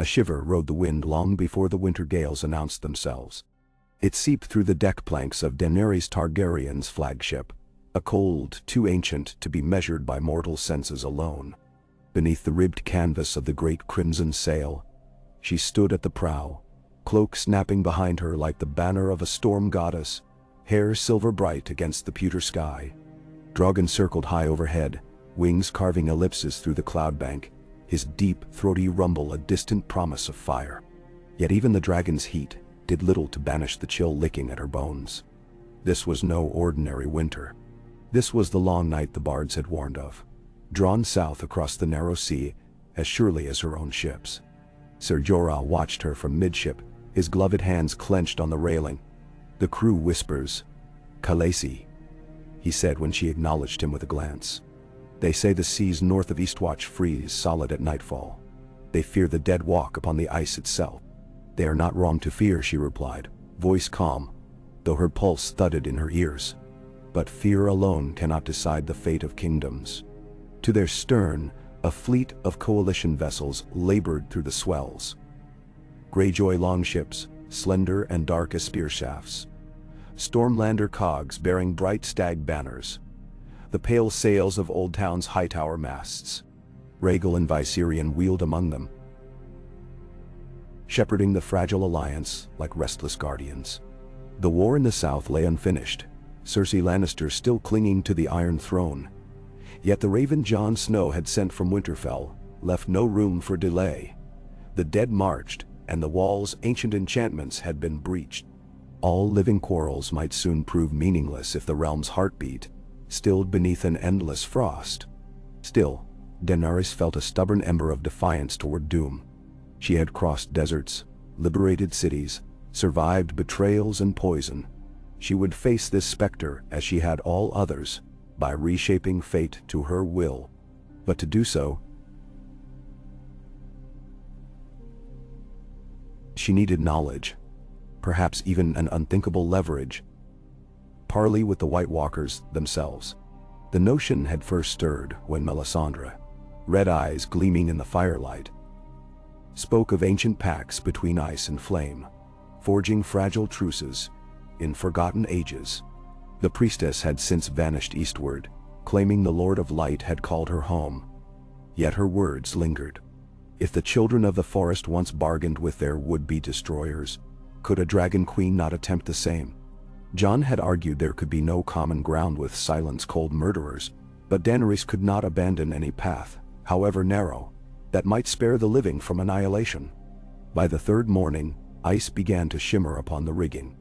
A shiver rode the wind long before the winter gales announced themselves. It seeped through the deck planks of Daenerys Targaryen's flagship, a cold too ancient to be measured by mortal senses alone. Beneath the ribbed canvas of the great crimson sail, she stood at the prow, cloak snapping behind her like the banner of a storm goddess, hair silver bright against the pewter sky. Drogon circled high overhead, wings carving ellipses through the cloud bank, his deep, throaty rumble a distant promise of fire. Yet even the dragon's heat did little to banish the chill licking at her bones. This was no ordinary winter. This was the long night the bards had warned of, drawn south across the narrow sea as surely as her own ships. Ser Jorah watched her from midship, his gloved hands clenched on the railing. "The crew whispers, 'Khaleesi,'" he said when she acknowledged him with a glance. "They say the seas north of Eastwatch freeze solid at nightfall. They fear the dead walk upon the ice itself." "They are not wrong to fear," she replied, voice calm, though her pulse thudded in her ears. "But fear alone cannot decide the fate of kingdoms." To their stern, a fleet of coalition vessels labored through the swells. Greyjoy longships, slender and dark as spear shafts. Stormlander cogs bearing bright stag banners. The pale sails of Old Town's high-tower masts. Rhaegal and Viserion wheeled among them, shepherding the fragile alliance like restless guardians. The war in the south lay unfinished, Cersei Lannister still clinging to the Iron Throne. Yet the raven Jon Snow had sent from Winterfell left no room for delay. The dead marched, and the wall's ancient enchantments had been breached. All living quarrels might soon prove meaningless if the realm's heartbeat stilled beneath an endless frost. Still, Daenerys felt a stubborn ember of defiance toward doom. She had crossed deserts, liberated cities, survived betrayals and poison. She would face this specter as she had all others, by reshaping fate to her will. But to do so, she needed knowledge, perhaps even an unthinkable leverage. Parley with the White Walkers themselves. The notion had first stirred when Melisandre, red eyes gleaming in the firelight, spoke of ancient pacts between ice and flame, forging fragile truces in forgotten ages. The priestess had since vanished eastward, claiming the Lord of Light had called her home. Yet her words lingered. If the children of the forest once bargained with their would-be destroyers, could a dragon queen not attempt the same? Jon had argued there could be no common ground with Silent's cold murderers, but Daenerys could not abandon any path, however narrow, that might spare the living from annihilation. By the third morning, ice began to shimmer upon the rigging.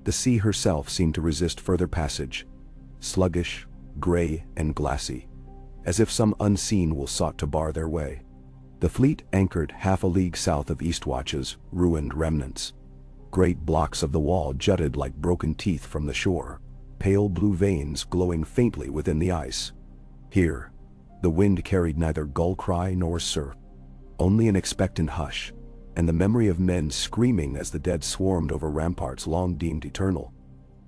The sea herself seemed to resist further passage, sluggish, gray, and glassy, as if some unseen will sought to bar their way. The fleet anchored half a league south of Eastwatch's ruined remnants. Great blocks of the wall jutted like broken teeth from the shore, pale blue veins glowing faintly within the ice. Here, the wind carried neither gull cry nor surf, only an expectant hush, and the memory of men screaming as the dead swarmed over ramparts long deemed eternal.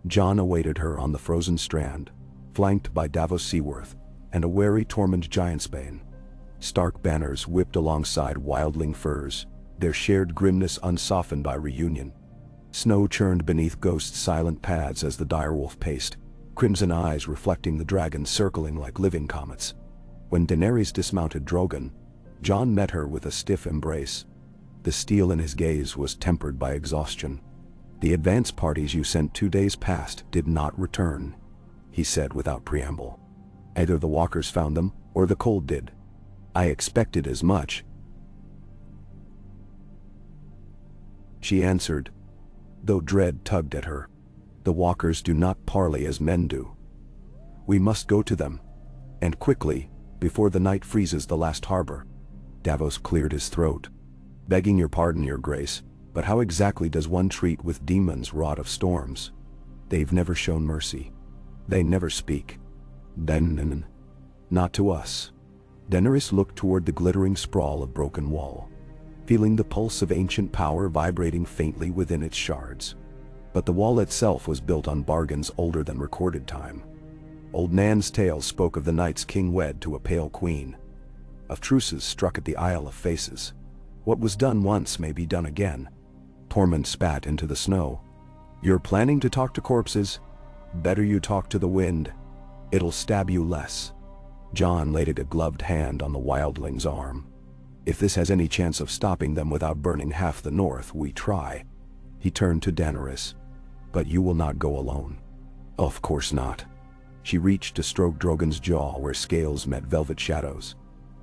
Jon awaited her on the frozen strand, flanked by Davos Seaworth and a wary Tormund Giantsbane. Stark banners whipped alongside wildling firs, their shared grimness unsoftened by reunion. Snow churned beneath Ghost's silent pads as the direwolf paced, crimson eyes reflecting the dragons circling like living comets. When Daenerys dismounted Drogon, Jon met her with a stiff embrace. The steel in his gaze was tempered by exhaustion. "The advance parties you sent 2 days past did not return," he said without preamble. "Either the walkers found them, or the cold did. I expected as much," she answered, though dread tugged at her. "The walkers do not parley as men do. We must go to them, and quickly, before the night freezes the last harbor." Davos cleared his throat. "Begging your pardon, Your Grace, but how exactly does one treat with demons wrought of storms? They've never shown mercy. They never speak. Then, not to us." Daenerys looked toward the glittering sprawl of broken wall, feeling the pulse of ancient power vibrating faintly within its shards. But the wall itself was built on bargains older than recorded time. Old Nan's tale spoke of the nights king wed to a pale queen, of truces struck at the Isle of Faces, What was done once may be done again. Tormund spat into the snow. You're planning to talk to corpses? Better you talk to the wind. It'll stab you less. Jon laid a gloved hand on the wildling's arm. If this has any chance of stopping them without burning half the north, we try. He turned to Daenerys. But you will not go alone. Of course not. She reached to stroke Drogon's jaw where scales met velvet shadows.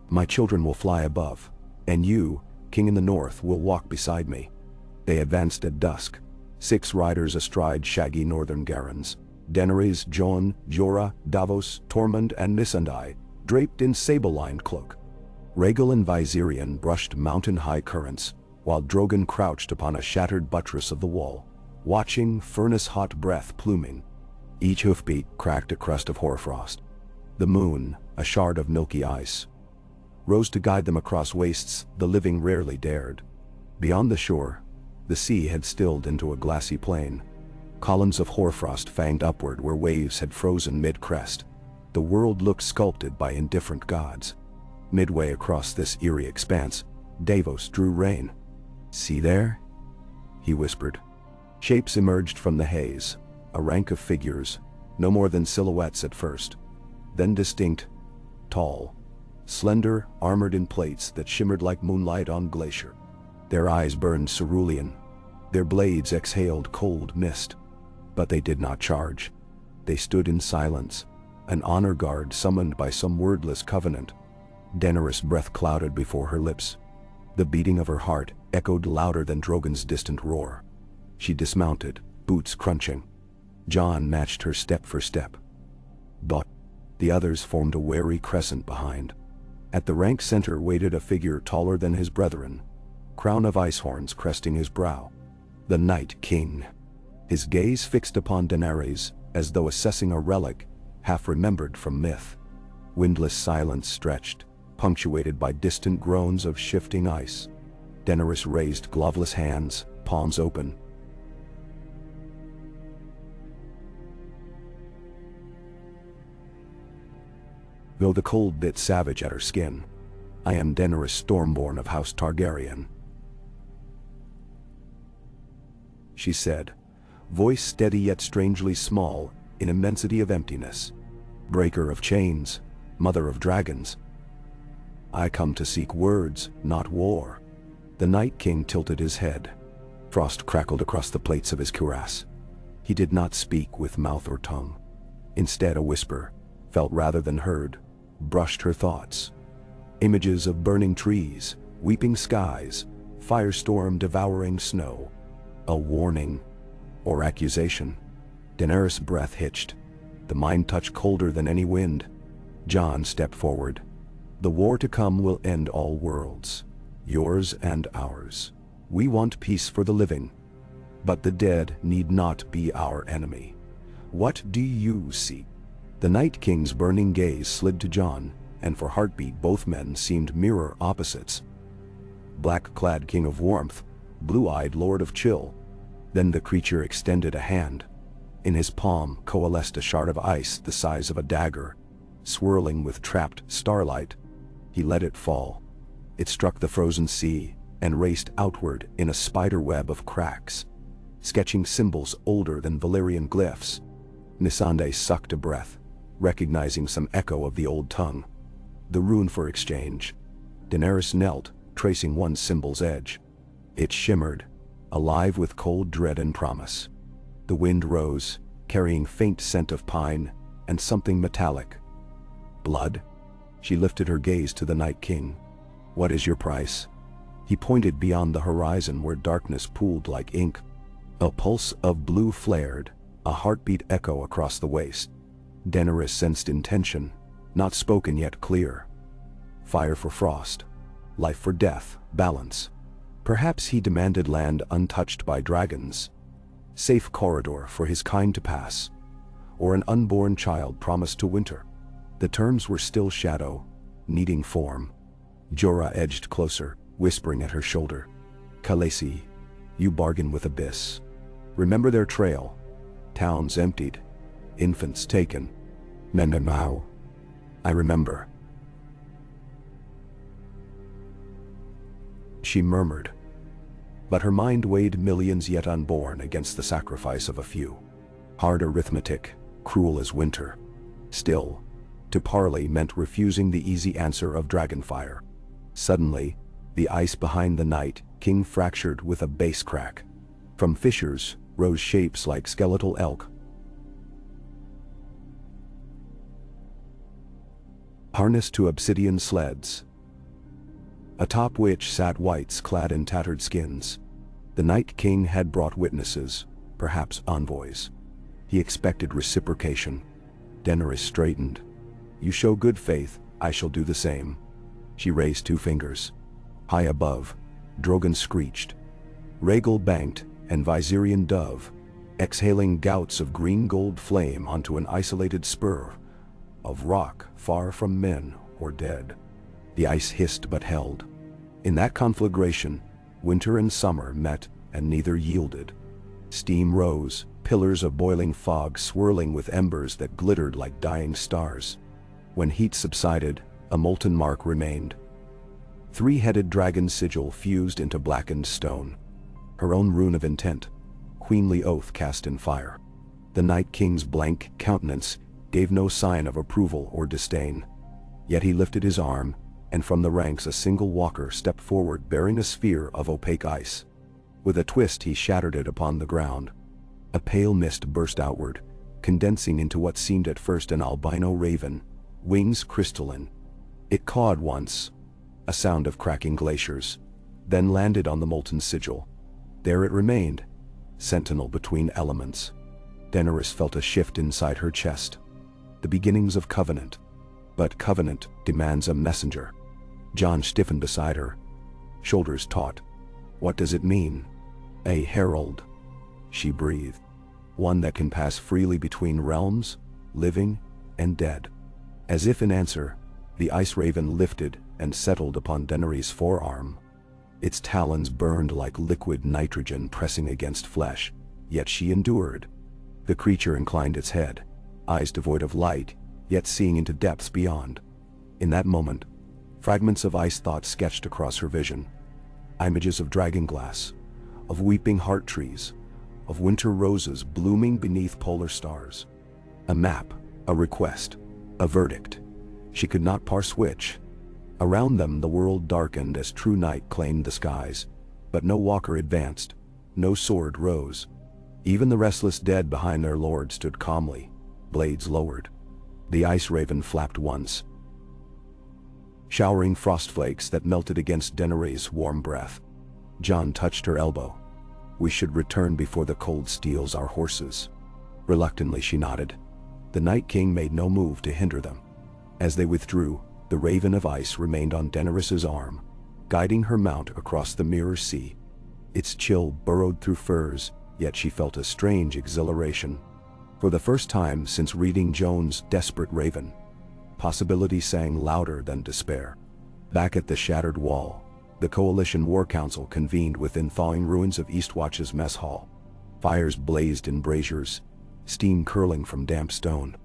My children will fly above, and you, king in the north, will walk beside me. They advanced at dusk, 6 riders astride shaggy northern garrons. Daenerys, Jon, Jorah, Davos, Tormund, and Missandei, draped in sable-lined cloak. Rhaegal and Viserion brushed mountain-high currents, while Drogon crouched upon a shattered buttress of the wall, watching furnace-hot breath pluming. Each hoofbeat cracked a crust of hoarfrost. The moon, a shard of milky ice, rose to guide them across wastes the living rarely dared. Beyond the shore, the sea had stilled into a glassy plain. Columns of hoarfrost fanged upward where waves had frozen mid-crest. The world looked sculpted by indifferent gods. Midway across this eerie expanse, Davos drew rein. See there? He whispered. Shapes emerged from the haze, a rank of figures, no more than silhouettes at first, then distinct, tall, slender, armored in plates that shimmered like moonlight on glacier. Their eyes burned cerulean. Their blades exhaled cold mist. But they did not charge. They stood in silence, an honor guard summoned by some wordless covenant. Daenerys' breath clouded before her lips. The beating of her heart echoed louder than Drogon's distant roar. She dismounted, boots crunching. Jon matched her step for step. But the others formed a wary crescent behind. At the rank center waited a figure taller than his brethren, crown of ice horns cresting his brow. The Night King. His gaze fixed upon Daenerys, as though assessing a relic, half remembered from myth. Windless silence stretched, punctuated by distant groans of shifting ice. Daenerys raised gloveless hands, palms open. Though the cold bit savage at her skin, I am Daenerys Stormborn of House Targaryen, she said, voice steady yet strangely small in immensity of emptiness. Breaker of chains, mother of dragons. I come to seek words, not war. The Night King tilted his head. Frost crackled across the plates of his cuirass. He did not speak with mouth or tongue. Instead, a whisper, felt rather than heard, brushed her thoughts. Images of burning trees, weeping skies, firestorm devouring snow. A warning or accusation. Daenerys' breath hitched. The mind touched colder than any wind. Jon stepped forward. The war to come will end all worlds, yours and ours. We want peace for the living, but the dead need not be our enemy. What do you seek? The Night King's burning gaze slid to Jon, and for heartbeat both men seemed mirror opposites. Black-clad king of warmth, blue-eyed lord of chill. Then the creature extended a hand. In his palm coalesced a shard of ice the size of a dagger, swirling with trapped starlight. He let it fall. It struck the frozen sea and raced outward in a spider web of cracks, sketching symbols older than Valyrian glyphs. Missandei sucked a breath, recognizing some echo of the old tongue. The rune for exchange. Daenerys knelt, tracing one symbol's edge. It shimmered, alive with cold dread and promise. The wind rose, carrying faint scent of pine and something metallic. Blood? She lifted her gaze to the Night King. What is your price? He pointed beyond the horizon where darkness pooled like ink. A pulse of blue flared, a heartbeat echo across the waste. Daenerys sensed intention, not spoken yet clear. Fire for frost, life for death, balance. Perhaps he demanded land untouched by dragons, safe corridor for his kind to pass, or an unborn child promised to winter. The terms were still shadow, needing form. Jorah edged closer, whispering at her shoulder. Khaleesi, you bargain with Abyss. Remember their trail. Towns emptied, infants taken. Mendemau. I remember. she murmured. But her mind weighed millions yet unborn against the sacrifice of a few. Hard arithmetic, cruel as winter. Still, to parley meant refusing the easy answer of dragonfire. Suddenly, the ice behind the Night King fractured with a base crack. From fissures rose shapes like skeletal elk, harnessed to obsidian sleds, atop which sat wights clad in tattered skins. The Night King had brought witnesses, perhaps envoys. He expected reciprocation. Daenerys straightened. "You show good faith, I shall do the same." She raised 2 fingers. High above, Drogon screeched. Rhaegal banked, and Viserion dove, exhaling gouts of green-gold flame onto an isolated spur of rock far from men or dead. The ice hissed but held. In that conflagration, winter and summer met, and neither yielded. Steam rose, pillars of boiling fog swirling with embers that glittered like dying stars. When heat subsided, a molten mark remained. 3-headed dragon's sigil fused into blackened stone. Her own rune of intent, queenly oath cast in fire. The Night King's blank countenance gave no sign of approval or disdain. Yet he lifted his arm, and from the ranks a single walker stepped forward bearing a sphere of opaque ice. With a twist he shattered it upon the ground. A pale mist burst outward, condensing into what seemed at first an albino raven, wings crystalline. It cawed once, a sound of cracking glaciers, then landed on the molten sigil. There it remained, sentinel between elements. Daenerys felt a shift inside her chest. The beginnings of covenant. But covenant demands a messenger. Jon stiffened beside her, shoulders taut. "What does it mean?" "A herald," she breathed. "One that can pass freely between realms, living and dead." As if in answer, the ice raven lifted and settled upon Daenerys' forearm. Its talons burned like liquid nitrogen pressing against flesh, yet she endured. The creature inclined its head, eyes devoid of light, yet seeing into depths beyond. In that moment, fragments of ice thought sketched across her vision. Images of dragonglass, of weeping heart trees, of winter roses blooming beneath polar stars. A map, a request, a verdict. She could not parse which. Around them the world darkened as true night claimed the skies, but no walker advanced, no sword rose. Even the restless dead behind their lord stood calmly, blades lowered. The ice raven flapped once, showering frostflakes that melted against Daenerys' warm breath. Jon touched her elbow. "We should return before the cold steals our horses." Reluctantly she nodded. The Night King made no move to hinder them. As they withdrew, the raven of ice remained on Daenerys' arm, guiding her mount across the mirror sea. Its chill burrowed through furs, yet she felt a strange exhilaration. For the first time since reading Jones' Desperate Raven, possibility sang louder than despair. Back at the shattered wall, the Coalition War Council convened within thawing ruins of Eastwatch's mess hall. Fires blazed in braziers, steam curling from damp stone.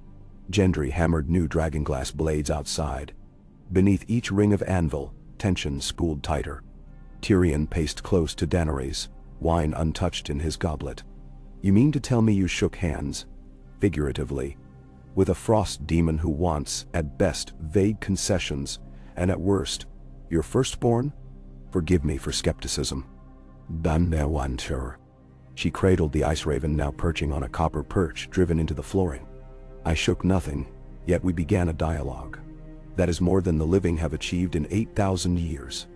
Gendry hammered new dragonglass blades outside. Beneath each ring of anvil, tension spooled tighter. Tyrion paced close to Daenerys, wine untouched in his goblet. "You mean to tell me you shook hands, figuratively, with a frost demon who wants, at best, vague concessions, and at worst, your firstborn? Forgive me for skepticism." "Done no one, sure." She cradled the ice raven now perching on a copper perch driven into the flooring. "I shook nothing, yet we began a dialogue. That is more than the living have achieved in 8,000 years."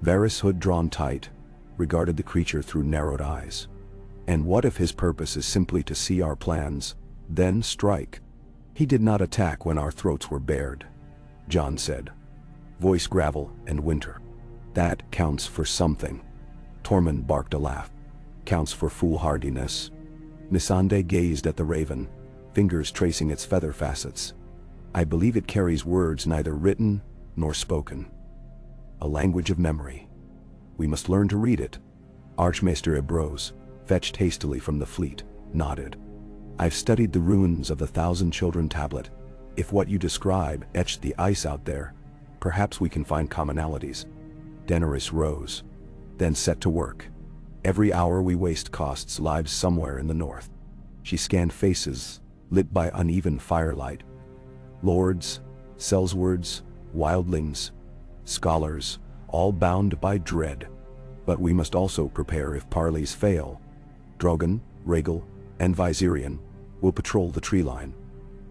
Varys' hood drawn tight, regarded the creature through narrowed eyes. "And what if his purpose is simply to see our plans, then strike?" "He did not attack when our throats were bared," Jon said, voice gravel and winter. "That counts for something." Tormund barked a laugh. "Counts for foolhardiness." Missandei gazed at the raven, fingers tracing its feather facets. "I believe it carries words neither written nor spoken. A language of memory. We must learn to read it." Archmaester Ebrose, fetched hastily from the fleet, nodded. "I've studied the runes of the Thousand Children tablet. If what you describe etched the ice out there, perhaps we can find commonalities." Daenerys rose. then set to work. Every hour we waste costs lives somewhere in the north. She scanned faces, lit by uneven firelight. Lords, sellswords, wildlings, scholars, all bound by dread. But we must also prepare if parleys fail. Drogon, Rhaegal, and Viserion will patrol the tree line.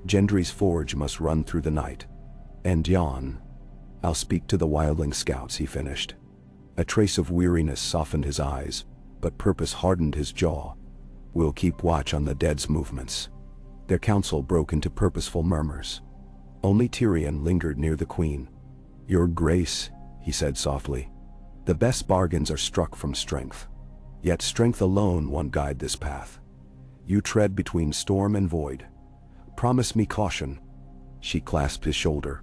Gendry's forge must run through the night. And Jon, I'll speak to the wildling scouts, he finished. A trace of weariness softened his eyes, but purpose hardened his jaw. We'll keep watch on the dead's movements. Their council broke into purposeful murmurs. Only Tyrion lingered near the queen. Your grace, he said softly. The best bargains are struck from strength. Yet strength alone won't guide this path. You tread between storm and void. Promise me caution. She clasped his shoulder.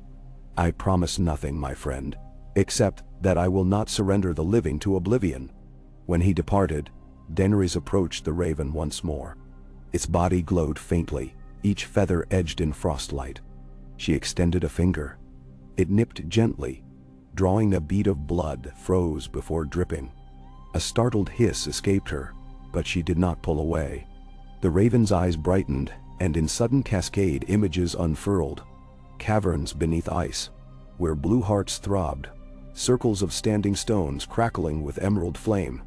I promise nothing, my friend, except that I will not surrender the living to oblivion. When he departed, Daenerys approached the raven once more. Its body glowed faintly, each feather edged in frostlight. She extended a finger. It nipped gently, drawing a bead of blood that froze before dripping. A startled hiss escaped her, but she did not pull away. The raven's eyes brightened, and in sudden cascade images unfurled. Caverns beneath ice, where blue hearts throbbed, circles of standing stones crackling with emerald flame,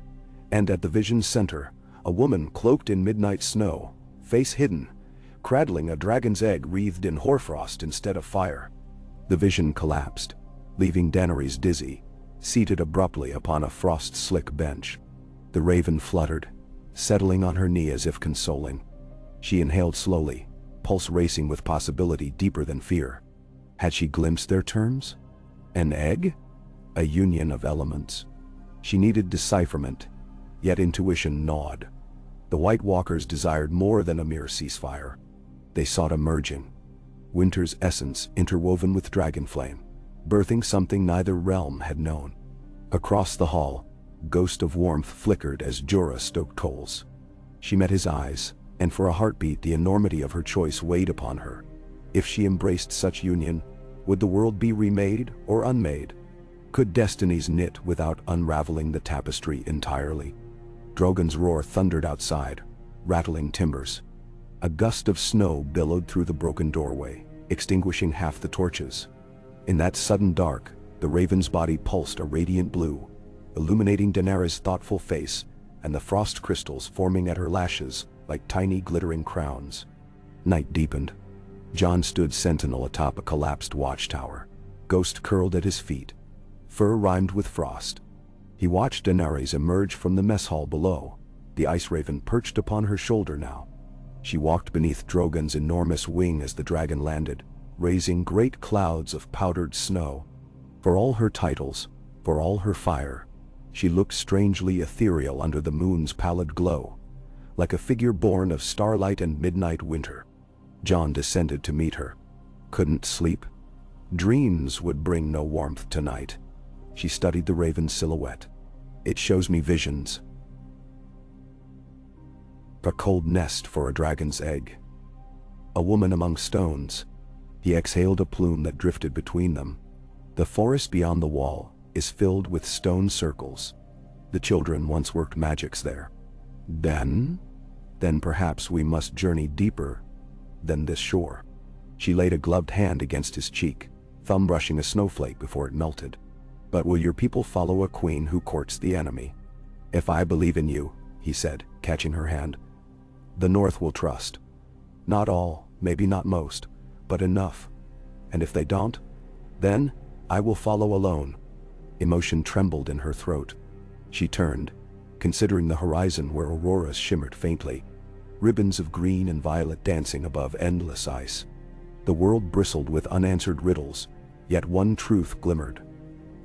and at the vision's center, a woman cloaked in midnight snow, face hidden, cradling a dragon's egg wreathed in hoarfrost instead of fire. The vision collapsed, leaving Daenerys dizzy, seated abruptly upon a frost-slick bench. The raven fluttered, settling on her knee as if consoling. She inhaled slowly, pulse racing with possibility deeper than fear. Had she glimpsed their terms? An egg? A union of elements? She needed decipherment, yet intuition gnawed. The White Walkers desired more than a mere ceasefire. They sought a merging. Winter's essence interwoven with dragon flame, birthing something neither realm had known. Across the hall, ghost of warmth flickered as Jorah stoked coals. She met his eyes, and for a heartbeat the enormity of her choice weighed upon her. If she embraced such union, would the world be remade or unmade? Could destinies knit without unraveling the tapestry entirely? Drogon's roar thundered outside, rattling timbers. A gust of snow billowed through the broken doorway, extinguishing half the torches. In that sudden dark, the raven's body pulsed a radiant blue, illuminating Daenerys' thoughtful face and the frost crystals forming at her lashes like tiny glittering crowns. Night deepened. Jon stood sentinel atop a collapsed watchtower, ghost curled at his feet, fur rimed with frost. He watched Daenerys emerge from the mess hall below, the ice raven perched upon her shoulder now. She walked beneath Drogon's enormous wing as the dragon landed, raising great clouds of powdered snow. For all her titles, for all her fire, she looked strangely ethereal under the moon's pallid glow, like a figure born of starlight and midnight winter. Jon descended to meet her. Couldn't sleep. Dreams would bring no warmth tonight. She studied the raven's silhouette. It shows me visions. A cold nest for a dragon's egg. A woman among stones. He exhaled a plume that drifted between them. The forest beyond the wall is filled with stone circles. The children once worked magics there. Then perhaps we must journey deeper than this shore. She laid a gloved hand against his cheek, thumb brushing a snowflake before it melted. But will your people follow a queen who courts the enemy? If I believe in you, he said, catching her hand, the North will trust. Not all, maybe not most, but enough. And if they don't, then I will follow alone. Emotion trembled in her throat. She turned, considering the horizon where auroras shimmered faintly, ribbons of green and violet dancing above endless ice. The world bristled with unanswered riddles, yet one truth glimmered.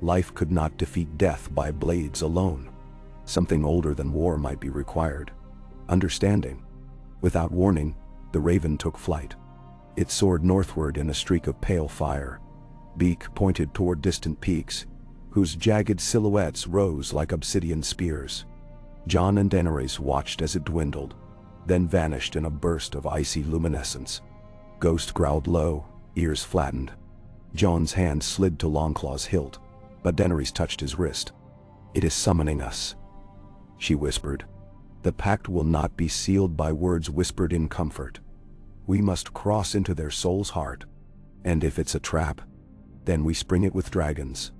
Life could not defeat death by blades alone. Something older than war might be required. Understanding. Without warning, the raven took flight. It soared northward in a streak of pale fire, beak pointed toward distant peaks, whose jagged silhouettes rose like obsidian spears. Jon and Daenerys watched as it dwindled, then vanished in a burst of icy luminescence. Ghost growled low, ears flattened. Jon's hand slid to Longclaw's hilt, but Daenerys touched his wrist. "It is summoning us," she whispered. "The pact will not be sealed by words whispered in comfort. We must cross into their soul's heart. And if it's a trap, then we spring it with dragons."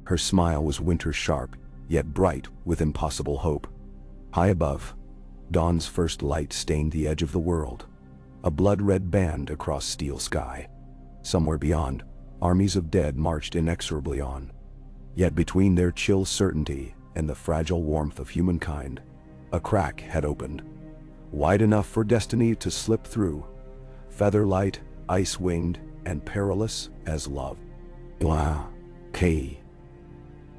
Her smile was winter sharp, yet bright with impossible hope. High above, dawn's first light stained the edge of the world, a blood-red band across steel sky. Somewhere beyond, armies of dead marched inexorably on. Yet between their chill certainty and the fragile warmth of humankind, a crack had opened, wide enough for destiny to slip through, feather-light, ice-winged, and perilous as love. Blah. K.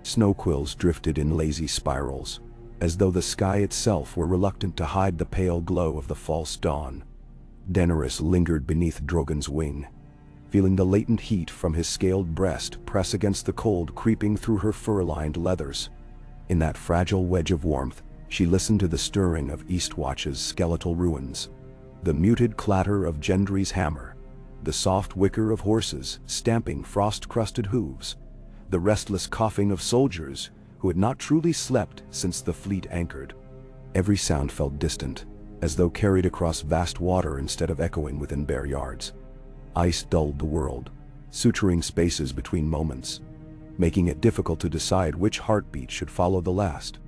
Snow quills drifted in lazy spirals, as though the sky itself were reluctant to hide the pale glow of the false dawn. Daenerys lingered beneath Drogon's wing, feeling the latent heat from his scaled breast press against the cold creeping through her fur-lined leathers. In that fragile wedge of warmth, she listened to the stirring of Eastwatch's skeletal ruins, the muted clatter of Gendry's hammer, the soft whicker of horses stamping frost-crusted hooves, the restless coughing of soldiers who had not truly slept since the fleet anchored. Every sound felt distant, as though carried across vast water instead of echoing within bare yards. Ice dulled the world, suturing spaces between moments, making it difficult to decide which heartbeat should follow the last.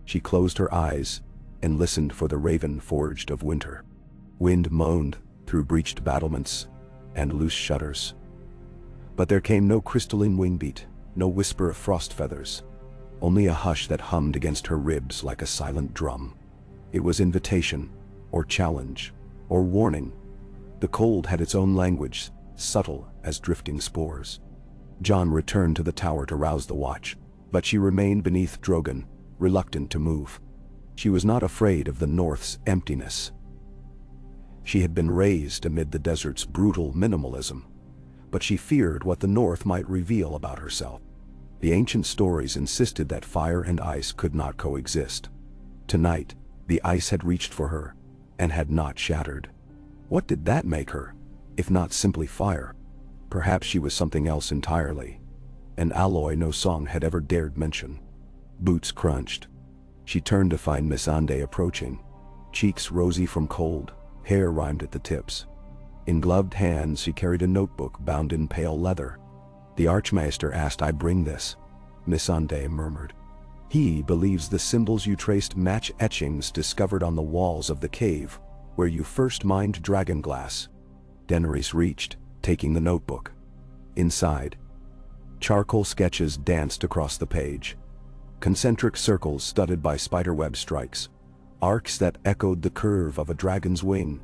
She closed her eyes and listened for the raven forged of winter. Wind moaned through breached battlements and loose shutters. But there came no crystalline wingbeat, no whisper of frost feathers, only a hush that hummed against her ribs like a silent drum. It was invitation, or challenge, or warning. The cold had its own language, subtle as drifting spores. Jon returned to the tower to rouse the watch, but she remained beneath Drogon, reluctant to move. She was not afraid of the North's emptiness. She had been raised amid the desert's brutal minimalism, but she feared what the North might reveal about herself. The ancient stories insisted that fire and ice could not coexist. Tonight, the ice had reached for her, and had not shattered. What did that make her, if not simply fire? Perhaps she was something else entirely, an alloy no song had ever dared mention. Boots crunched. She turned to find Missandei approaching, cheeks rosy from cold, hair rimed at the tips. In gloved hands she carried a notebook bound in pale leather. "The Archmaester asked I bring this," Missandei murmured. "He believes the symbols you traced match etchings discovered on the walls of the cave where you first mined dragonglass." Daenerys reached, taking the notebook. Inside, charcoal sketches danced across the page, concentric circles studded by spiderweb strikes, arcs that echoed the curve of a dragon's wing,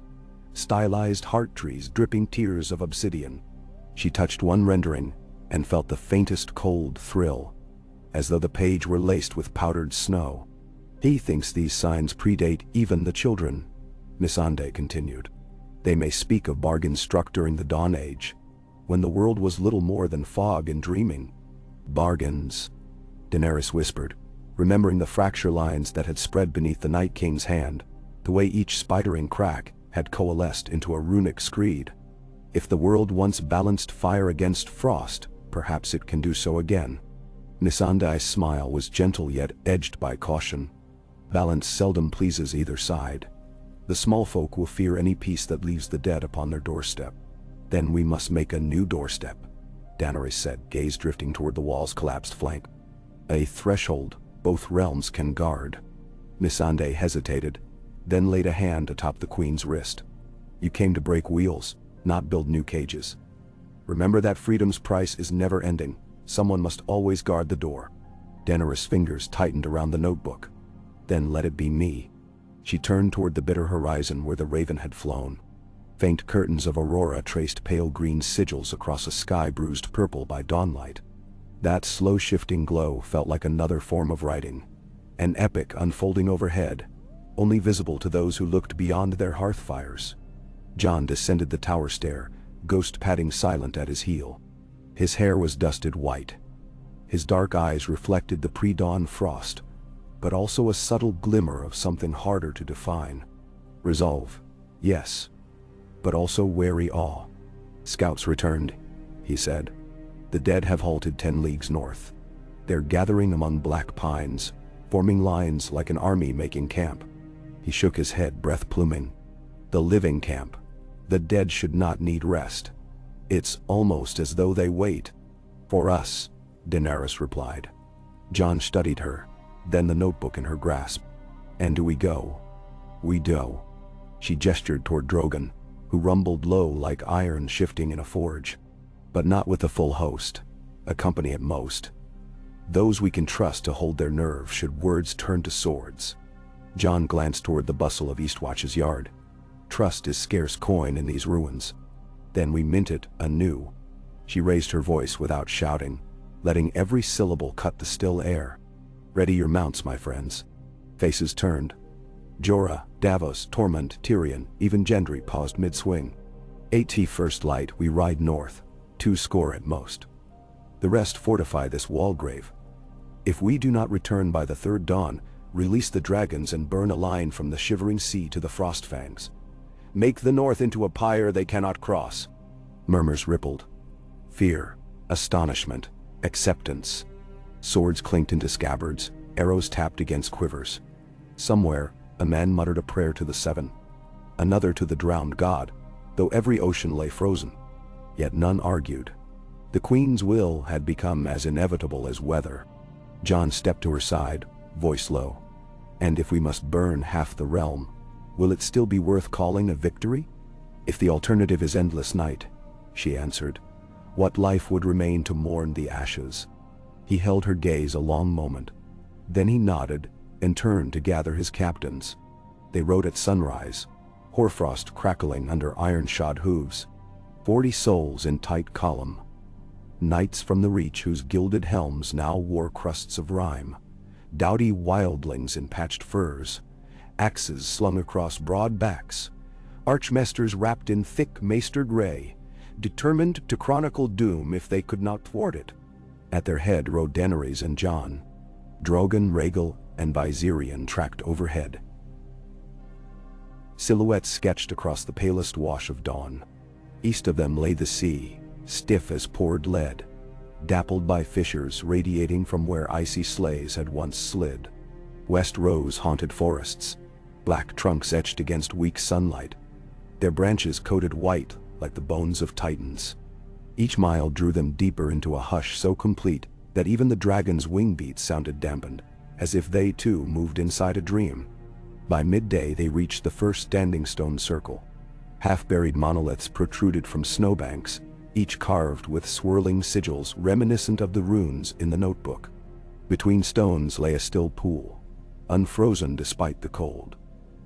stylized heart trees dripping tears of obsidian. She touched one rendering and felt the faintest cold thrill, as though the page were laced with powdered snow. "He thinks these signs predate even the children," Missandei continued. "They may speak of bargains struck during the Dawn Age, when the world was little more than fog and dreaming." "Bargains," Daenerys whispered, remembering the fracture lines that had spread beneath the Night King's hand, the way each spidering crack had coalesced into a runic screed. If the world once balanced fire against frost, perhaps it can do so again. Missandei's smile was gentle yet edged by caution. Balance seldom pleases either side. The small folk will fear any peace that leaves the dead upon their doorstep. "Then we must make a new doorstep," Daenerys said, gaze drifting toward the wall's collapsed flank. "A threshold both realms can guard." Missandei hesitated, then laid a hand atop the queen's wrist. "You came to break wheels, not build new cages. Remember that freedom's price is never ending. Someone must always guard the door." Daenerys' fingers tightened around the notebook. "Then let it be me." She turned toward the bitter horizon where the raven had flown. Faint curtains of aurora traced pale green sigils across a sky bruised purple by dawnlight. That slow-shifting glow felt like another form of writing, an epic unfolding overhead, only visible to those who looked beyond their hearth fires. Jon descended the tower stair, ghost padding silent at his heel. His hair was dusted white. His dark eyes reflected the pre-dawn frost, but also a subtle glimmer of something harder to define. Resolve, yes, but also wary awe. "Scouts returned," he said. "The dead have halted 10 leagues north. They're gathering among black pines, forming lines like an army making camp. He shook his head, breath pluming. The living camp. The dead should not need rest. It's almost as though they wait. For us, Daenerys replied. Jon studied her, then the notebook in her grasp. And do we go? We do. She gestured toward Drogon, who rumbled low like iron shifting in a forge. But not with the full host. A company at most. Those we can trust to hold their nerve should words turn to swords. Jon glanced toward the bustle of Eastwatch's yard. Trust is scarce coin in these ruins. Then we mint it anew. She raised her voice without shouting, letting every syllable cut the still air. Ready your mounts, my friends. Faces turned. Jorah, Davos, Tormund, Tyrion, even Gendry paused mid-swing. 80 first light, we ride north, 2 score at most. The rest fortify this wallgrave. If we do not return by the third dawn, release the dragons and burn a line from the shivering sea to the Frostfangs. Make the north into a pyre they cannot cross. Murmurs rippled. Fear, astonishment, acceptance. Swords clinked into scabbards, arrows tapped against quivers. Somewhere, a man muttered a prayer to the seven. Another to the drowned god, though every ocean lay frozen. Yet none argued. The queen's will had become as inevitable as weather. Jon stepped to her side, voice low. And if we must burn half the realm, will it still be worth calling a victory? If the alternative is endless night, she answered, what life would remain to mourn the ashes? He held her gaze a long moment. Then he nodded and turned to gather his captains. They rode at sunrise, hoarfrost crackling under iron-shod hooves. 40 souls in tight column. Knights from the Reach whose gilded helms now wore crusts of rime. Doughty wildlings in patched furs. Axes slung across broad backs. Archmesters wrapped in thick maestered ray, determined to chronicle doom if they could not thwart it. At their head rode Daenerys and Jon. Drogon, Rhaegal, and Viserion tracked overhead. Silhouettes sketched across the palest wash of dawn. East of them lay the sea, stiff as poured lead, dappled by fissures radiating from where icy sleighs had once slid. West rose haunted forests, black trunks etched against weak sunlight, their branches coated white like the bones of titans. Each mile drew them deeper into a hush so complete that even the dragon's wing beats sounded dampened, as if they too moved inside a dream. By midday they reached the first standing stone circle. Half-buried monoliths protruded from snowbanks, each carved with swirling sigils reminiscent of the runes in the notebook. Between stones lay a still pool, unfrozen despite the cold.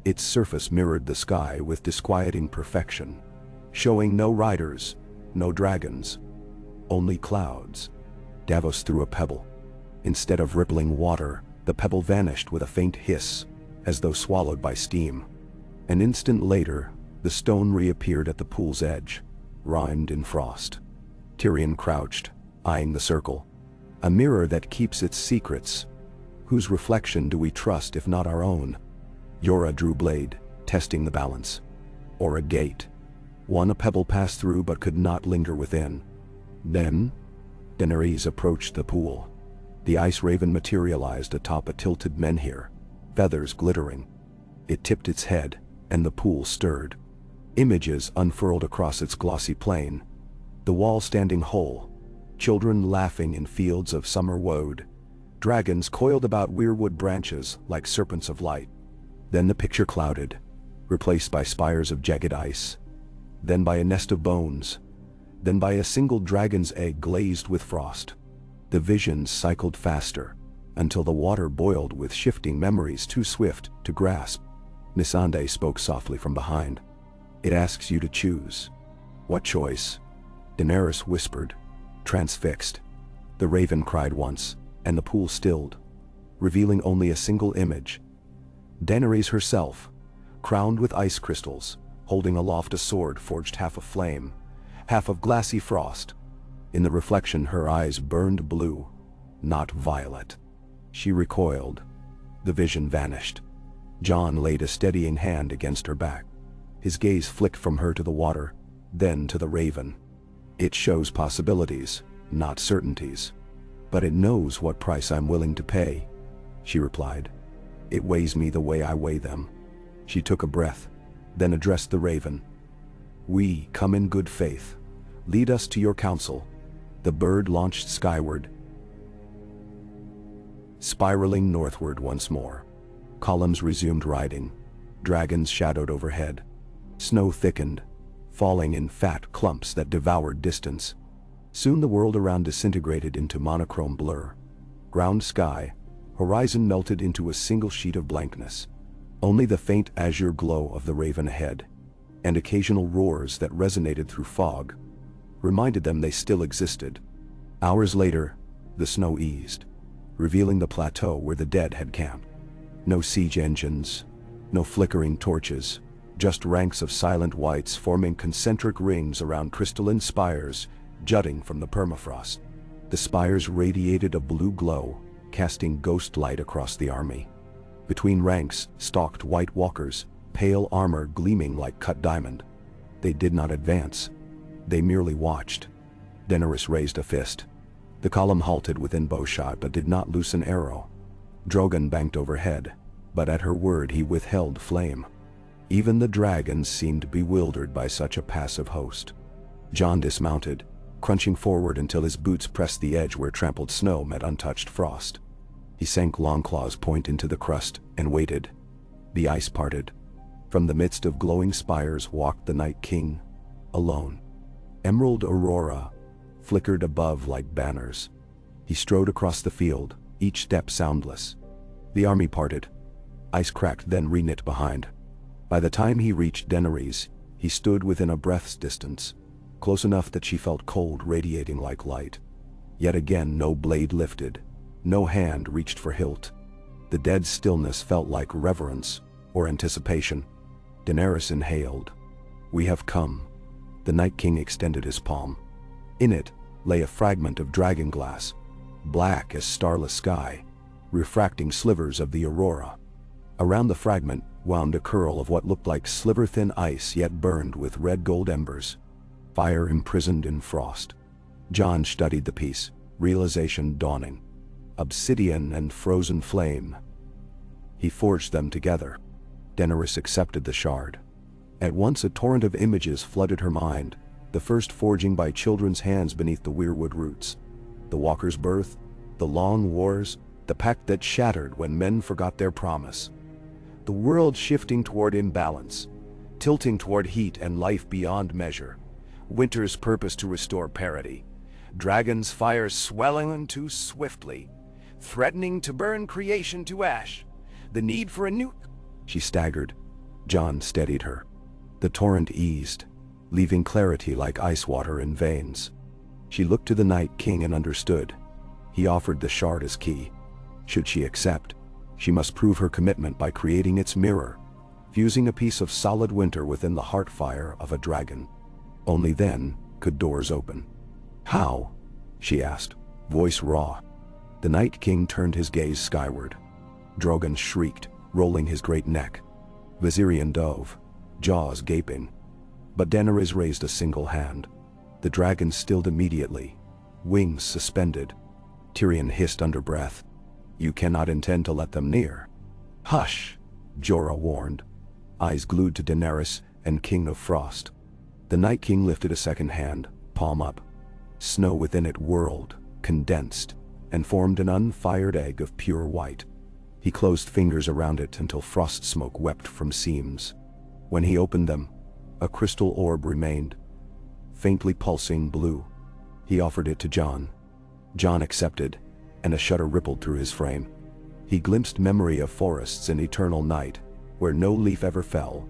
Its surface mirrored the sky with disquieting perfection, showing no riders, no dragons, only clouds. Davos threw a pebble. Instead of rippling water, the pebble vanished with a faint hiss, as though swallowed by steam. An instant later, the stone reappeared at the pool's edge, rimed in frost. Tyrion crouched, eyeing the circle. A mirror that keeps its secrets. Whose reflection do we trust if not our own? Jorah drew blade, testing the balance. Or a gate. One a pebble passed through but could not linger within. Then, Daenerys approached the pool. The ice raven materialized atop a tilted menhir, feathers glittering. It tipped its head, and the pool stirred. Images unfurled across its glossy plain. The wall standing whole, children laughing in fields of summer woad, dragons coiled about weirwood branches like serpents of light. Then the picture clouded, replaced by spires of jagged ice, then by a nest of bones, then by a single dragon's egg glazed with frost. The visions cycled faster, until the water boiled with shifting memories too swift to grasp. Missandei spoke softly from behind. It asks you to choose. What choice? Daenerys whispered, transfixed. The raven cried once, and the pool stilled, revealing only a single image. Daenerys herself, crowned with ice crystals, holding aloft a sword forged half of flame, half of glassy frost. In the reflection her eyes burned blue, not violet. She recoiled. The vision vanished. Jon laid a steadying hand against her back. His gaze flicked from her to the water, then to the raven. It shows possibilities, not certainties. But it knows what price I'm willing to pay, she replied. It weighs me the way I weigh them. She took a breath, then addressed the raven. We come in good faith. Lead us to your counsel. The bird launched skyward, spiraling northward once more. Columns resumed riding. Dragons shadowed overhead. Snow thickened, falling in fat clumps that devoured distance. Soon the world around disintegrated into monochrome blur. Ground sky, horizon melted into a single sheet of blankness. Only the faint azure glow of the raven ahead, and occasional roars that resonated through fog, reminded them they still existed. Hours later, the snow eased, revealing the plateau where the dead had camped. No siege engines, no flickering torches, just ranks of silent whites forming concentric rings around crystalline spires jutting from the permafrost. The spires radiated a blue glow, casting ghost light across the army. Between ranks stalked white walkers, pale armor gleaming like cut diamond. They did not advance. They merely watched. Daenerys raised a fist. The column halted within bowshot but did not loose an arrow. Drogon banked overhead, but at her word he withheld flame. Even the dragons seemed bewildered by such a passive host. Jon dismounted, crunching forward until his boots pressed the edge where trampled snow met untouched frost. He sank Longclaw's point into the crust and waited. The ice parted. From the midst of glowing spires walked the Night King, alone. Emerald aurora flickered above like banners. He strode across the field, each step soundless. The army parted. Ice cracked, then reknit behind. By the time he reached Daenerys, he stood within a breath's distance, close enough that she felt cold radiating like light. Yet again no blade lifted, no hand reached for hilt. The dead stillness felt like reverence or anticipation. Daenerys inhaled. We have come. The Night King extended his palm. In it lay a fragment of dragon glass, black as starless sky, refracting slivers of the aurora. Around the fragment wound a curl of what looked like sliver-thin ice yet burned with red-gold embers. Fire imprisoned in frost. Jon studied the piece, realization dawning. Obsidian and frozen flame. He forged them together. Daenerys accepted the shard. At once a torrent of images flooded her mind, the first forging by children's hands beneath the weirwood roots. The Walker's birth, the long wars, the pact that shattered when men forgot their promise. The world shifting toward imbalance, tilting toward heat and life beyond measure. Winter's purpose to restore parity. Dragon's fire swelling too swiftly, threatening to burn creation to ash. The need for a new... She staggered. Jon steadied her. The torrent eased, leaving clarity like ice water in veins. She looked to the Night King and understood. He offered the shard as key. Should she accept, she must prove her commitment by creating its mirror, fusing a piece of solid winter within the heart fire of a dragon. Only then could doors open. How? She asked, voice raw. The Night King turned his gaze skyward. Drogon shrieked, rolling his great neck. Viserion dove, jaws gaping. But Daenerys raised a single hand. The dragon stilled immediately, wings suspended. Tyrion hissed under breath. You cannot intend to let them near. Hush, Jorah warned, eyes glued to Daenerys and King of Frost. The Night King lifted a second hand, palm up. Snow within it whirled, condensed, and formed an unfired egg of pure white. He closed fingers around it until frost smoke wept from seams. When he opened them, a crystal orb remained, faintly pulsing blue. He offered it to Jon. Jon accepted, and a shudder rippled through his frame. He glimpsed memory of forests in eternal night, where no leaf ever fell,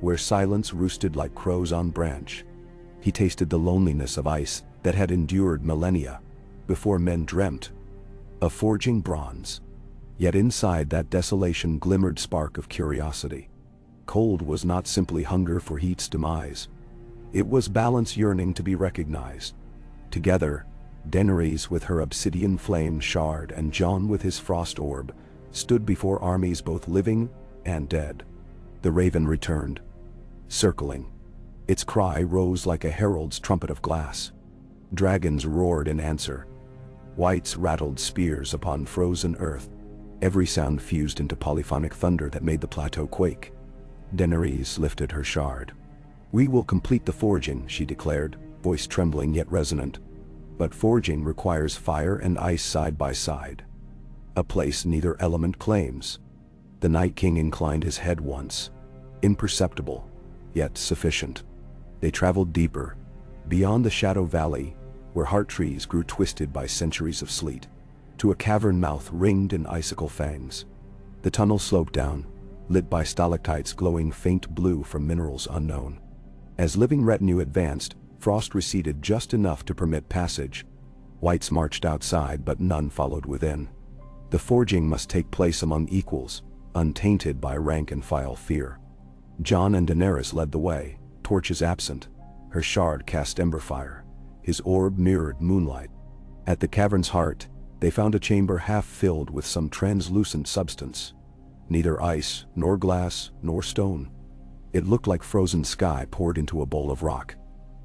where silence roosted like crows on branch. He tasted the loneliness of ice that had endured millennia, before men dreamt of forging bronze. Yet inside that desolation glimmered spark of curiosity. Cold was not simply hunger for heat's demise. It was balance yearning to be recognized. Together, Daenerys with her obsidian flame shard and Jon with his frost orb stood before armies both living and dead. The raven returned, circling. Its cry rose like a herald's trumpet of glass. Dragons roared in answer. Whites rattled spears upon frozen earth, every sound fused into polyphonic thunder that made the plateau quake. Daenerys lifted her shard. "We will complete the forging," she declared, voice trembling yet resonant. "But forging requires fire and ice side by side. A place neither element claims." The Night King inclined his head once. Imperceptible, yet sufficient. They traveled deeper, beyond the Shadow Valley, where heart trees grew twisted by centuries of sleet, to a cavern mouth ringed in icicle fangs. The tunnel sloped down, lit by stalactites glowing faint blue from minerals unknown. As living retinue advanced, frost receded just enough to permit passage. Whites marched outside, but none followed within. The forging must take place among equals, untainted by rank and file fear. Jon and Daenerys led the way, torches absent. Her shard cast ember fire. His orb mirrored moonlight. At the cavern's heart, they found a chamber half filled with some translucent substance. Neither ice, nor glass, nor stone. It looked like frozen sky poured into a bowl of rock.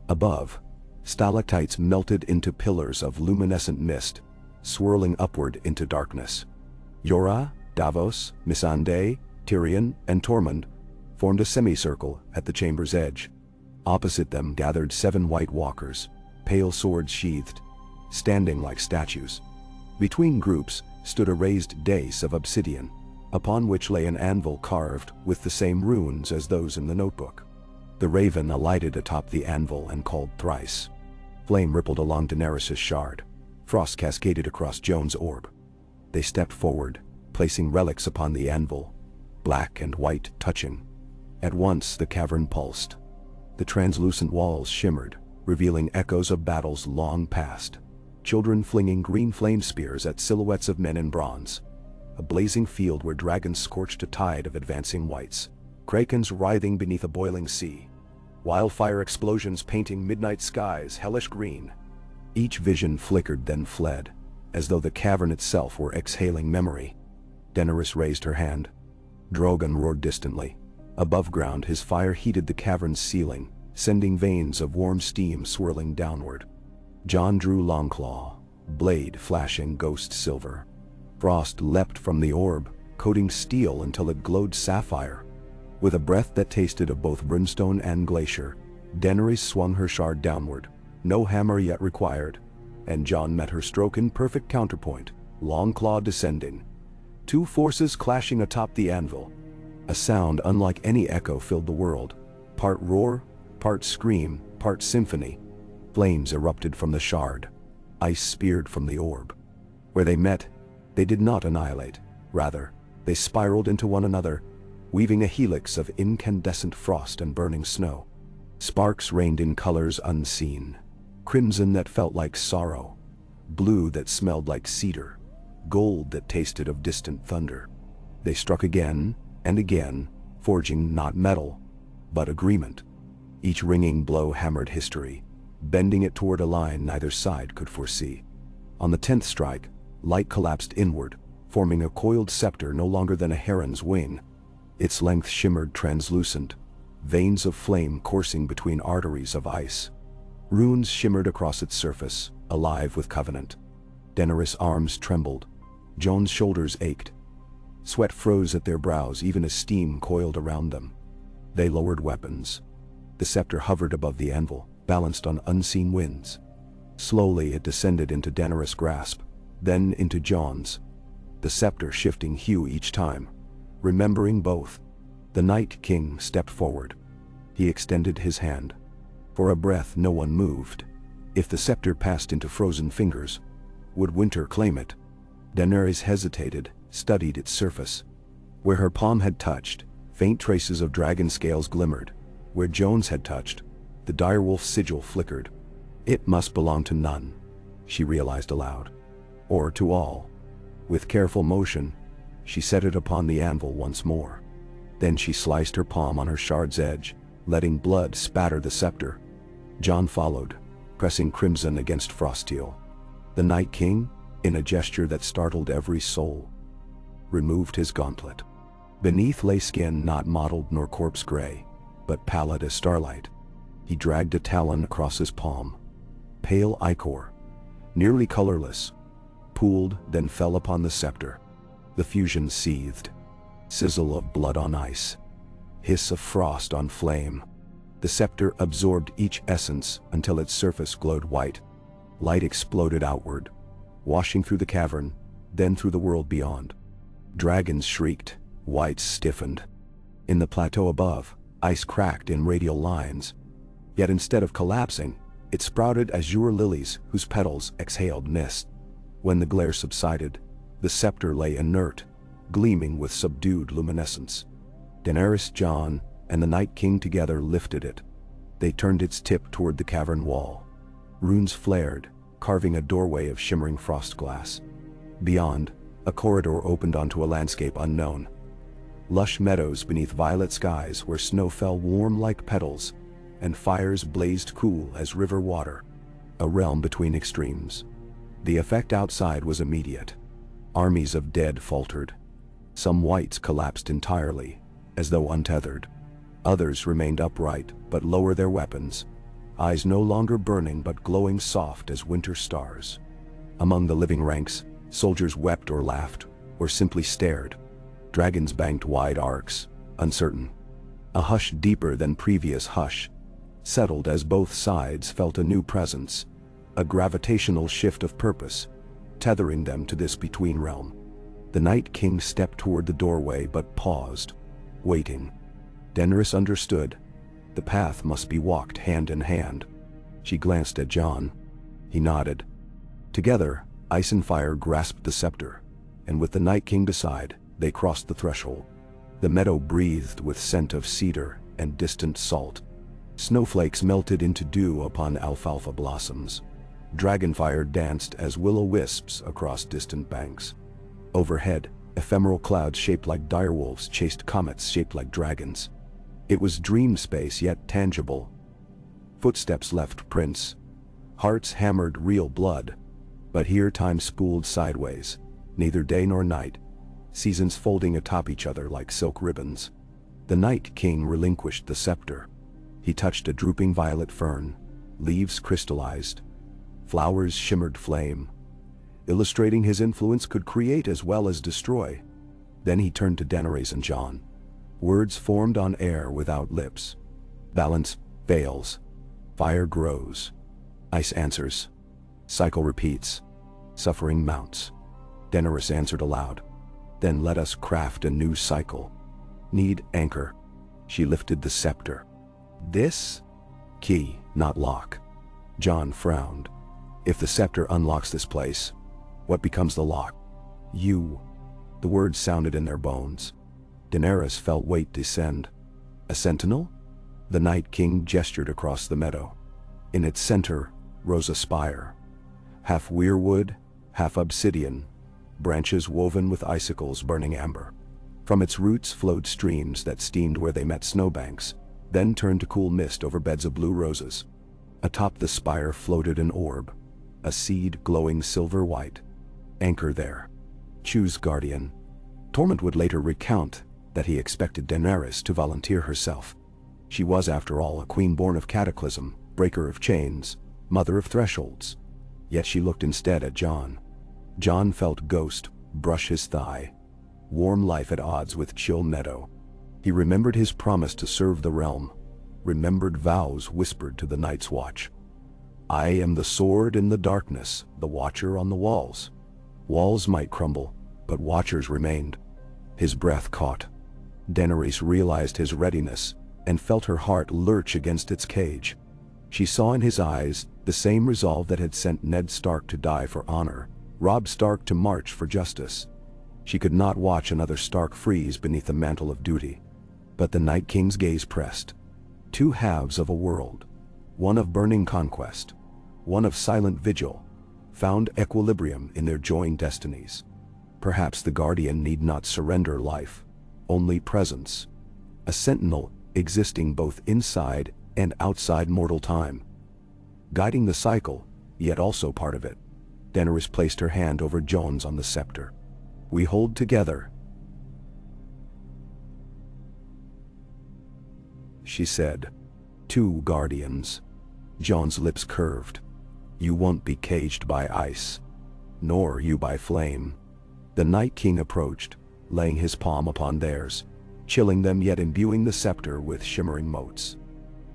Above, stalactites melted into pillars of luminescent mist, swirling upward into darkness. Yora, Davos, Missandei, Tyrion, and Tormund formed a semicircle at the chamber's edge. Opposite them gathered 7 White Walkers, pale swords sheathed, standing like statues. Between groups stood a raised dais of obsidian, upon which lay an anvil carved with the same runes as those in the notebook. The raven alighted atop the anvil and called thrice. Flame rippled along Daenerys' shard. Frost cascaded across Jon's orb. They stepped forward, placing relics upon the anvil, black and white touching. At once the cavern pulsed. The translucent walls shimmered, revealing echoes of battles long past. Children flinging green flame spears at silhouettes of men in bronze. A blazing field where dragons scorched a tide of advancing whites. Krakens writhing beneath a boiling sea. Wildfire explosions painting midnight skies hellish green. Each vision flickered then fled, as though the cavern itself were exhaling memory. Daenerys raised her hand. Drogon roared distantly. Above ground, his fire heated the cavern's ceiling, sending veins of warm steam swirling downward. Jon drew Longclaw, blade flashing ghost silver. Frost leapt from the orb, coating steel until it glowed sapphire. With a breath that tasted of both brimstone and glacier, Daenerys swung her shard downward, no hammer yet required, and Jon met her stroke in perfect counterpoint, Longclaw descending. 2 forces clashing atop the anvil. A sound unlike any echo filled the world, part roar, part scream, part symphony. Flames erupted from the shard. Ice speared from the orb. Where they met, they did not annihilate. Rather, they spiraled into one another, weaving a helix of incandescent frost and burning snow. Sparks rained in colors unseen. Crimson that felt like sorrow. Blue that smelled like cedar. Gold that tasted of distant thunder. They struck again and again, forging not metal, but agreement. Each ringing blow hammered history, bending it toward a line neither side could foresee. On the 10th strike, light collapsed inward, forming a coiled scepter no longer than a heron's wing. Its length shimmered translucent, veins of flame coursing between arteries of ice. Runes shimmered across its surface, alive with covenant. Daenerys' arms trembled. Jon's shoulders ached. Sweat froze at their brows even as steam coiled around them. They lowered weapons. The scepter hovered above the anvil, balanced on unseen winds. Slowly it descended into Daenerys' grasp, then into Jon's. The scepter shifting hue each time. Remembering both, the Night King stepped forward. He extended his hand. For a breath no one moved. If the scepter passed into frozen fingers, would winter claim it? Daenerys hesitated, studied its surface. Where her palm had touched, faint traces of dragon scales glimmered. Where Jon's had touched, the direwolf sigil flickered. It must belong to none, she realized aloud. Or to all. With careful motion, she set it upon the anvil once more. Then she sliced her palm on her shard's edge, letting blood spatter the scepter. Jon followed, pressing crimson against froststeel. The Night King, in a gesture that startled every soul, removed his gauntlet. Beneath lay skin not mottled nor corpse gray, but pallid as starlight. He dragged a talon across his palm. Pale ichor, nearly colorless, pooled, then fell upon the scepter. The fusion seethed. Sizzle of blood on ice. Hiss of frost on flame. The scepter absorbed each essence until its surface glowed white. Light exploded outward, washing through the cavern, then through the world beyond. Dragons shrieked, whites stiffened. In the plateau above, ice cracked in radial lines. Yet instead of collapsing, it sprouted azure lilies whose petals exhaled mist. When the glare subsided, the scepter lay inert, gleaming with subdued luminescence. Daenerys, Jon, and the Night King together lifted it. They turned its tip toward the cavern wall. Runes flared, carving a doorway of shimmering frost glass. Beyond, a corridor opened onto a landscape unknown. Lush meadows beneath violet skies where snow fell warm like petals, and fires blazed cool as river water. A realm between extremes. The effect outside was immediate. Armies of dead faltered. Some whites collapsed entirely, as though untethered. Others remained upright, but lower their weapons, eyes no longer burning but glowing soft as winter stars. Among the living ranks, soldiers wept or laughed, or simply stared. Dragons banked wide arcs, uncertain. A hush deeper than previous hush settled as both sides felt a new presence, a gravitational shift of purpose, tethering them to this between realm. The Night King stepped toward the doorway but paused, waiting. Daenerys understood. The path must be walked hand in hand. She glanced at Jon. He nodded. Together, ice and fire grasped the scepter, and with the Night King beside, they crossed the threshold. The meadow breathed with scent of cedar and distant salt. Snowflakes melted into dew upon alfalfa blossoms. Dragonfire danced as will-o'-wisps across distant banks. Overhead, ephemeral clouds shaped like direwolves chased comets shaped like dragons. It was dream space yet tangible. Footsteps left prints. Hearts hammered real blood. But here time spooled sideways, neither day nor night, seasons folding atop each other like silk ribbons. The Night King relinquished the scepter. He touched a drooping violet fern. Leaves crystallized. Flowers shimmered flame. Illustrating his influence could create as well as destroy. Then he turned to Daenerys and Jon. Words formed on air without lips. Balance fails. Fire grows. Ice answers. Cycle repeats. Suffering mounts. Daenerys answered aloud. Then let us craft a new cycle. Need anchor. She lifted the scepter. This? Key, not lock. Jon frowned. If the scepter unlocks this place, what becomes the lock? You. The words sounded in their bones. Daenerys felt weight descend. A sentinel? The Night King gestured across the meadow. In its center rose a spire. Half weirwood, half obsidian, branches woven with icicles burning amber. From its roots flowed streams that steamed where they met snowbanks, then turned to cool mist over beds of blue roses. Atop the spire floated an orb, a seed glowing silver white. Anchor there. Choose guardian. Tormund would later recount that he expected Daenerys to volunteer herself. She was, after all, a queen born of cataclysm, breaker of chains, mother of thresholds. Yet she looked instead at Jon. Jon felt ghost brush his thigh. Warm life at odds with chill meadow. He remembered his promise to serve the realm. Remembered vows whispered to the Night's Watch. I am the sword in the darkness, the watcher on the walls. Walls might crumble, but watchers remained. His breath caught. Daenerys realized his readiness and felt her heart lurch against its cage. She saw in his eyes the same resolve that had sent Ned Stark to die for honor, Robb Stark to march for justice. She could not watch another Stark freeze beneath the mantle of duty. But the Night King's gaze pressed. Two halves of a world, one of burning conquest, one of silent vigil, found equilibrium in their joined destinies. Perhaps the Guardian need not surrender life, only presence. A sentinel existing both inside and outside mortal time. Guiding the cycle, yet also part of it. Daenerys placed her hand over Jon's on the scepter. We hold together, she said. Two guardians. Jon's lips curved. You won't be caged by ice. nor you by flame." The Night King approached, laying his palm upon theirs, chilling them yet imbuing the scepter with shimmering motes.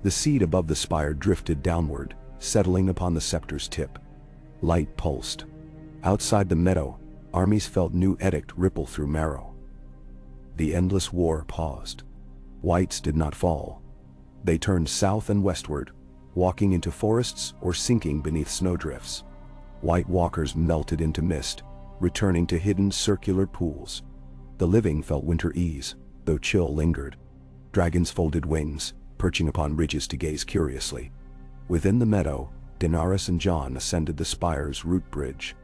The seed above the spire drifted downward, settling upon the scepter's tip. Light pulsed. Outside the meadow, armies felt new edict ripple through marrow. The endless war paused. Whites did not fall. They turned south and westward, walking into forests or sinking beneath snowdrifts. White walkers melted into mist, returning to hidden circular pools. The living felt winter ease, though chill lingered. Dragons folded wings, perching upon ridges to gaze curiously. Within the meadow, Daenerys and Jon ascended the spire's root bridge.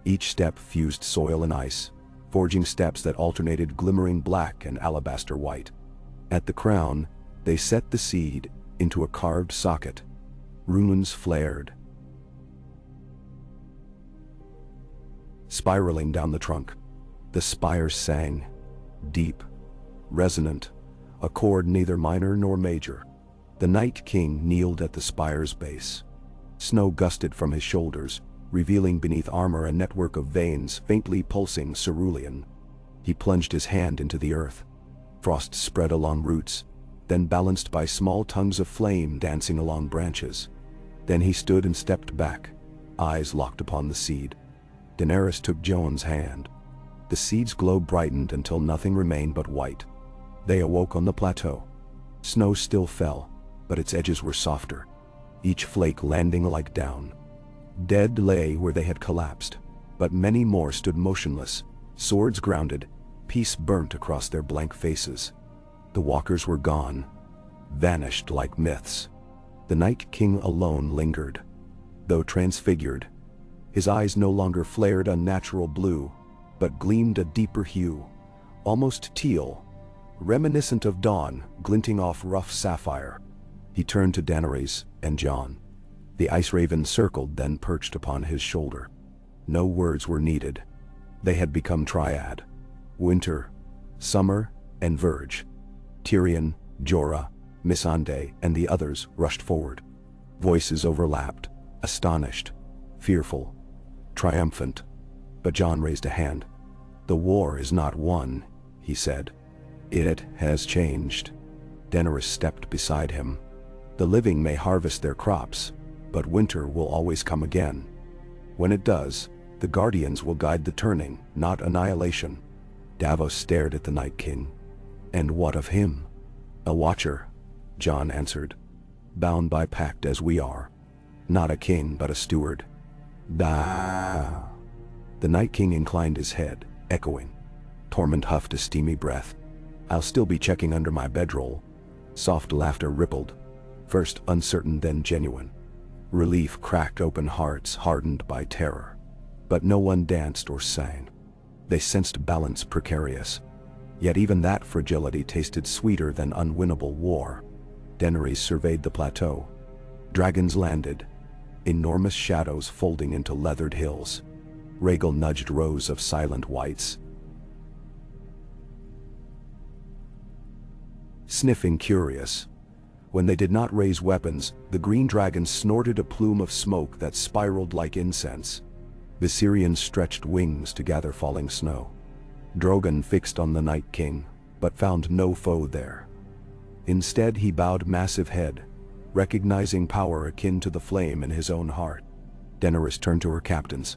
Each step fused soil and ice, forging steps that alternated glimmering black and alabaster white. At the crown, they set the seed into a carved socket. Runes flared, spiraling down the trunk. The spire sang, deep, resonant, a chord neither minor nor major. The Night King kneeled at the spire's base. Snow gusted from his shoulders, revealing beneath armor a network of veins faintly pulsing cerulean. He plunged his hand into the earth. Frost spread along roots, then balanced by small tongues of flame dancing along branches. Then he stood and stepped back, eyes locked upon the seed. Daenerys took Jon's hand. The seed's glow brightened until nothing remained but white. They awoke on the plateau. Snow still fell, but its edges were softer, each flake landing like down. Dead lay where they had collapsed, but many more stood motionless, swords grounded, peace burnt across their blank faces. The walkers were gone, vanished like myths. The Night King alone lingered. Though transfigured, his eyes no longer flared unnatural blue, but gleamed a deeper hue, almost teal, reminiscent of dawn glinting off rough sapphire. He turned to Daenerys and Jon. The ice raven circled, then perched upon his shoulder. No words were needed. They had become triad. Winter, Summer, and Verge. Tyrion, Jorah, Missandei, and the others rushed forward. Voices overlapped, astonished, fearful, triumphant. But Jon raised a hand. "The war is not won," he said. "It has changed." Daenerys stepped beside him. "The living may harvest their crops, but winter will always come again. When it does, the Guardians will guide the turning, not annihilation." Davos stared at the Night King. "And what of him?" "A watcher," Jon answered. "Bound by pact as we are. Not a king, but a steward." "Da." The Night King inclined his head, echoing. Tormund huffed a steamy breath. "I'll still be checking under my bedroll." Soft laughter rippled, first uncertain then genuine. Relief cracked open hearts hardened by terror. But no one danced or sang. They sensed balance precarious. Yet even that fragility tasted sweeter than unwinnable war. Daenerys surveyed the plateau. Dragons landed, enormous shadows folding into leathered hills. Rhaegal nudged rows of silent whites, sniffing curious. When they did not raise weapons, the green dragons snorted a plume of smoke that spiraled like incense. Viserion stretched wings to gather falling snow. Drogon fixed on the Night King, but found no foe there. Instead he bowed massive head, recognizing power akin to the flame in his own heart. Daenerys turned to her captains.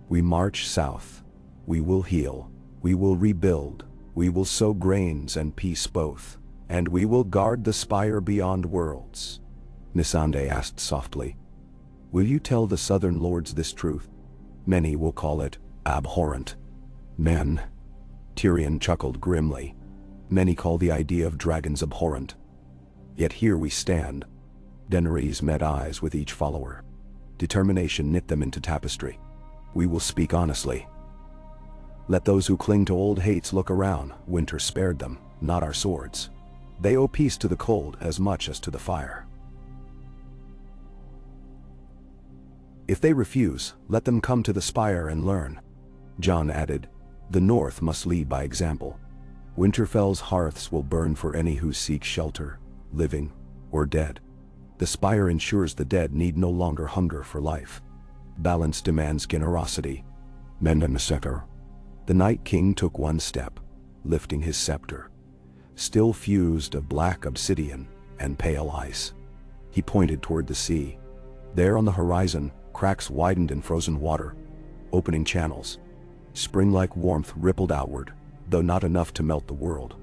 "We march south. We will heal. We will rebuild. We will sow grains and peace both. And we will guard the spire beyond worlds." Missandei asked softly, "Will you tell the southern lords this truth? Many will call it abhorrent." "Men," Tyrion chuckled grimly, "many call the idea of dragons abhorrent. Yet here we stand." Daenerys met eyes with each follower. Determination knit them into tapestry. "We will speak honestly. Let those who cling to old hates look around. Winter spared them, not our swords. They owe peace to the cold as much as to the fire. If they refuse, let them come to the spire and learn." Jon added, "The North must lead by example. Winterfell's hearths will burn for any who seek shelter, living or dead. The spire ensures the dead need no longer hunger for life. Balance demands generosity, Mendeneseker. The Night King took one step, lifting his scepter, still fused of black obsidian and pale ice. He pointed toward the sea. There on the horizon, cracks widened in frozen water, opening channels. Spring-like warmth rippled outward, though not enough to melt the world,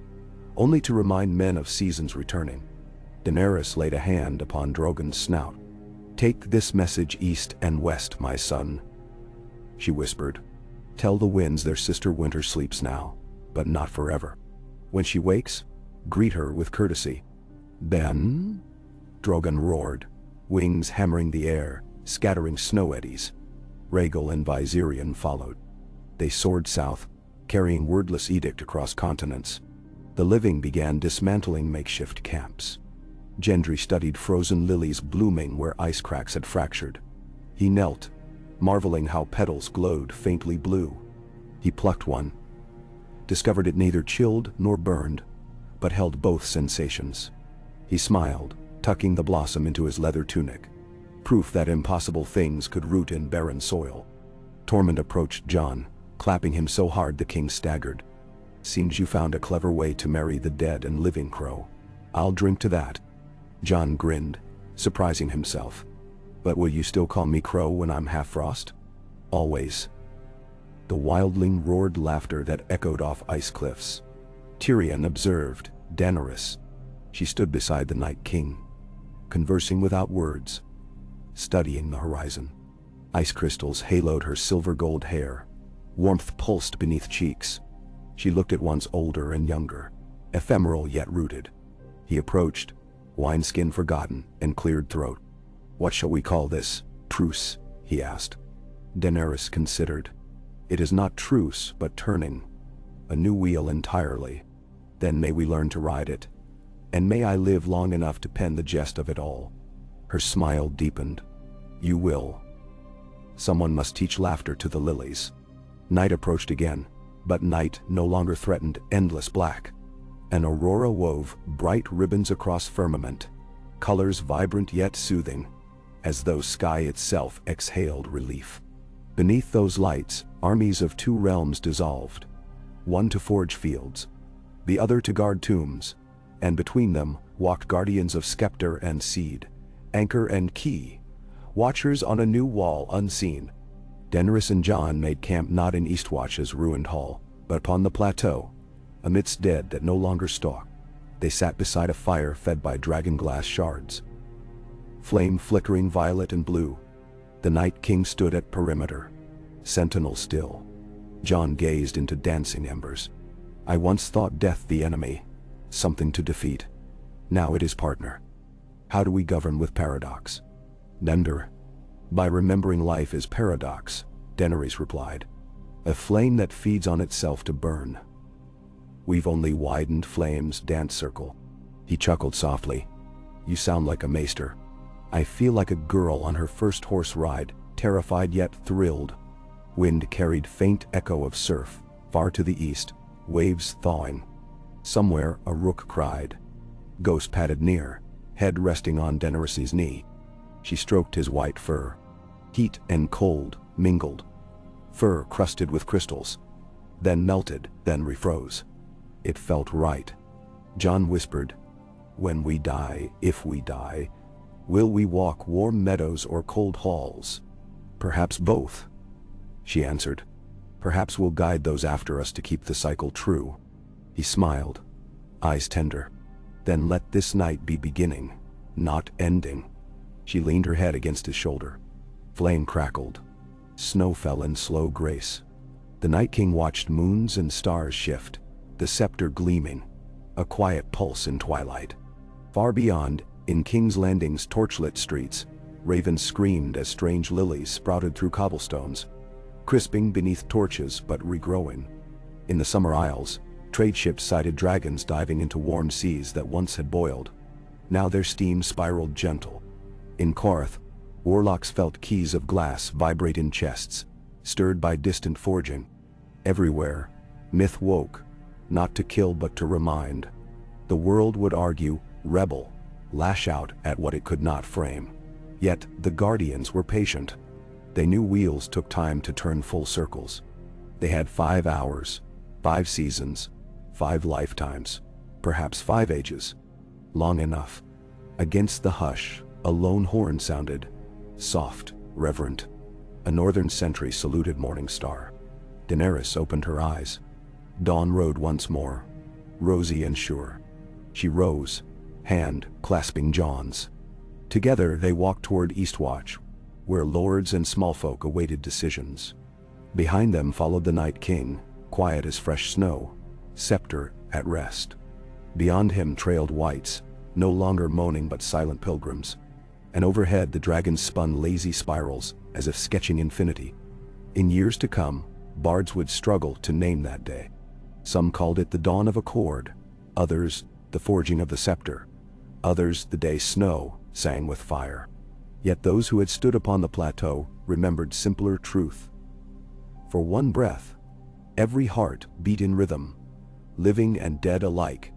only to remind men of seasons returning. Daenerys laid a hand upon Drogon's snout. "Take this message east and west, my son," she whispered. "Tell the winds their sister winter sleeps now, but not forever. When she wakes, greet her with courtesy." "Ben?" Drogon roared, wings hammering the air, scattering snow eddies. Rhaegal and Viserion followed. They soared south, carrying wordless edict across continents. The living began dismantling makeshift camps. Gendry studied frozen lilies blooming where ice cracks had fractured. He knelt, marveling how petals glowed faintly blue. He plucked one, discovered it neither chilled nor burned, but held both sensations. He smiled, tucking the blossom into his leather tunic, proof that impossible things could root in barren soil. Tormund approached Jon, clapping him so hard the king staggered. "Seems you found a clever way to marry the dead and living, Crow. I'll drink to that." Jon grinned, surprising himself. "But will you still call me Crow when I'm half frost?" "Always." The wildling roared laughter that echoed off ice cliffs. Tyrion observed Daenerys. She stood beside the Night King, conversing without words, studying the horizon. Ice crystals haloed her silver-gold hair. Warmth pulsed beneath cheeks. She looked at once older and younger, ephemeral yet rooted. He approached, wineskin forgotten and cleared throat. "What shall we call this? Truce?" he asked. Daenerys considered. "It is not truce, but turning. A new wheel entirely. Then may we learn to ride it. And may I live long enough to pen the jest of it all." Her smile deepened. "You will. Someone must teach laughter to the lilies." Night approached again, but night no longer threatened endless black. An aurora wove bright ribbons across firmament, colors vibrant yet soothing, as though sky itself exhaled relief. Beneath those lights, armies of two realms dissolved, one to forge fields, the other to guard tombs, and between them walked guardians of scepter and seed, anchor and key, watchers on a new wall unseen. Daenerys and Jon made camp not in Eastwatch's ruined hall, but upon the plateau, amidst dead that no longer stalk. They sat beside a fire fed by dragonglass shards, flame flickering violet and blue. The Night King stood at perimeter, sentinel still. Jon gazed into dancing embers. "I once thought death the enemy, something to defeat. Now it is partner. How do we govern with paradox?" "Nender. By remembering life is paradox," Daenerys replied. "A flame that feeds on itself to burn. We've only widened flame's dance circle." He chuckled softly. "You sound like a maester. I feel like a girl on her first horse ride, terrified yet thrilled." Wind carried faint echo of surf, far to the east, waves thawing. Somewhere a rook cried. Ghost padded near, head resting on Daenerys' knee. She stroked his white fur. Heat and cold mingled. Fur crusted with crystals, then melted, then refroze. It felt right. Jon whispered, "When we die, if we die, will we walk warm meadows or cold halls?" "Perhaps both," she answered. "Perhaps we'll guide those after us to keep the cycle true." He smiled, eyes tender. "Then let this night be beginning, not ending." She leaned her head against his shoulder. Flame crackled. Snow fell in slow grace. The Night King watched moons and stars shift, the scepter gleaming, a quiet pulse in twilight. Far beyond, in King's Landing's torchlit streets, ravens screamed as strange lilies sprouted through cobblestones, crisping beneath torches but regrowing. In the summer isles, trade ships sighted dragons diving into warm seas that once had boiled. Now their steam spiraled gentle. In Qarth, warlocks felt keys of glass vibrate in chests, stirred by distant forging. Everywhere, myth woke, not to kill but to remind. The world would argue, rebel, lash out at what it could not frame. Yet the Guardians were patient. They knew wheels took time to turn full circles. They had 5 hours, 5 seasons, 5 lifetimes, perhaps 5 ages. Long enough. Against the hush, a lone horn sounded, soft, reverent. A northern sentry saluted Morning Star. Daenerys opened her eyes. Dawn rode once more, rosy and sure. She rose, hand clasping Jon's. Together they walked toward Eastwatch, where lords and small folk awaited decisions. Behind them followed the Night King, quiet as fresh snow, scepter at rest. Beyond him trailed whites, no longer moaning but silent pilgrims. And overhead the dragons spun lazy spirals, as if sketching infinity. In years to come, bards would struggle to name that day. Some called it the dawn of accord, others the forging of the scepter, others the day snow sang with fire. Yet those who had stood upon the plateau remembered simpler truth. For one breath, every heart beat in rhythm, living and dead alike,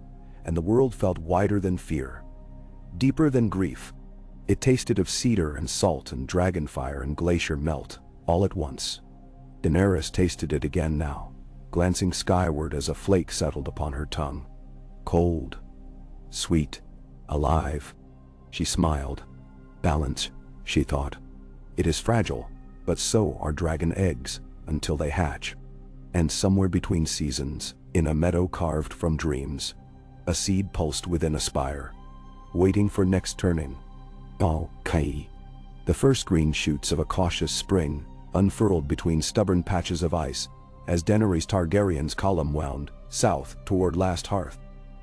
and the world felt wider than fear, deeper than grief. It tasted of cedar and salt and dragonfire and glacier melt, all at once. Daenerys tasted it again now, glancing skyward as a flake settled upon her tongue. Cold, sweet, alive. She smiled. Balance, she thought. It is fragile, but so are dragon eggs, until they hatch. And somewhere between seasons, in a meadow carved from dreams, a seed pulsed within a spire, waiting for next turning. Kai. The first green shoots of a cautious spring unfurled between stubborn patches of ice as Daenerys Targaryen's column wound south toward Last Hearth.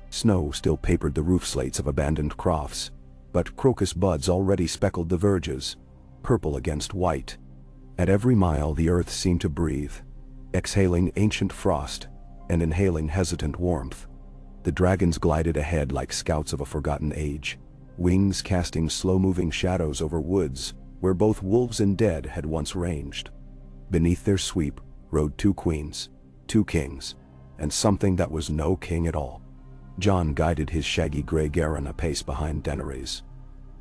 Snow still papered the roof slates of abandoned crofts, but crocus buds already speckled the verges, purple against white. At every mile the earth seemed to breathe, exhaling ancient frost and inhaling hesitant warmth. The dragons glided ahead like scouts of a forgotten age, wings casting slow-moving shadows over woods where both wolves and dead had once ranged. Beneath their sweep rode 2 queens, 2 kings, and something that was no king at all. Jon guided his shaggy gray Garen a pace behind Daenerys.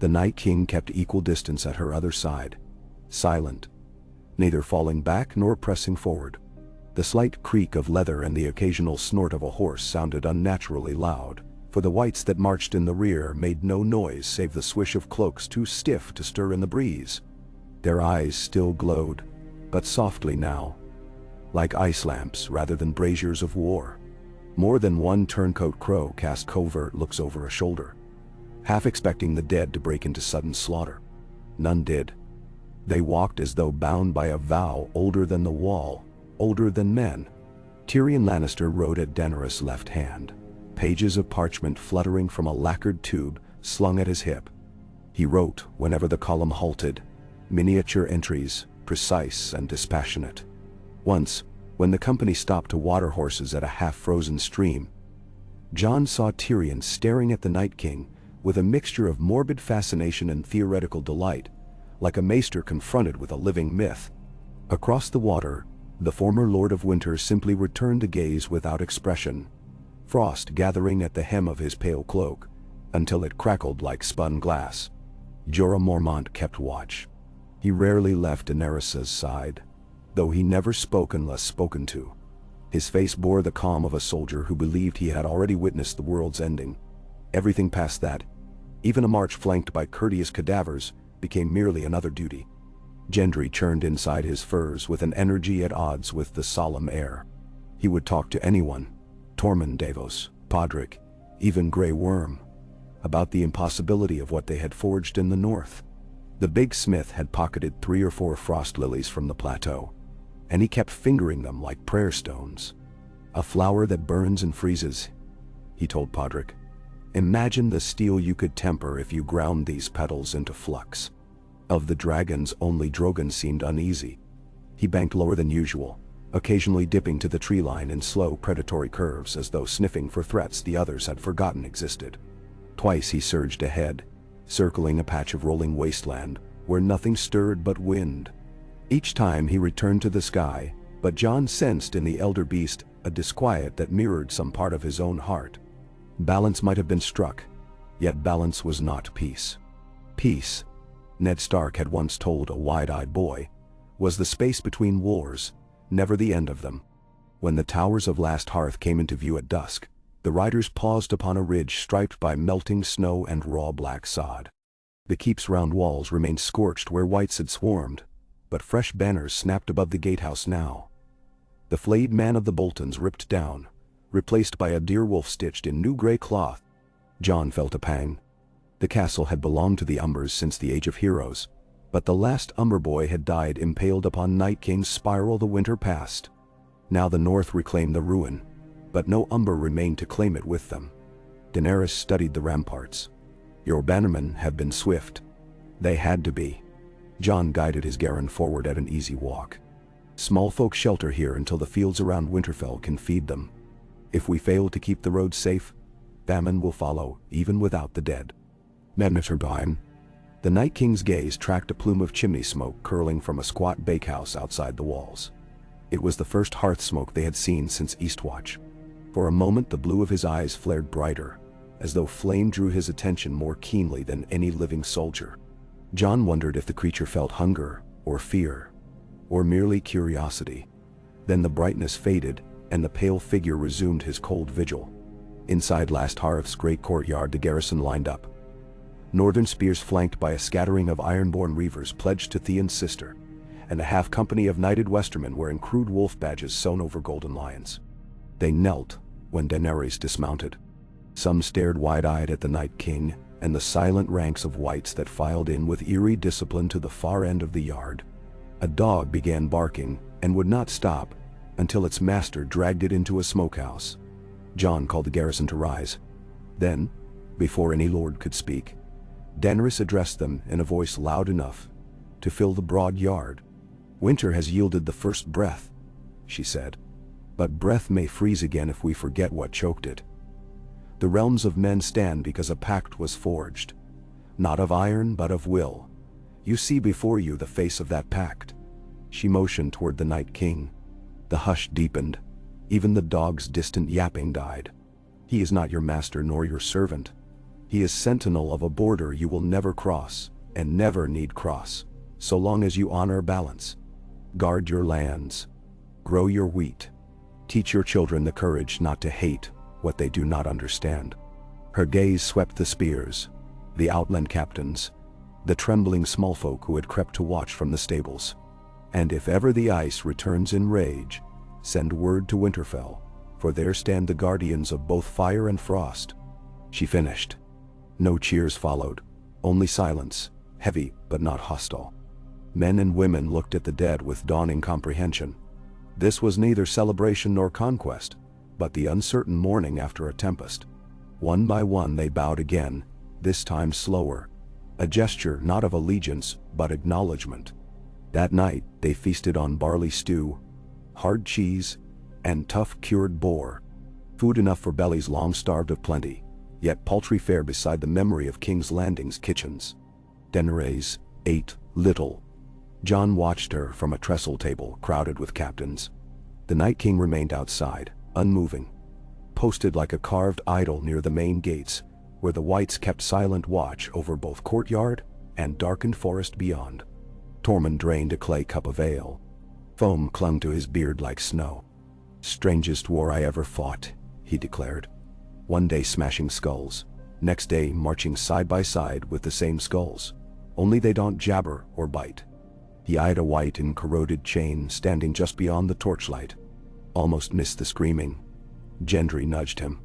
The Night King kept equal distance at her other side, silent, neither falling back nor pressing forward. The slight creak of leather and the occasional snort of a horse sounded unnaturally loud, for the whites that marched in the rear made no noise save the swish of cloaks too stiff to stir in the breeze. Their eyes still glowed, but softly now, like ice lamps rather than braziers of war. More than one turncoat crow cast covert looks over a shoulder, half expecting the dead to break into sudden slaughter. None did. They walked as though bound by a vow older than the wall, older than men. Tyrion Lannister rode at Daenerys' left hand, pages of parchment fluttering from a lacquered tube slung at his hip. He wrote whenever the column halted, miniature entries, precise and dispassionate. Once, when the company stopped to water horses at a half-frozen stream, Jon saw Tyrion staring at the Night King with a mixture of morbid fascination and theoretical delight, like a maester confronted with a living myth. Across the water, the former Lord of Winter simply returned to gaze without expression, frost gathering at the hem of his pale cloak, until it crackled like spun glass. Jorah Mormont kept watch. He rarely left Daenerys' side, though he never spoke unless spoken to. His face bore the calm of a soldier who believed he had already witnessed the world's ending. Everything past that, even a march flanked by courteous cadavers, became merely another duty. Gendry churned inside his furs with an energy at odds with the solemn air. He would talk to anyone, Tormund Davos, Podrick, even Grey Worm, about the impossibility of what they had forged in the north. The big smith had pocketed 3 or 4 frost lilies from the plateau, and he kept fingering them like prayer stones. A flower that burns and freezes, he told Podrick. Imagine the steel you could temper if you ground these petals into flux. Of the dragons, only Drogon seemed uneasy. He banked lower than usual, occasionally dipping to the tree line in slow predatory curves as though sniffing for threats the others had forgotten existed. Twice he surged ahead, circling a patch of rolling wasteland where nothing stirred but wind. Each time he returned to the sky, but Jon sensed in the elder beast a disquiet that mirrored some part of his own heart. Balance might have been struck, yet balance was not peace. Peace, Ned Stark had once told a wide-eyed boy, was the space between wars, never the end of them. When the towers of Last Hearth came into view at dusk, the riders paused upon a ridge striped by melting snow and raw black sod. The keep's round walls remained scorched where wights had swarmed, but fresh banners snapped above the gatehouse now. The flayed man of the Boltons ripped down, replaced by a deer wolf stitched in new grey cloth. Jon felt a pang. The castle had belonged to the Umbers since the Age of Heroes, but the last Umber boy had died impaled upon Night King's spiral the winter past. Now the North reclaimed the ruin, but no Umber remained to claim it with them. Daenerys studied the ramparts. "Your bannermen have been swift." They had to be. Jon guided his garron forward at an easy walk. "Small folk shelter here until the fields around Winterfell can feed them. If we fail to keep the roads safe, famine will follow, even without the dead." Turbine. The Night King's gaze tracked a plume of chimney smoke curling from a squat bakehouse outside the walls. It was the first hearth smoke they had seen since Eastwatch. For a moment the blue of his eyes flared brighter, as though flame drew his attention more keenly than any living soldier. Jon wondered if the creature felt hunger, or fear, or merely curiosity. Then the brightness faded, and the pale figure resumed his cold vigil. Inside Last Hearth's great courtyard the garrison lined up. Northern spears flanked by a scattering of ironborn reavers pledged to Theon's sister, and a half-company of knighted Westermen wearing crude wolf badges sewn over golden lions. They knelt when Daenerys dismounted. Some stared wide-eyed at the Night King and the silent ranks of wights that filed in with eerie discipline to the far end of the yard. A dog began barking and would not stop until its master dragged it into a smokehouse. Jon called the garrison to rise. Then, before any lord could speak, Daenerys addressed them in a voice loud enough to fill the broad yard. "Winter has yielded the first breath," she said. "But breath may freeze again if we forget what choked it. The realms of men stand because a pact was forged, not of iron but of will. You see before you the face of that pact." She motioned toward the Night King. The hush deepened. Even the dog's distant yapping died. "He is not your master nor your servant. He is sentinel of a border you will never cross, and never need cross, so long as you honor balance. Guard your lands. Grow your wheat. Teach your children the courage not to hate what they do not understand." Her gaze swept the spears, the outland captains, the trembling small folk who had crept to watch from the stables. "And if ever the ice returns in rage, send word to Winterfell, for there stand the guardians of both fire and frost." She finished. No cheers followed, only silence, heavy but not hostile. Men and women looked at the dead with dawning comprehension. This was neither celebration nor conquest, but the uncertain mourning after a tempest. One by one they bowed again, this time slower, a gesture not of allegiance but acknowledgement. That night they feasted on barley stew, hard cheese, and tough cured boar. Food enough for bellies long starved of plenty, yet paltry fare beside the memory of King's Landing's kitchens. Daenerys ate little. Jon watched her from a trestle table crowded with captains. The Night King remained outside, unmoving, posted like a carved idol near the main gates, where the wights kept silent watch over both courtyard and darkened forest beyond. Tormund drained a clay cup of ale. Foam clung to his beard like snow. "Strangest war I ever fought," he declared. "One day smashing skulls, next day marching side by side with the same skulls, only they don't jabber or bite." He eyed a wight in corroded chain standing just beyond the torchlight. Almost missed the screaming. Gendry nudged him.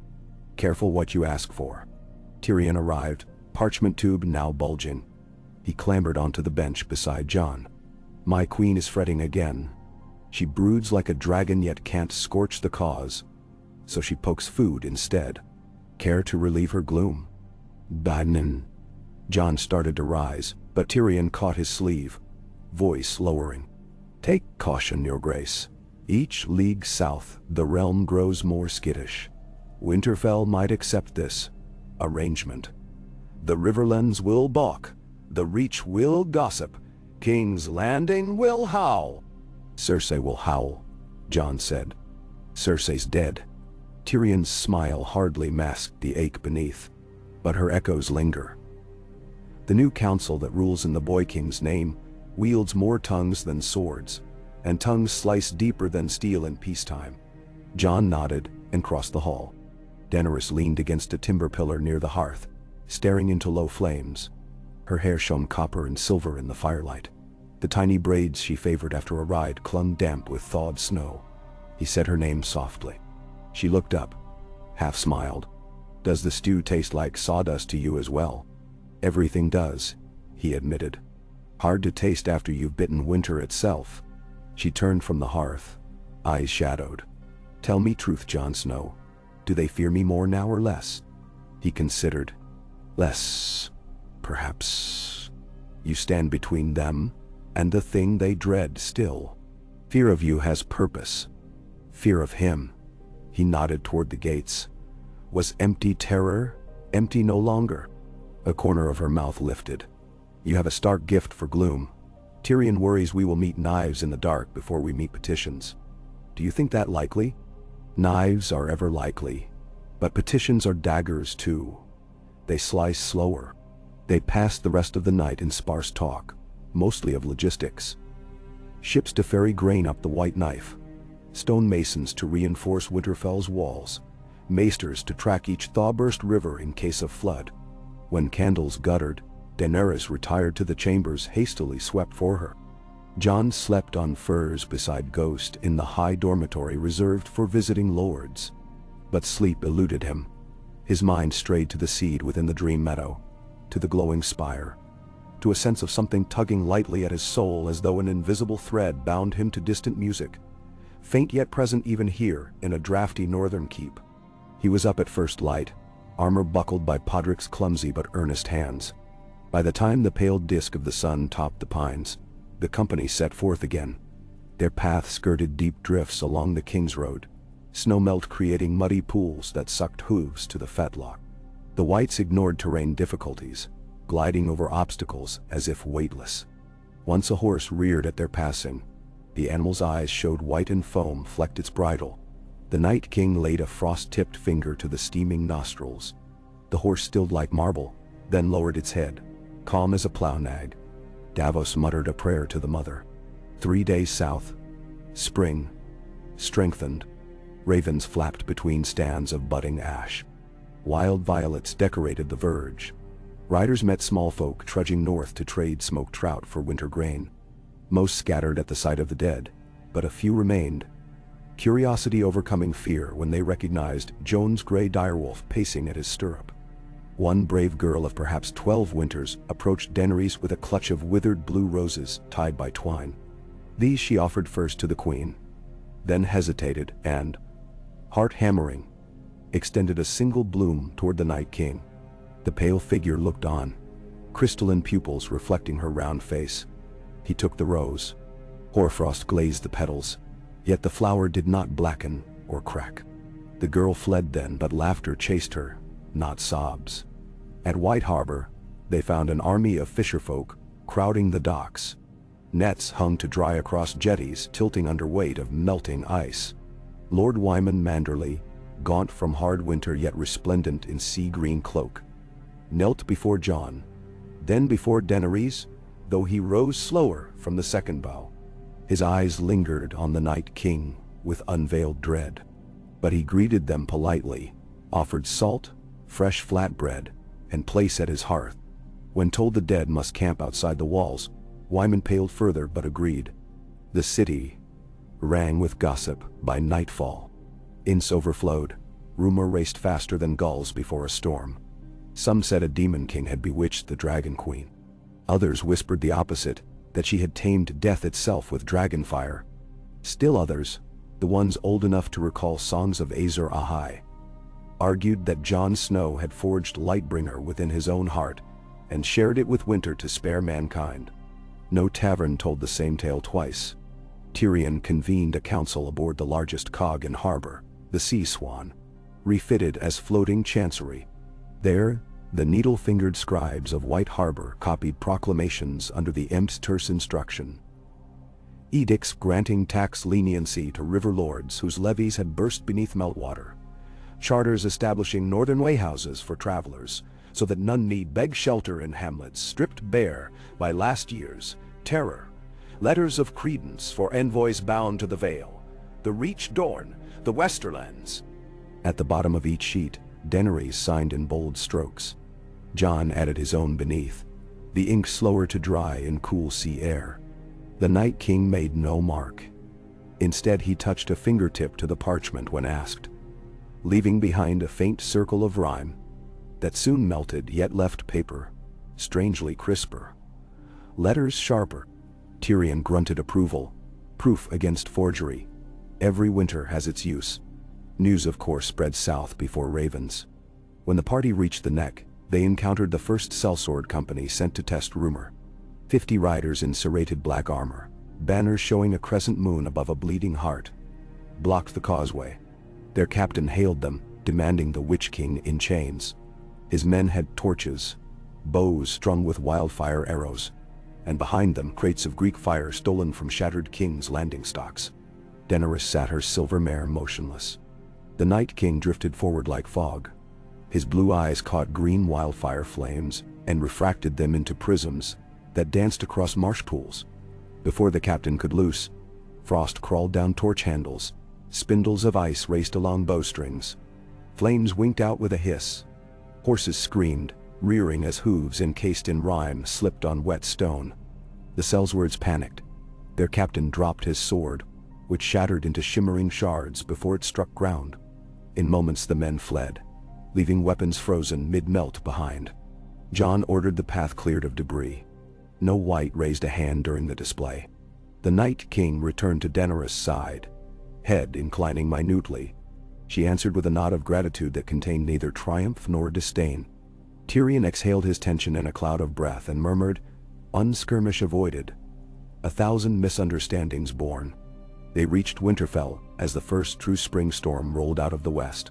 "Careful what you ask for." Tyrion arrived, parchment tube now bulging. He clambered onto the bench beside Jon. "My queen is fretting again. She broods like a dragon yet can't scorch the cause, so she pokes food instead. Care to relieve her gloom?" "Badnin." Jon started to rise, but Tyrion caught his sleeve, voice lowering. "Take caution, your grace. Each league south, the realm grows more skittish. Winterfell might accept this arrangement. The Riverlands will balk, the Reach will gossip, King's Landing will howl." "Cersei will howl," Jon said. "Cersei's dead." Tyrion's smile hardly masked the ache beneath, but her echoes linger. "The new council that rules in the Boy King's name wields more tongues than swords, and tongues slice deeper than steel in peacetime. Jon nodded and crossed the hall. Daenerys leaned against a timber pillar near the hearth, staring into low flames. Her hair shone copper and silver in the firelight. The tiny braids she favored after a ride clung damp with thawed snow. He said her name softly. She looked up, half smiled. "Does the stew taste like sawdust to you as well?" "Everything does," he admitted. "Hard to taste after you've bitten winter itself." She turned from the hearth, eyes shadowed. "Tell me truth, Jon Snow. Do they fear me more now or less?" He considered. "Less, perhaps. You stand between them and the thing they dread still. Fear of you has purpose. Fear of him." He nodded toward the gates. Was empty terror empty no longer? A corner of her mouth lifted. "You have a stark gift for gloom. Tyrion worries we will meet knives in the dark before we meet petitions. Do you think that likely?" "Knives are ever likely, but petitions are daggers too. They slice slower." They passed the rest of the night in sparse talk, mostly of logistics. Ships to ferry grain up the White Knife, stone masons to reinforce Winterfell's walls, maesters to track each thaw-burst river in case of flood. When candles guttered, Daenerys retired to the chambers hastily swept for her. Jon slept on furs beside Ghost in the high dormitory reserved for visiting lords. But sleep eluded him. His mind strayed to the seed within the dream meadow, to the glowing spire, to a sense of something tugging lightly at his soul as though an invisible thread bound him to distant music, faint yet present even here in a drafty northern keep. He was up at first light, armor buckled by Podrick's clumsy but earnest hands. By the time the pale disk of the sun topped the pines, the company set forth again. Their path skirted deep drifts along the King's Road, snowmelt creating muddy pools that sucked hooves to the fetlock. The Whites ignored terrain difficulties, gliding over obstacles as if weightless. Once a horse reared at their passing. The animal's eyes showed white and foam flecked its bridle. The Night King laid a frost-tipped finger to the steaming nostrils. The horse stilled like marble, then lowered its head, calm as a plow nag. Davos muttered a prayer to the mother. 3 days south. Spring. Strengthened. Ravens flapped between stands of budding ash. Wild violets decorated the verge. Riders met small folk trudging north to trade smoked trout for winter grain. Most scattered at the sight of the dead, but a few remained. Curiosity overcoming fear when they recognized Jon's gray direwolf pacing at his stirrup. One brave girl of perhaps 12 winters approached Daenerys with a clutch of withered blue roses tied by twine. These she offered first to the queen, then hesitated and, heart-hammering, extended a single bloom toward the Night King. The pale figure looked on, crystalline pupils reflecting her round face. He took the rose. Hoarfrost glazed the petals, yet the flower did not blacken or crack. The girl fled then, but laughter chased her, not sobs. At White Harbor, they found an army of fisherfolk crowding the docks. Nets hung to dry across jetties tilting under weight of melting ice. Lord Wyman Manderley, gaunt from hard winter yet resplendent in sea-green cloak, knelt before Jon, then before Daenerys, though he rose slower from the second bow. His eyes lingered on the Night King with unveiled dread. But he greeted them politely, offered salt, fresh flatbread, and place at his hearth. When told the dead must camp outside the walls, Wyman paled further but agreed. The city rang with gossip by nightfall. Inns overflowed. Rumor raced faster than gulls before a storm. Some said a demon king had bewitched the Dragon Queen. Others whispered the opposite, that she had tamed death itself with dragonfire. Still others, the ones old enough to recall songs of Azor Ahai, argued that Jon Snow had forged Lightbringer within his own heart and shared it with Winter to spare mankind. No tavern told the same tale twice. Tyrion convened a council aboard the largest cog in harbor, the Sea Swan, refitted as floating chancery. There, the needle-fingered scribes of White Harbor copied proclamations under the Imp's terse instruction. Edicts granting tax leniency to river lords whose levies had burst beneath meltwater. Charters establishing northern wayhouses for travelers, so that none need beg shelter in hamlets stripped bare by last year's terror. Letters of credence for envoys bound to the Vale. The Reach Dorn, the Westerlands. At the bottom of each sheet, Daenerys signed in bold strokes. Jon added his own beneath, the ink slower to dry in cool sea air. The Night King made no mark. Instead, he touched a fingertip to the parchment when asked, leaving behind a faint circle of rime that soon melted yet left paper strangely crisper, letters sharper. Tyrion grunted approval. Proof against forgery. Every winter has its use. News of course spread south before ravens. When the party reached the neck, they encountered the first sellsword company sent to test rumor. 50 riders in serrated black armor, banners showing a crescent moon above a bleeding heart, blocked the causeway. Their captain hailed them, demanding the Witch King in chains. His men had torches, bows strung with wildfire arrows, and behind them crates of Greek fire stolen from shattered kings' landing stocks. Daenerys sat her silver mare motionless. The Night King drifted forward like fog. His blue eyes caught green wildfire flames and refracted them into prisms that danced across marsh pools. Before the captain could loose, frost crawled down torch handles, spindles of ice raced along bowstrings. Flames winked out with a hiss. Horses screamed, rearing as hooves encased in rime slipped on wet stone. The sellswords panicked. Their captain dropped his sword, which shattered into shimmering shards before it struck ground. In moments the men fled, leaving weapons frozen mid-melt behind. Jon ordered the path cleared of debris. No wight raised a hand during the display. The Night King returned to Daenerys' side, head inclining minutely. She answered with a nod of gratitude that contained neither triumph nor disdain. Tyrion exhaled his tension in a cloud of breath and murmured, "Unskirmish avoided. 1,000 misunderstandings born." They reached Winterfell as the first true spring storm rolled out of the west.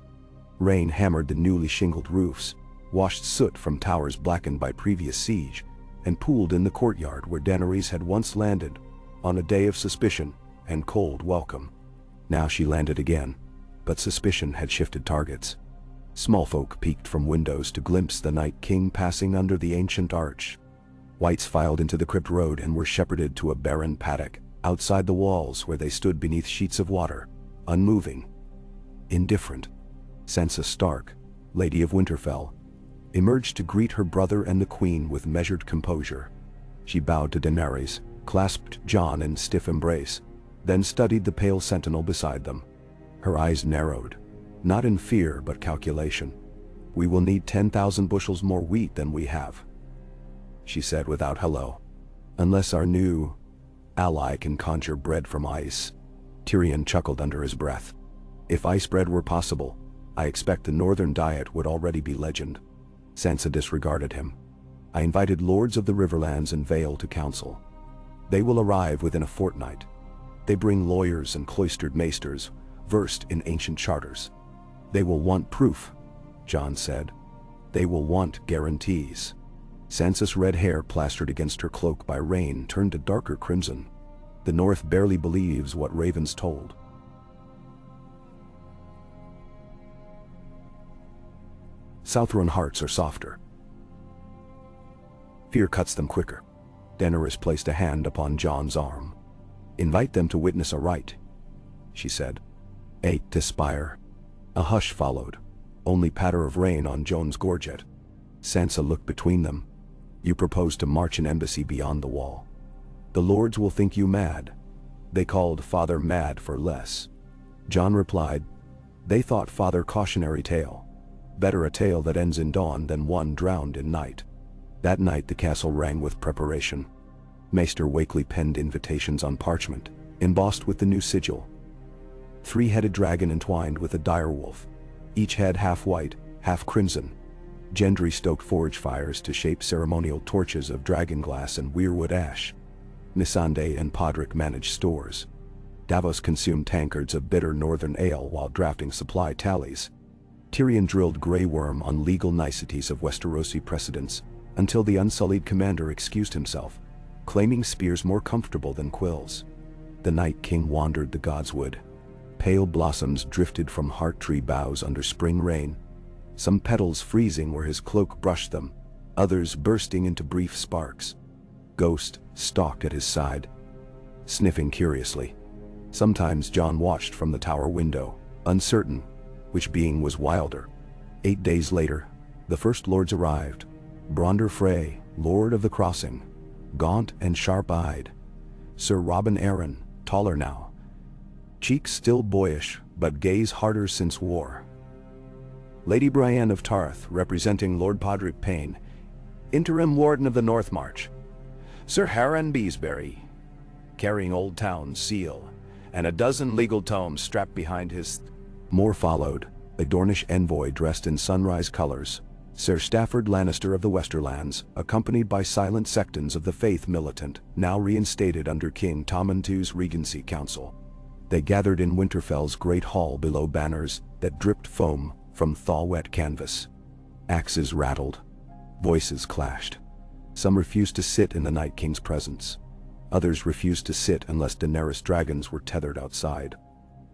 Rain hammered the newly shingled roofs, washed soot from towers blackened by previous siege, and pooled in the courtyard where Daenerys had once landed, on a day of suspicion and cold welcome. Now she landed again, but suspicion had shifted targets. Small folk peeked from windows to glimpse the Night King passing under the ancient arch. Wights filed into the crypt road and were shepherded to a barren paddock outside the walls where they stood beneath sheets of water, unmoving, indifferent. Sansa Stark, Lady of Winterfell, emerged to greet her brother and the Queen with measured composure. She bowed to Daenerys, clasped Jon in stiff embrace, then studied the pale sentinel beside them. Her eyes narrowed, not in fear but calculation. "We will need 10,000 bushels more wheat than we have," she said without hello. "Unless our new ally can conjure bread from ice." Tyrion chuckled under his breath. "If ice bread were possible, I expect the northern diet would already be legend." Sansa disregarded him. "I invited lords of the Riverlands and Vale to council. They will arrive within a fortnight. They bring lawyers and cloistered maesters, versed in ancient charters. They will want proof," Jon said. "They will want guarantees." Sansa's red hair, plastered against her cloak by rain, turned a darker crimson. The North barely believes what ravens told. Southron hearts are softer. Fear cuts them quicker. Daenerys placed a hand upon Jon's arm. "Invite them to witness a rite," she said. "To spire." A hush followed, only patter of rain on Jon's gorget. Sansa looked between them. "You propose to march an embassy beyond the wall. The lords will think you mad." They called Father mad for less. Jon replied, "They thought Father cautionary tale. Better a tale that ends in dawn than one drowned in night." That night the castle rang with preparation. Maester Wakely penned invitations on parchment, embossed with the new sigil. 3-headed dragon entwined with a direwolf, each head half white, half crimson. Gendry stoked forge fires to shape ceremonial torches of dragonglass and weirwood ash. Missandei and Podrick managed stores. Davos consumed tankards of bitter northern ale while drafting supply tallies. Tyrion drilled Grey Worm on legal niceties of Westerosi precedents, until the unsullied commander excused himself, claiming spears more comfortable than quills. The Night King wandered the godswood. Pale blossoms drifted from heart tree boughs under spring rain, some petals freezing where his cloak brushed them, others bursting into brief sparks. Ghost stalked at his side, sniffing curiously. Sometimes Jon watched from the tower window, uncertain which being was wilder. 8 days later, the first lords arrived. Bronder Frey, Lord of the Crossing, gaunt and sharp-eyed. Sir Robin Arryn, taller now, cheeks still boyish, but gaze harder since war. Lady Brienne of Tarth, representing Lord Podrick Payne, interim warden of the North March. Sir Harren Beesbury, carrying Old Town's seal, and a dozen legal tomes strapped behind his. More followed, a Dornish envoy dressed in sunrise colors, Sir Stafford Lannister of the Westerlands, accompanied by silent sectons of the faith militant, now reinstated under King Tommen II's Regency Council. They gathered in Winterfell's great hall below banners that dripped foam from thaw-wet canvas. Axes rattled. Voices clashed. Some refused to sit in the Night King's presence. Others refused to sit unless Daenerys dragons were tethered outside.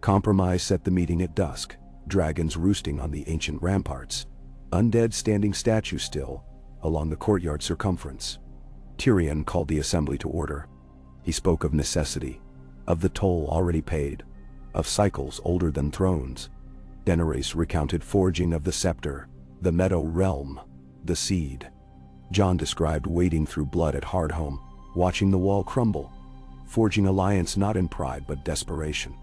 Compromise set the meeting at dusk, dragons roosting on the ancient ramparts, undead standing statue still along the courtyard circumference. Tyrion called the assembly to order. He spoke of necessity, of the toll already paid, of cycles older than thrones. Daenerys recounted forging of the scepter, the Meadow Realm, the seed. Jon described wading through blood at Hardhome, watching the wall crumble, forging alliance not in pride but desperation.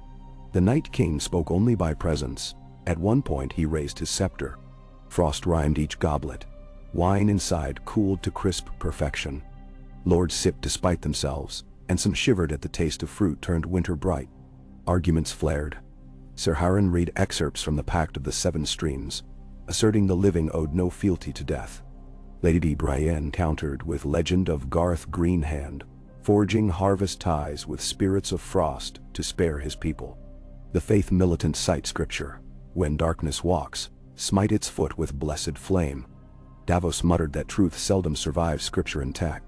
The Night King spoke only by presence. At one point he raised his scepter. Frost rhymed each goblet. Wine inside cooled to crisp perfection. Lords sipped despite themselves, and some shivered at the taste of fruit turned winter bright. Arguments flared. Sir Harren read excerpts from the Pact of the Seven Streams, asserting the living owed no fealty to death. Lady Brienne countered with legend of Garth Greenhand, forging harvest ties with spirits of frost to spare his people. The faith militant cite scripture, when darkness walks, smite its foot with blessed flame. Davos muttered that truth seldom survives scripture intact.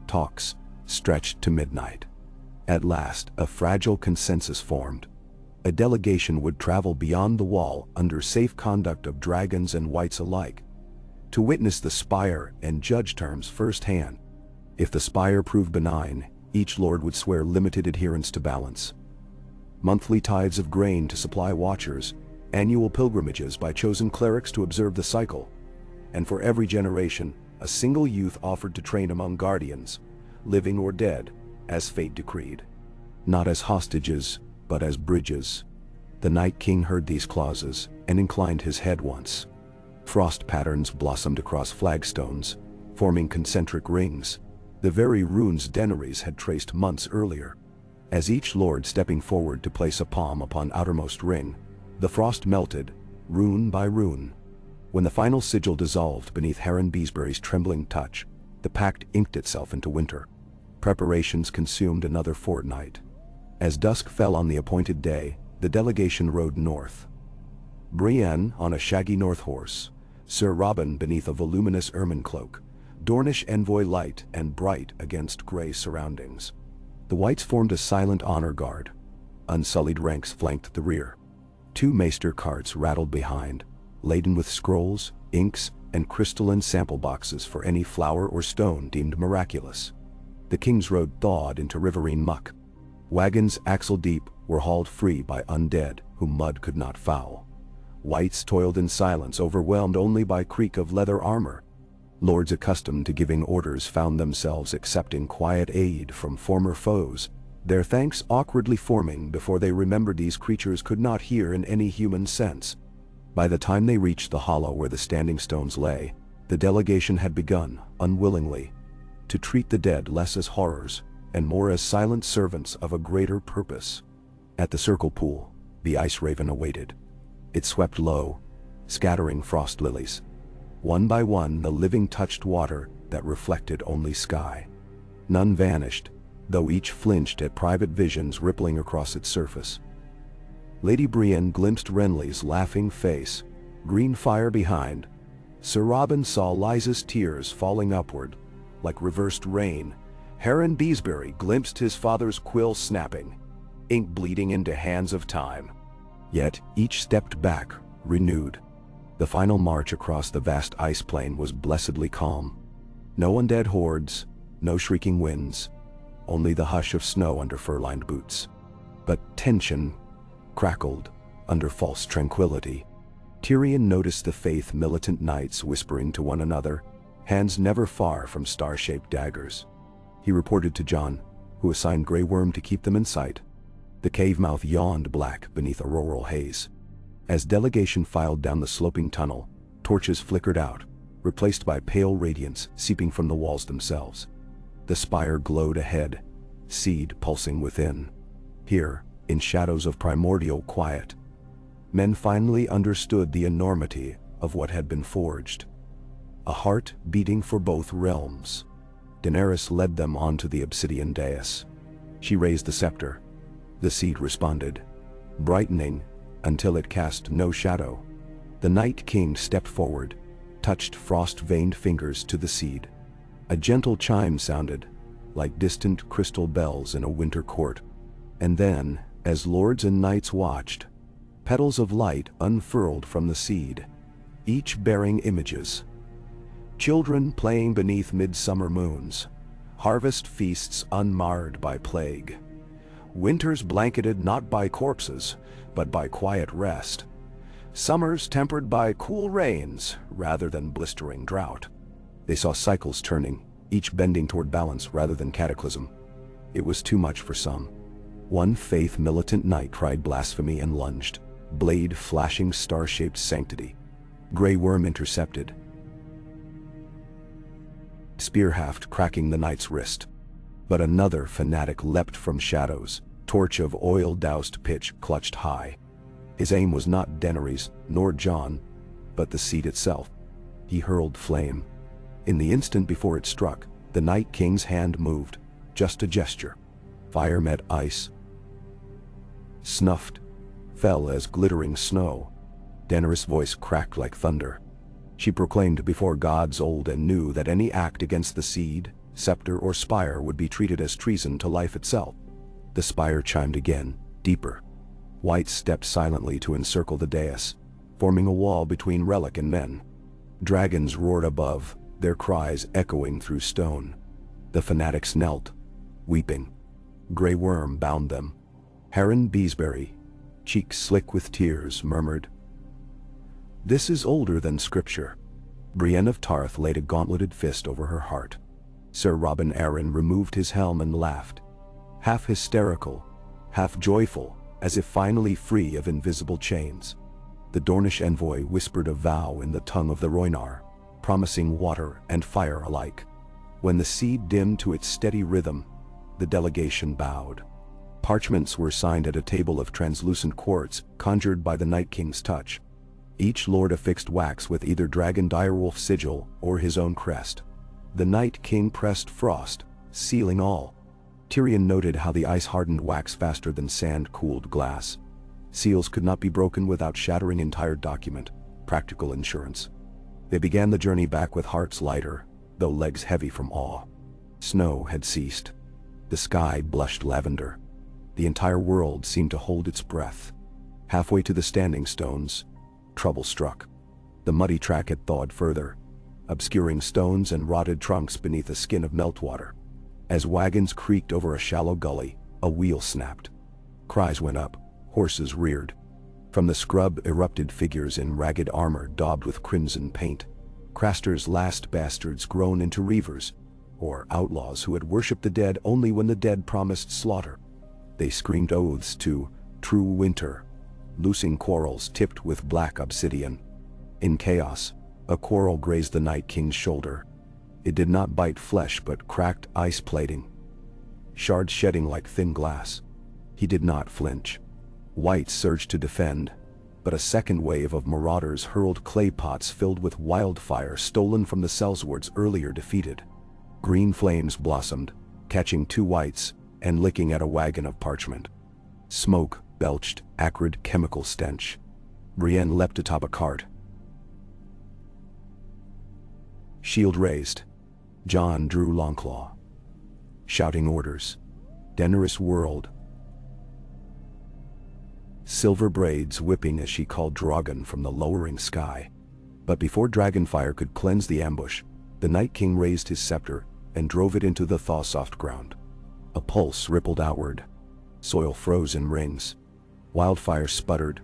Talks stretched to midnight. At last, a fragile consensus formed. A delegation would travel beyond the wall under safe conduct of dragons and whites alike, to witness the spire and judge terms firsthand. If the spire proved benign, each lord would swear limited adherence to balance. Monthly tithes of grain to supply watchers, annual pilgrimages by chosen clerics to observe the cycle, and for every generation, a single youth offered to train among guardians, living or dead, as fate decreed. Not as hostages, but as bridges. The Night King heard these clauses and inclined his head once. Frost patterns blossomed across flagstones, forming concentric rings, the very runes Daenerys had traced months earlier. As each lord stepping forward to place a palm upon outermost ring, the frost melted, rune by rune. When the final sigil dissolved beneath Harren Beesbury's trembling touch, the pact inked itself into winter. Preparations consumed another fortnight. As dusk fell on the appointed day, the delegation rode north. Brienne on a shaggy north horse, Sir Robin beneath a voluminous ermine cloak, Dornish envoy light and bright against grey surroundings. The whites formed a silent honor guard. Unsullied ranks flanked the rear. 2 maester carts rattled behind, laden with scrolls, inks, and crystalline sample boxes for any flower or stone deemed miraculous. The King's Road thawed into riverine muck. Wagons axle-deep were hauled free by undead whom mud could not foul. Whites toiled in silence, overwhelmed only by creak of leather armor. Lords accustomed to giving orders found themselves accepting quiet aid from former foes, their thanks awkwardly forming before they remembered these creatures could not hear in any human sense. By the time they reached the hollow where the standing stones lay, the delegation had begun, unwillingly, to treat the dead less as horrors and more as silent servants of a greater purpose. At the circle pool, the ice raven awaited. It swept low, scattering frost lilies. One by one, the living touched water that reflected only sky. None vanished, though each flinched at private visions rippling across its surface. Lady Brienne glimpsed Renly's laughing face, green fire behind. Sir Robin saw Lysa's tears falling upward, like reversed rain. Harren Beesbury glimpsed his father's quill snapping, ink bleeding into hands of time. Yet each stepped back, renewed. The final march across the vast ice plain was blessedly calm. No undead hordes, no shrieking winds, only the hush of snow under fur-lined boots. But tension crackled under false tranquility. Tyrion noticed the faith-militant knights whispering to one another, hands never far from star-shaped daggers. He reported to Jon, who assigned Grey Worm to keep them in sight. The cave mouth yawned black beneath auroral haze. As delegation filed down the sloping tunnel, torches flickered out, replaced by pale radiance seeping from the walls themselves. The spire glowed ahead, seed pulsing within. Here, in shadows of primordial quiet, men finally understood the enormity of what had been forged. A heart beating for both realms. Daenerys led them onto the obsidian dais. She raised the scepter. The seed responded, brightening until it cast no shadow. The Night King stepped forward, touched frost-veined fingers to the seed. A gentle chime sounded, like distant crystal bells in a winter court. And then, as lords and knights watched, petals of light unfurled from the seed, each bearing images. Children playing beneath midsummer moons, harvest feasts unmarred by plague, winters blanketed not by corpses, but by quiet rest, summers tempered by cool rains rather than blistering drought. They saw cycles turning, each bending toward balance rather than cataclysm. It was too much for some. One faith-militant knight cried blasphemy and lunged, blade flashing star-shaped sanctity. Grey Worm intercepted, spear haft cracking the knight's wrist. But another fanatic leapt from shadows, torch of oil-doused pitch clutched high. His aim was not Daenerys nor Jon, but the seed itself. He hurled flame. In the instant before it struck, the Night King's hand moved, just a gesture. Fire met ice, snuffed, fell as glittering snow. Daenerys' voice cracked like thunder. She proclaimed before gods old and new that any act against the seed, scepter, or spire would be treated as treason to life itself. The spire chimed again, deeper. Whites stepped silently to encircle the dais, forming a wall between relic and men. Dragons roared above, their cries echoing through stone. The fanatics knelt, weeping. Grey Worm bound them. Heron Beesbury, cheeks slick with tears, murmured, "This is older than scripture." Brienne of Tarth laid a gauntleted fist over her heart. Sir Robin Arryn removed his helm and laughed, half hysterical, half joyful, as if finally free of invisible chains. The Dornish envoy whispered a vow in the tongue of the Rhoynar, promising water and fire alike. When the seed dimmed to its steady rhythm, the delegation bowed. Parchments were signed at a table of translucent quartz conjured by the Night King's touch. Each lord affixed wax with either dragon direwolf sigil or his own crest. The Night King pressed frost, sealing all. Tyrion noted how the ice hardened wax faster than sand-cooled glass. Seals could not be broken without shattering entire document, practical insurance. They began the journey back with hearts lighter, though legs heavy from awe. Snow had ceased. The sky blushed lavender. The entire world seemed to hold its breath. Halfway to the standing stones, trouble struck. The muddy track had thawed further, obscuring stones and rotted trunks beneath a skin of meltwater. As wagons creaked over a shallow gully, a wheel snapped. Cries went up, horses reared. From the scrub erupted figures in ragged armor daubed with crimson paint. Craster's last bastards grown into reavers, or outlaws who had worshipped the dead only when the dead promised slaughter. They screamed oaths to true winter, loosing quarrels tipped with black obsidian. In chaos, a quarrel grazed the Night King's shoulder. It did not bite flesh but cracked ice plating, shards shedding like thin glass. He did not flinch. White surged to defend, but a second wave of marauders hurled clay pots filled with wildfire stolen from the sellswards earlier defeated. Green flames blossomed, catching two whites and licking at a wagon of parchment. Smoke belched acrid chemical stench. Brienne leapt atop a cart, shield raised. Jon drew Longclaw, shouting orders. Daenerys whirled, silver braids whipping as she called Drogon from the lowering sky. But before dragonfire could cleanse the ambush, the Night King raised his scepter and drove it into the thaw-soft ground. A pulse rippled outward. Soil froze in rings. Wildfire sputtered,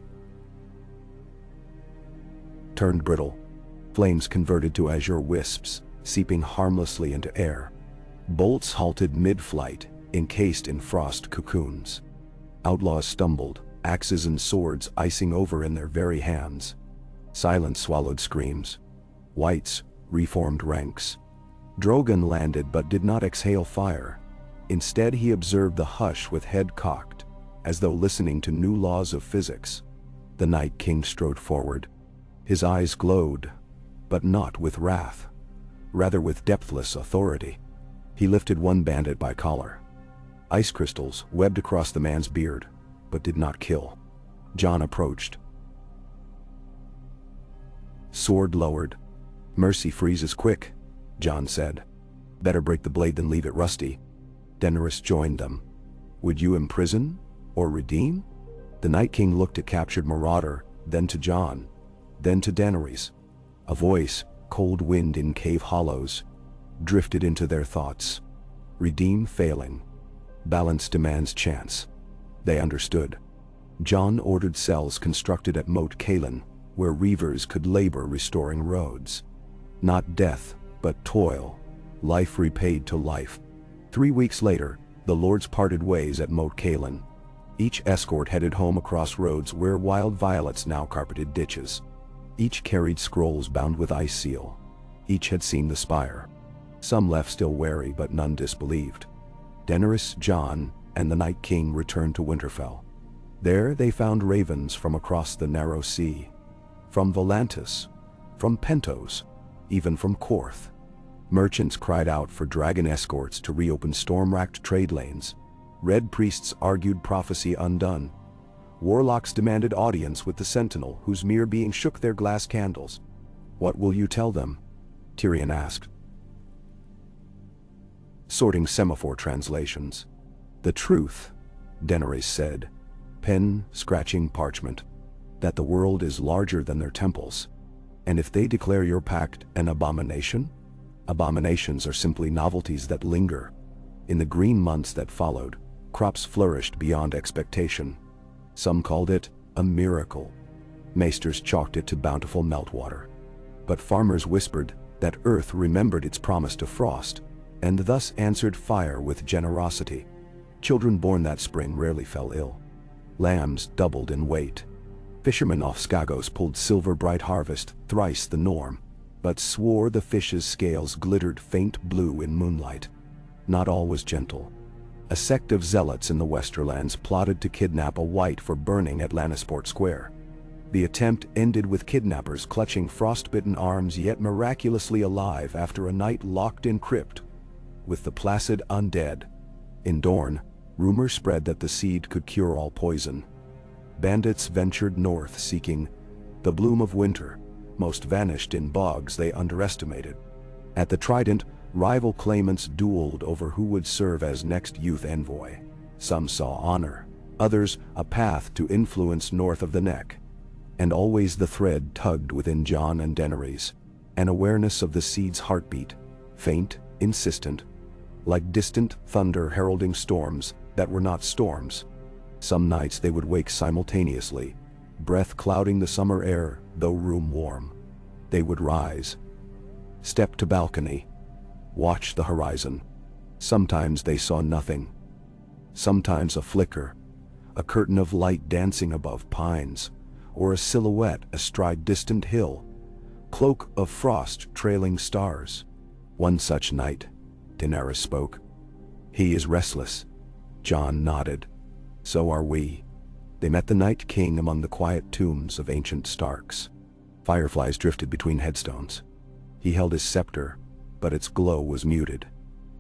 turned brittle. Flames converted to azure wisps, seeping harmlessly into air. Bolts halted mid-flight, encased in frost cocoons. Outlaws stumbled, axes and swords icing over in their very hands. Silence swallowed screams. Whites reformed ranks. Drogon landed but did not exhale fire. Instead he observed the hush with head cocked, as though listening to new laws of physics. The Night King strode forward. His eyes glowed, but not with wrath, rather with depthless authority. He lifted one bandit by collar. Ice crystals webbed across the man's beard, but did not kill. Jon approached. Sword lowered. "Mercy freezes quick," Jon said. "Better break the blade than leave it rusty." Daenerys joined them. "Would you imprison or redeem?" The Night King looked at captured marauder, then to Jon, then to Daenerys. A voice, cold wind in cave hollows, drifted into their thoughts. Redeem failing. Balance demands chance. They understood. Jon ordered cells constructed at Moat Cailin, where reavers could labor restoring roads. Not death, but toil. Life repaid to life. 3 weeks later, the lords parted ways at Moat Cailin. Each escort headed home across roads where wild violets now carpeted ditches. Each carried scrolls bound with ice seal. Each had seen the spire. Some left still wary, but none disbelieved. Daenerys, Jon, and the Night King returned to Winterfell. There they found ravens from across the narrow sea. From Volantis, from Pentos, even from Korth. Merchants cried out for dragon escorts to reopen storm-racked trade lanes. Red priests argued prophecy undone. Warlocks demanded audience with the Sentinel, whose mere being shook their glass candles. "What will you tell them?" Tyrion asked. Sorting semaphore translations. "The truth," Daenerys said, pen scratching parchment, "that the world is larger than their temples. And if they declare your pact an abomination, abominations are simply novelties that linger." In the green months that followed, crops flourished beyond expectation. Some called it a miracle. Maesters chalked it to bountiful meltwater. But farmers whispered that earth remembered its promise to frost, and thus answered fire with generosity. Children born that spring rarely fell ill. Lambs doubled in weight. Fishermen off Skagos pulled silver-bright harvest, thrice the norm, but swore the fish's scales glittered faint blue in moonlight. Not all was gentle. A sect of zealots in the Westerlands plotted to kidnap a white for burning at Lannisport Square. The attempt ended with kidnappers clutching frostbitten arms yet miraculously alive after a night locked in crypt with the placid undead. In Dorne, rumor spread that the seed could cure all poison. Bandits ventured north seeking the bloom of winter, most vanished in bogs they underestimated. At the Trident, rival claimants dueled over who would serve as next youth envoy. Some saw honor, others a path to influence north of the Neck. And always the thread tugged within Jon and Daenerys, an awareness of the seed's heartbeat, faint, insistent, like distant thunder heralding storms that were not storms. Some nights they would wake simultaneously, breath clouding the summer air, though room warm. They would rise, step to balcony, watch the horizon. Sometimes they saw nothing. Sometimes a flicker, a curtain of light dancing above pines, or a silhouette astride distant hill, cloak of frost trailing stars. One such night, Daenerys spoke. "He is restless." Jon nodded. "So are we." They met the Night King among the quiet tombs of ancient Starks. Fireflies drifted between headstones. He held his scepter, but its glow was muted.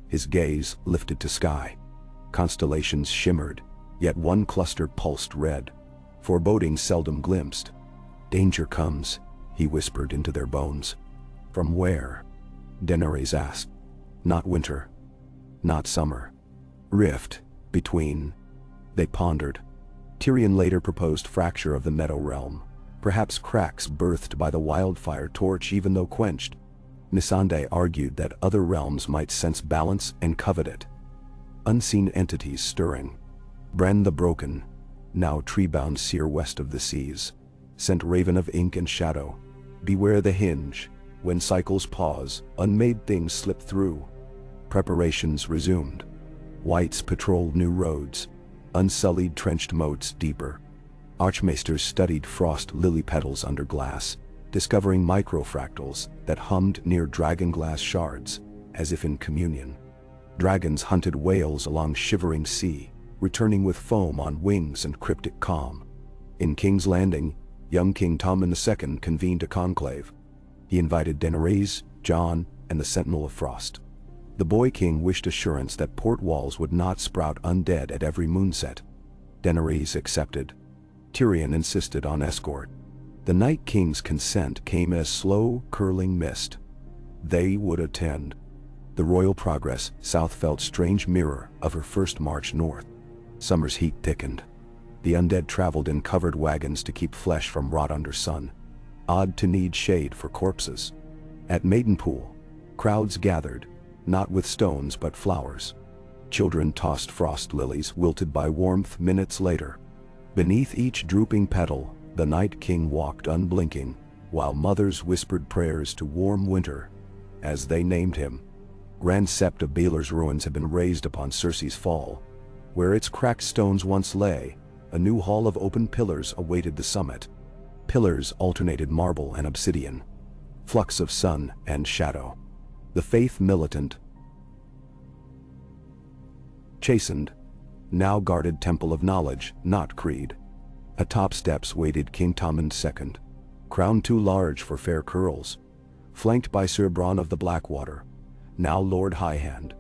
His gaze lifted to sky. Constellations shimmered, yet one cluster pulsed red. Foreboding seldom glimpsed. "Danger comes," he whispered into their bones. "From where?" Daenerys asked. "Not winter. Not summer. Rift between." They pondered. Tyrion later proposed fracture of the Meadow Realm, perhaps cracks birthed by the wildfire torch even though quenched. Missandei argued that other realms might sense balance and covet it. Unseen entities stirring. Bran the Broken, now tree-bound seer west of the seas, sent raven of ink and shadow, beware the hinge, when cycles pause, unmade things slip through. Preparations resumed. Whites patrolled new roads, unsullied trenched moats deeper. Archmaesters studied frost lily petals under glass, discovering microfractals that hummed near dragonglass shards, as if in communion. Dragons hunted whales along shivering sea, returning with foam on wings and cryptic calm. In King's Landing, young King Tommen II convened a conclave. He invited Daenerys, Jon, and the Sentinel of Frost. The boy king wished assurance that port walls would not sprout undead at every moonset. Daenerys accepted. Tyrion insisted on escort. The Night King's consent came as slow, curling mist. They would attend. The royal progress south felt strange mirror of her first march north. Summer's heat thickened. The undead traveled in covered wagons to keep flesh from rot under sun. Odd to need shade for corpses. At Maidenpool, crowds gathered, not with stones but flowers. Children tossed frost lilies wilted by warmth minutes later. Beneath each drooping petal, the Night King walked unblinking, while mothers whispered prayers to warm winter, as they named him. Grand Sept of Baelor's ruins had been raised upon Cersei's fall. Where its cracked stones once lay, a new hall of open pillars awaited the summit. Pillars alternated marble and obsidian, flux of sun and shadow. The faith militant, chastened, now guarded temple of knowledge, not creed. Atop steps waited King Tommen II, crown too large for fair curls, flanked by Sir Bronn of the Blackwater, now Lord Highhand,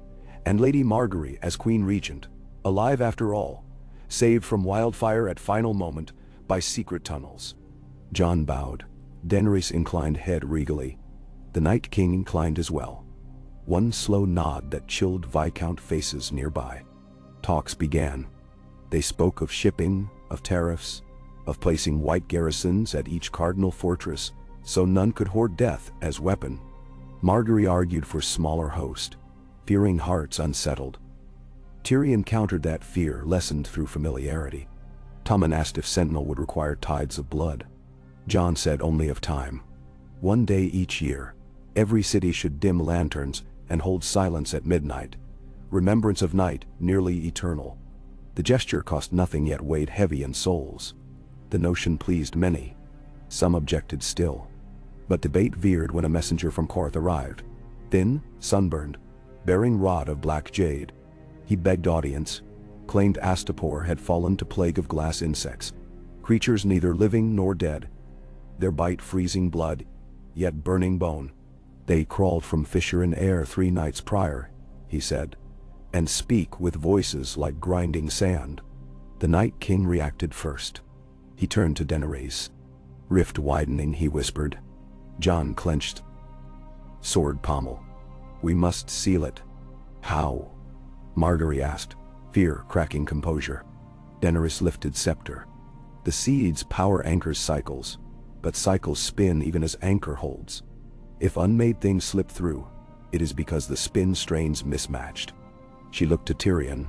and Lady Margaery as Queen Regent, alive after all, saved from wildfire at final moment by secret tunnels. Jon bowed. Daenerys inclined head regally. The Night King inclined as well. One slow nod that chilled Viscount faces nearby. Talks began. They spoke of shipping, of tariffs, of placing white garrisons at each cardinal fortress so none could hoard death as weapon. Margaery argued for smaller host, fearing hearts unsettled. Tyrion countered that fear lessened through familiarity. Tommen asked if Sentinel would require tides of blood. Jon said only of time. One day each year, every city should dim lanterns and hold silence at midnight. Remembrance of night, nearly eternal. The gesture cost nothing yet weighed heavy in souls. The notion pleased many. Some objected still. But debate veered when a messenger from Korth arrived. Thin, sunburned, bearing rod of black jade. He begged audience, claimed Astapor had fallen to plague of glass insects, creatures neither living nor dead. Their bite freezing blood, yet burning bone. They crawled from fissure in air 3 nights prior, he said, and speak with voices like grinding sand. The Night King reacted first. He turned to Daenerys. Rift widening, he whispered. Jon clenched. Sword pommel. We must seal it. How? Margaery asked, fear cracking composure. Daenerys lifted scepter. The seed's power anchors cycles, but cycles spin even as anchor holds. If unmade things slip through, it is because the spin strains mismatched. She looked to Tyrion.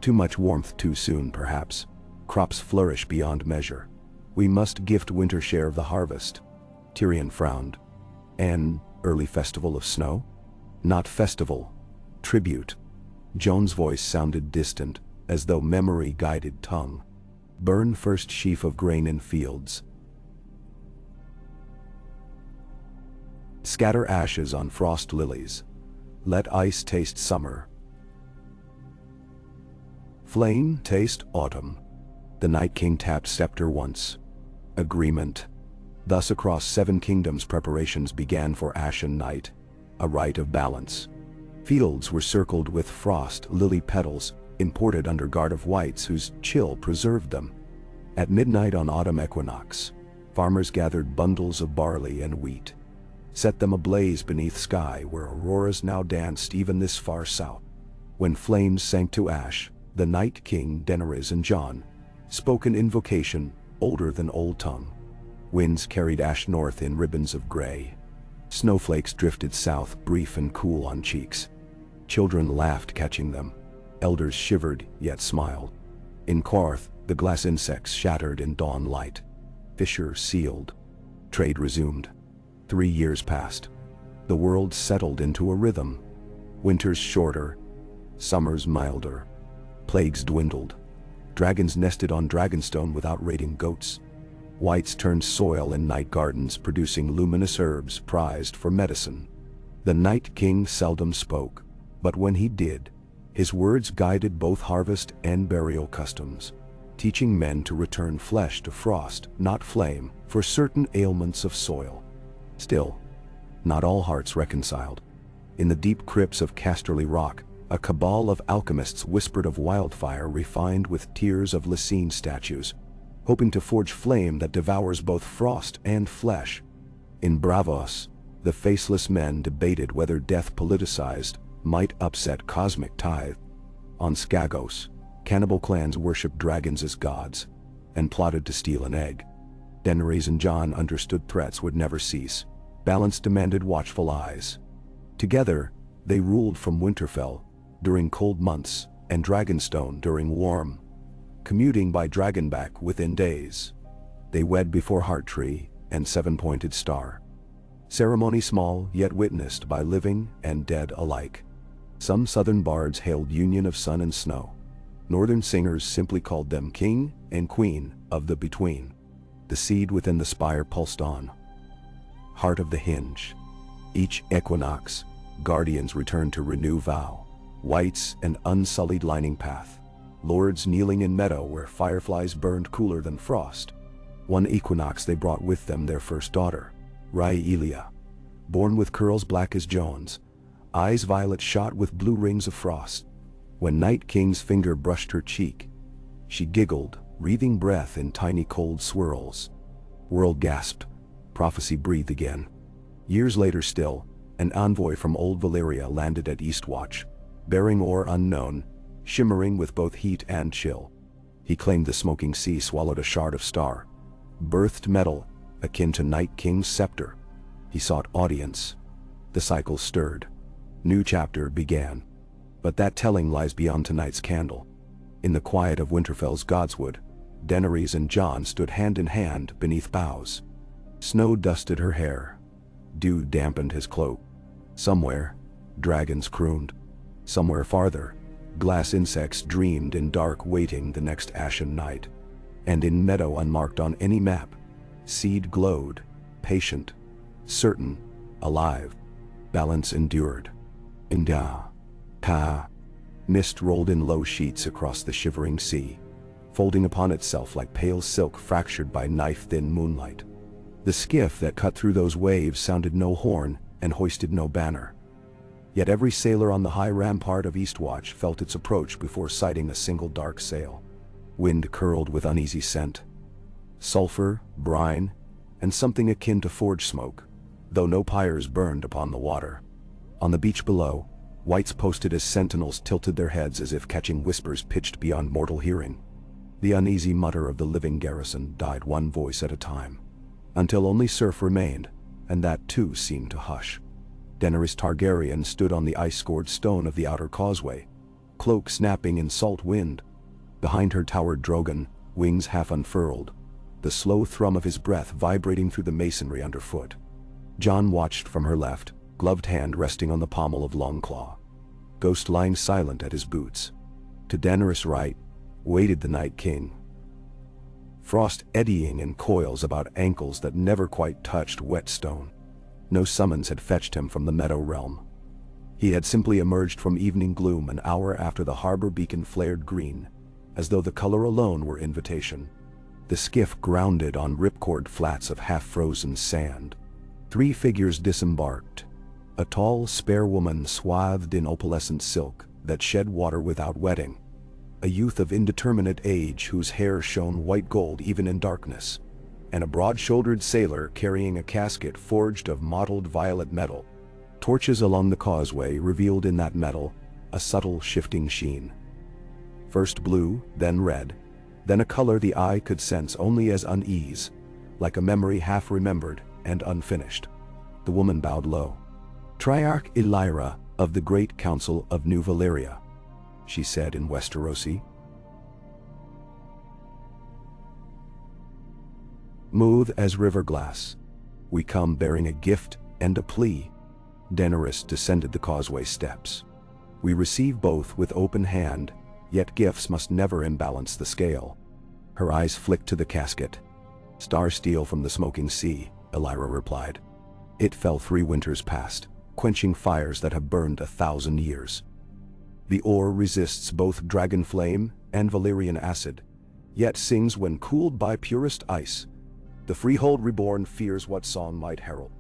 Too much warmth too soon, perhaps. Crops flourish beyond measure. We must gift winter share of the harvest. Tyrion frowned. An early festival of snow? Not festival. Tribute. Jon's voice sounded distant, as though memory guided tongue. Burn first sheaf of grain in fields. Scatter ashes on frost lilies. Let ice taste summer. Flame taste autumn. The Night King tapped scepter once. Agreement. Thus across 7 kingdoms preparations began for Ashen Night, a rite of balance. Fields were circled with frost lily petals, imported under guard of whites whose chill preserved them. At midnight on autumn equinox, farmers gathered bundles of barley and wheat, set them ablaze beneath sky where auroras now danced even this far south. When flames sank to ash, the Night King, Daenerys and Jon, spoke an invocation older than Old Tongue. Winds carried ash north in ribbons of gray. Snowflakes drifted south, brief and cool on cheeks. Children laughed catching them. Elders shivered, yet smiled. In Quarth, the glass insects shattered in dawn light. Fissure sealed. Trade resumed. 3 years passed. The world settled into a rhythm. Winters shorter, summers milder. Plagues dwindled. Dragons nested on Dragonstone without raiding goats. Whites turned soil in night gardens, producing luminous herbs prized for medicine. The Night King seldom spoke, but when he did, his words guided both harvest and burial customs, teaching men to return flesh to frost, not flame, for certain ailments of soil. Still, not all hearts reconciled. In the deep crypts of Casterly Rock, a cabal of alchemists whispered of wildfire refined with tears of Lycene statues, hoping to forge flame that devours both frost and flesh. In Bravos, the faceless men debated whether death politicized might upset cosmic tithe. On Skagos, cannibal clans worshipped dragons as gods, and plotted to steal an egg. Daenerys and Jon understood threats would never cease. Balance demanded watchful eyes. Together, they ruled from Winterfell during cold months and Dragonstone during warm, commuting by Dragonback within days. They wed before Hearttree and Seven-Pointed Star. Ceremony small, yet witnessed by living and dead alike. Some southern bards hailed union of sun and snow. Northern singers simply called them king and queen of the between. The seed within the spire pulsed on. Heart of the hinge. Each equinox, guardians returned to renew vow. Whites and unsullied lining path. Lords kneeling in meadow where fireflies burned cooler than frost. One equinox they brought with them their first daughter, Rhaelia, born with curls black as Joan's, eyes violet shot with blue rings of frost. When Night King's finger brushed her cheek, she giggled, breathing breath in tiny cold swirls. World gasped. Prophecy breathed again. Years later still, an envoy from Old Valyria landed at Eastwatch, bearing ore unknown, shimmering with both heat and chill. He claimed the smoking sea swallowed a shard of star, birthed metal akin to Night King's scepter. He sought audience. The cycle stirred. New chapter began. But that telling lies beyond tonight's candle. In the quiet of Winterfell's Godswood, Daenerys and Jon stood hand in hand beneath boughs. Snow dusted her hair. Dew dampened his cloak. Somewhere, dragons crooned. Somewhere farther, glass insects dreamed in dark waiting the next ashen night. And in meadow unmarked on any map, seed glowed, patient, certain, alive. Balance endured. Inda. Ta. Mist rolled in low sheets across the shivering sea, folding upon itself like pale silk fractured by knife-thin moonlight. The skiff that cut through those waves sounded no horn and hoisted no banner. Yet every sailor on the high rampart of Eastwatch felt its approach before sighting a single dark sail. Wind curled with uneasy scent. Sulfur, brine, and something akin to forge smoke, though no pyres burned upon the water. On the beach below, whites posted as sentinels tilted their heads as if catching whispers pitched beyond mortal hearing. The uneasy mutter of the living garrison died one voice at a time, until only surf remained, and that too seemed to hush. Daenerys Targaryen stood on the ice-scored stone of the outer causeway, cloak snapping in salt wind. Behind her towered Drogon, wings half unfurled, the slow thrum of his breath vibrating through the masonry underfoot. Jon watched from her left, gloved hand resting on the pommel of Longclaw, Ghost lying silent at his boots. To Daenerys' right, waited the Night King, frost eddying in coils about ankles that never quite touched wet stone. No summons had fetched him from the Meadow Realm. He had simply emerged from evening gloom an hour after the harbor beacon flared green, as though the color alone were invitation. The skiff grounded on ripcord flats of half-frozen sand. 3 figures disembarked. A tall, spare woman swathed in opalescent silk that shed water without wetting. A youth of indeterminate age whose hair shone white gold even in darkness. And a broad-shouldered sailor carrying a casket forged of mottled violet metal. Torches along the causeway revealed in that metal a subtle shifting sheen. First blue, then red, then a color the eye could sense only as unease, like a memory half remembered and unfinished. The woman bowed low. "Triarch Ellyra of the Great Council of New Valyria," she said in Westerosi. smooth as river glass. We come bearing a gift and a plea. Daenerys descended the causeway steps. We receive both with open hand, yet gifts must never imbalance the scale. Her eyes flicked to the casket. Star steel from the smoking sea, Elyra replied. It fell 3 winters past, quenching fires that have burned 1,000 years. The ore resists both dragon flame and Valyrian acid, yet sings when cooled by purest ice. The freehold reborn fears what song might herald.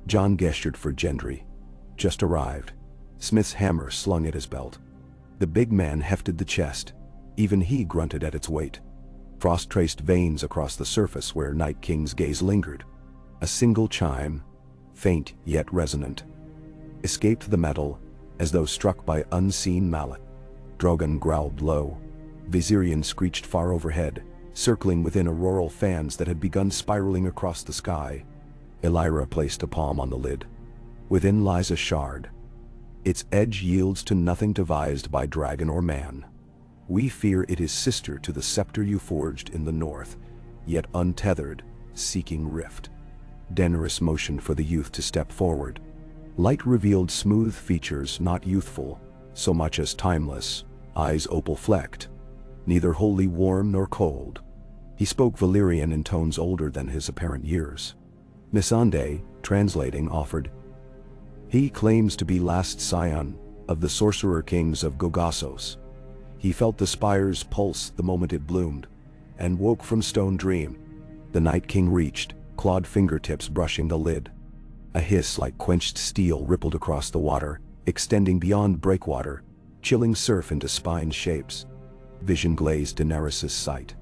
Jon gestured for Gendry. Just arrived. Smith's hammer slung at his belt. The big man hefted the chest. Even he grunted at its weight. Frost traced veins across the surface where Night King's gaze lingered. A single chime, faint yet resonant, escaped the metal as though struck by unseen mallet. Drogon growled low. Viserion screeched far overhead, circling within auroral fans that had begun spiraling across the sky. Elyra placed a palm on the lid. Within lies a shard. Its edge yields to nothing devised by dragon or man. We fear it is sister to the scepter you forged in the north, yet untethered, seeking rift. Daenerys motioned for the youth to step forward. Light revealed smooth features not youthful, so much as timeless, eyes opal-flecked, neither wholly warm nor cold. He spoke Valyrian in tones older than his apparent years. Missandei, translating, offered, "He claims to be last scion of the sorcerer kings of Gogassos. He felt the spire's pulse the moment it bloomed, and woke from stone dream." The Night King reached, clawed fingertips brushing the lid. A hiss like quenched steel rippled across the water, extending beyond breakwater, chilling surf into spine shapes. Vision glazed Daenerys' sight.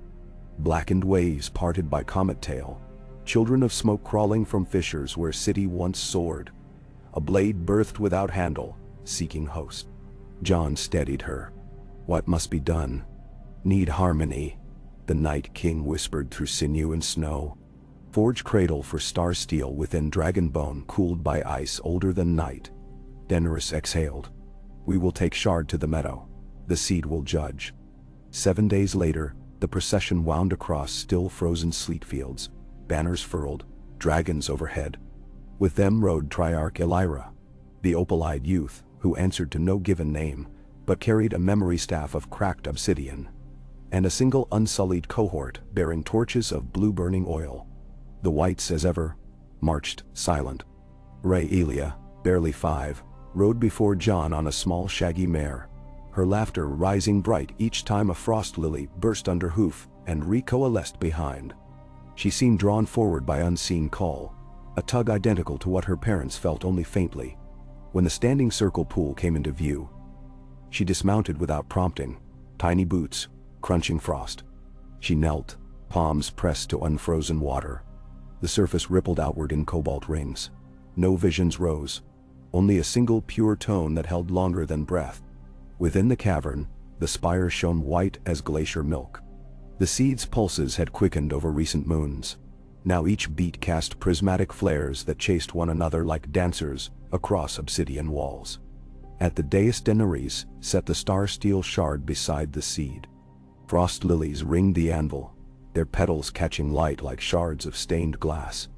Blackened waves parted by comet tail, children of smoke crawling from fissures where city once soared. A blade birthed without handle, seeking host. Jon steadied her. What must be done? Need harmony, the Night King whispered through sinew and snow. Forge cradle for star steel within dragon bone cooled by ice older than night. Daenerys exhaled. We will take shard to the meadow. The seed will judge. 7 days later, the procession wound across still frozen sleet fields, banners furled, dragons overhead. With them rode Triarch Elyra, the opal-eyed youth who answered to no given name, but carried a memory staff of cracked obsidian, and a single unsullied cohort bearing torches of blue-burning oil. The whites, as ever, marched silent. Rhaelia, barely 5, rode before Jon on a small shaggy mare, her laughter rising bright each time a frost lily burst under hoof and recoalesced behind. She seemed drawn forward by unseen call, a tug identical to what her parents felt only faintly. When the standing circle pool came into view, she dismounted without prompting, tiny boots, crunching frost. She knelt, palms pressed to unfrozen water. The surface rippled outward in cobalt rings. No visions rose, only a single pure tone that held longer than breath. Within the cavern, the spire shone white as glacier milk. The seed's pulses had quickened over recent moons. Now each beat cast prismatic flares that chased one another like dancers across obsidian walls. At the dais Daenerys set the star-steel shard beside the seed. Frost lilies ringed the anvil, their petals catching light like shards of stained glass.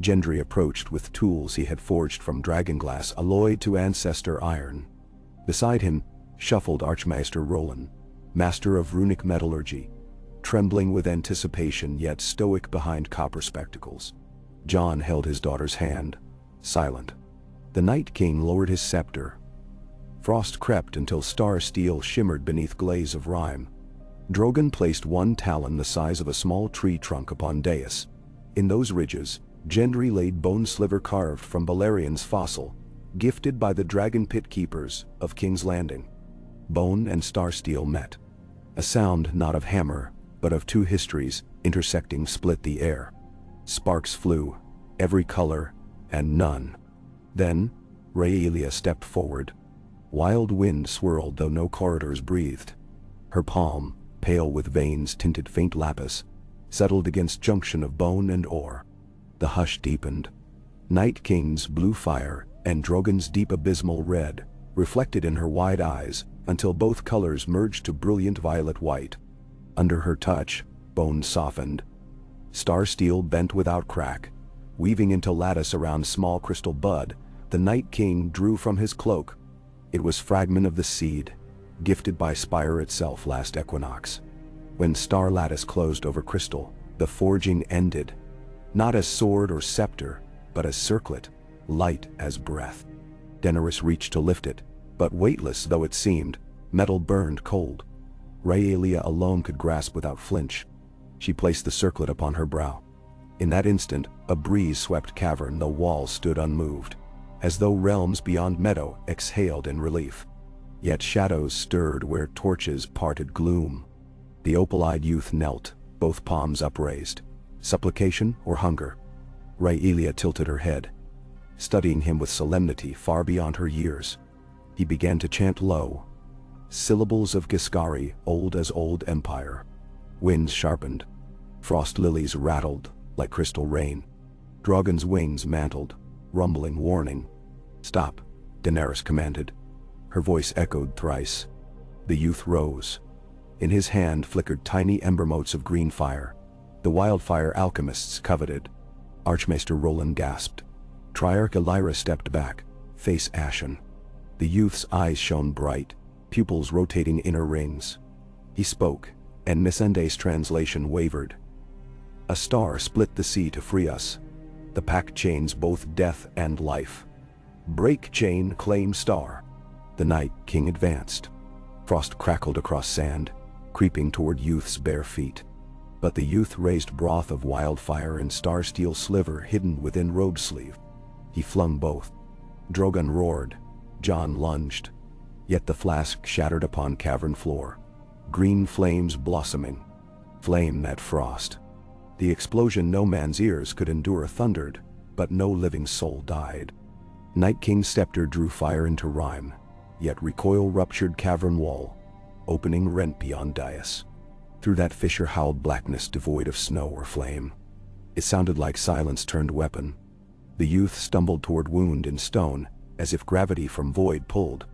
Gendry approached with tools he had forged from dragonglass alloyed to ancestor iron. Beside him shuffled Archmaester Roland, master of runic metallurgy, trembling with anticipation yet stoic behind copper spectacles. Jon held his daughter's hand, silent. The Night King lowered his scepter. Frost crept until star steel shimmered beneath glaze of rime. Drogon placed one talon the size of a small tree trunk upon dais. In those ridges, Gendry laid bone sliver carved from Balerion's fossil, gifted by the dragon pit keepers of King's Landing. Bone and star steel met. A sound not of hammer, but of two histories intersecting split the air. Sparks flew, every color, and none. Then, Rhaelia stepped forward. Wild wind swirled though no corridors breathed. Her palm, pale with veins tinted faint lapis, settled against junction of bone and ore. The hush deepened. Night King's blue fire and Drogon's deep abysmal red reflected in her wide eyes until both colors merged to brilliant violet white. Under her touch, bone softened. Star steel bent without crack. Weaving into lattice around small crystal bud, the Night King drew from his cloak. It was fragment of the seed, gifted by Spire itself last equinox. When star lattice closed over crystal, the forging ended. Not as sword or scepter, but as circlet, light as breath. Daenerys reached to lift it, but weightless though it seemed, metal burned cold. Rhaelia alone could grasp without flinch. She placed the circlet upon her brow. In that instant, a breeze swept cavern, the walls stood unmoved, as though realms beyond meadow exhaled in relief. Yet shadows stirred where torches parted gloom. The opal-eyed youth knelt, both palms upraised. Supplication or hunger? Rhaelia tilted her head, studying him with solemnity far beyond her years. He began to chant low, syllables of Giscari, old as old empire. Winds sharpened. Frost lilies rattled like crystal rain. Dragon's wings mantled, rumbling warning. "Stop," Daenerys commanded. Her voice echoed thrice. The youth rose. In his hand flickered tiny ember motes of green fire. The wildfire alchemists coveted. Archmaester Roland gasped. Triarch Ellyra stepped back, face ashen. The youth's eyes shone bright, pupils rotating inner rings. He spoke, and Missandei's translation wavered. "A star split the sea to free us. The Pact chains both death and life. Break chain, claim star." The Night King advanced. Frost crackled across sand, creeping toward youth's bare feet. But the youth raised broth of wildfire and star steel sliver hidden within robe sleeve. He flung both. Drogon roared. Jon lunged. Yet the flask shattered upon cavern floor. Green flames blossoming. Flame that frost. The explosion no man's ears could endure thundered, but no living soul died. Night King's scepter drew fire into rhyme, yet recoil ruptured cavern wall, opening rent beyond dais. Through that fissure howled blackness devoid of snow or flame. It sounded like silence turned weapon. The youth stumbled toward wound in stone, as if gravity from void pulled.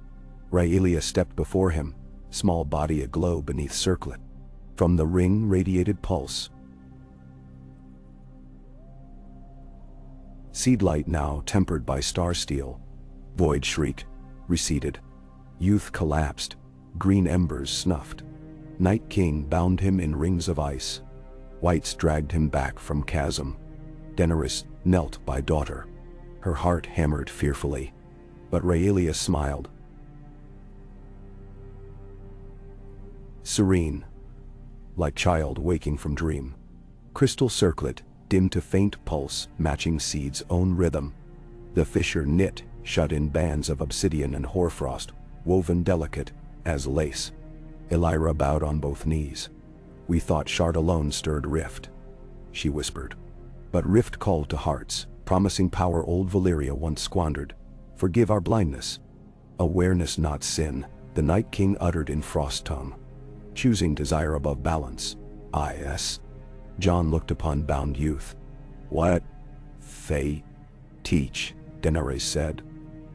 Rhaelia stepped before him, small body aglow beneath circlet. From the ring radiated pulse. Seed light now tempered by star steel. Void shriek, receded. Youth collapsed, green embers snuffed. Night King bound him in rings of ice. Whites dragged him back from chasm. Daenerys knelt by daughter. Her heart hammered fearfully. But Rhaelia smiled. Serene, like child waking from dream. Crystal circlet, dim to faint pulse, matching seed's own rhythm. The fissure knit, shut in bands of obsidian and hoarfrost, woven delicate as lace. Ellyra bowed on both knees. "We thought shard alone stirred rift," she whispered. But rift called to hearts, promising power old Valyria once squandered. "Forgive our blindness." "Awareness not sin," the Night King uttered in frost tongue. "Choosing desire above balance." "Yes." Jon looked upon bound youth. "What?" "Fate. Teach," Daenerys said.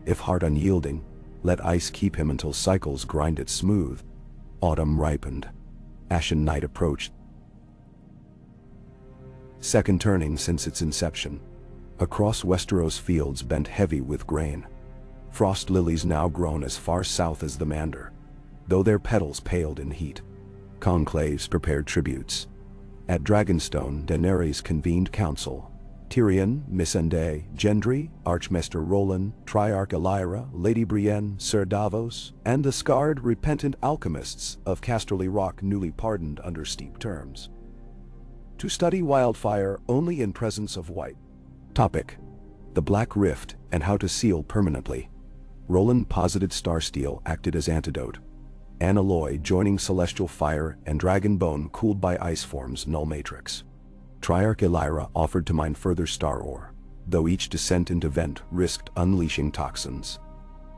"If heart unyielding, let ice keep him until cycles grind it smooth." Autumn ripened. Ashen night approached. Second turning since its inception. Across Westeros fields bent heavy with grain. Frost lilies now grown as far south as the Mander, though their petals paled in heat. Conclaves prepared tributes. At Dragonstone, Daenerys convened council. Tyrion, Missandei, Gendry, Archmaester Roland, Triarch Ellyra, Lady Brienne, Sir Davos, and the scarred, repentant alchemists of Casterly Rock newly pardoned under steep terms. To study wildfire only in presence of white. Topic: the Black Rift and how to seal permanently. Roland posited star steel acted as antidote. Analloy joining celestial fire and dragon bone cooled by ice forms null matrix. Triarch Ellyra offered to mine further star ore, though each descent into vent risked unleashing toxins.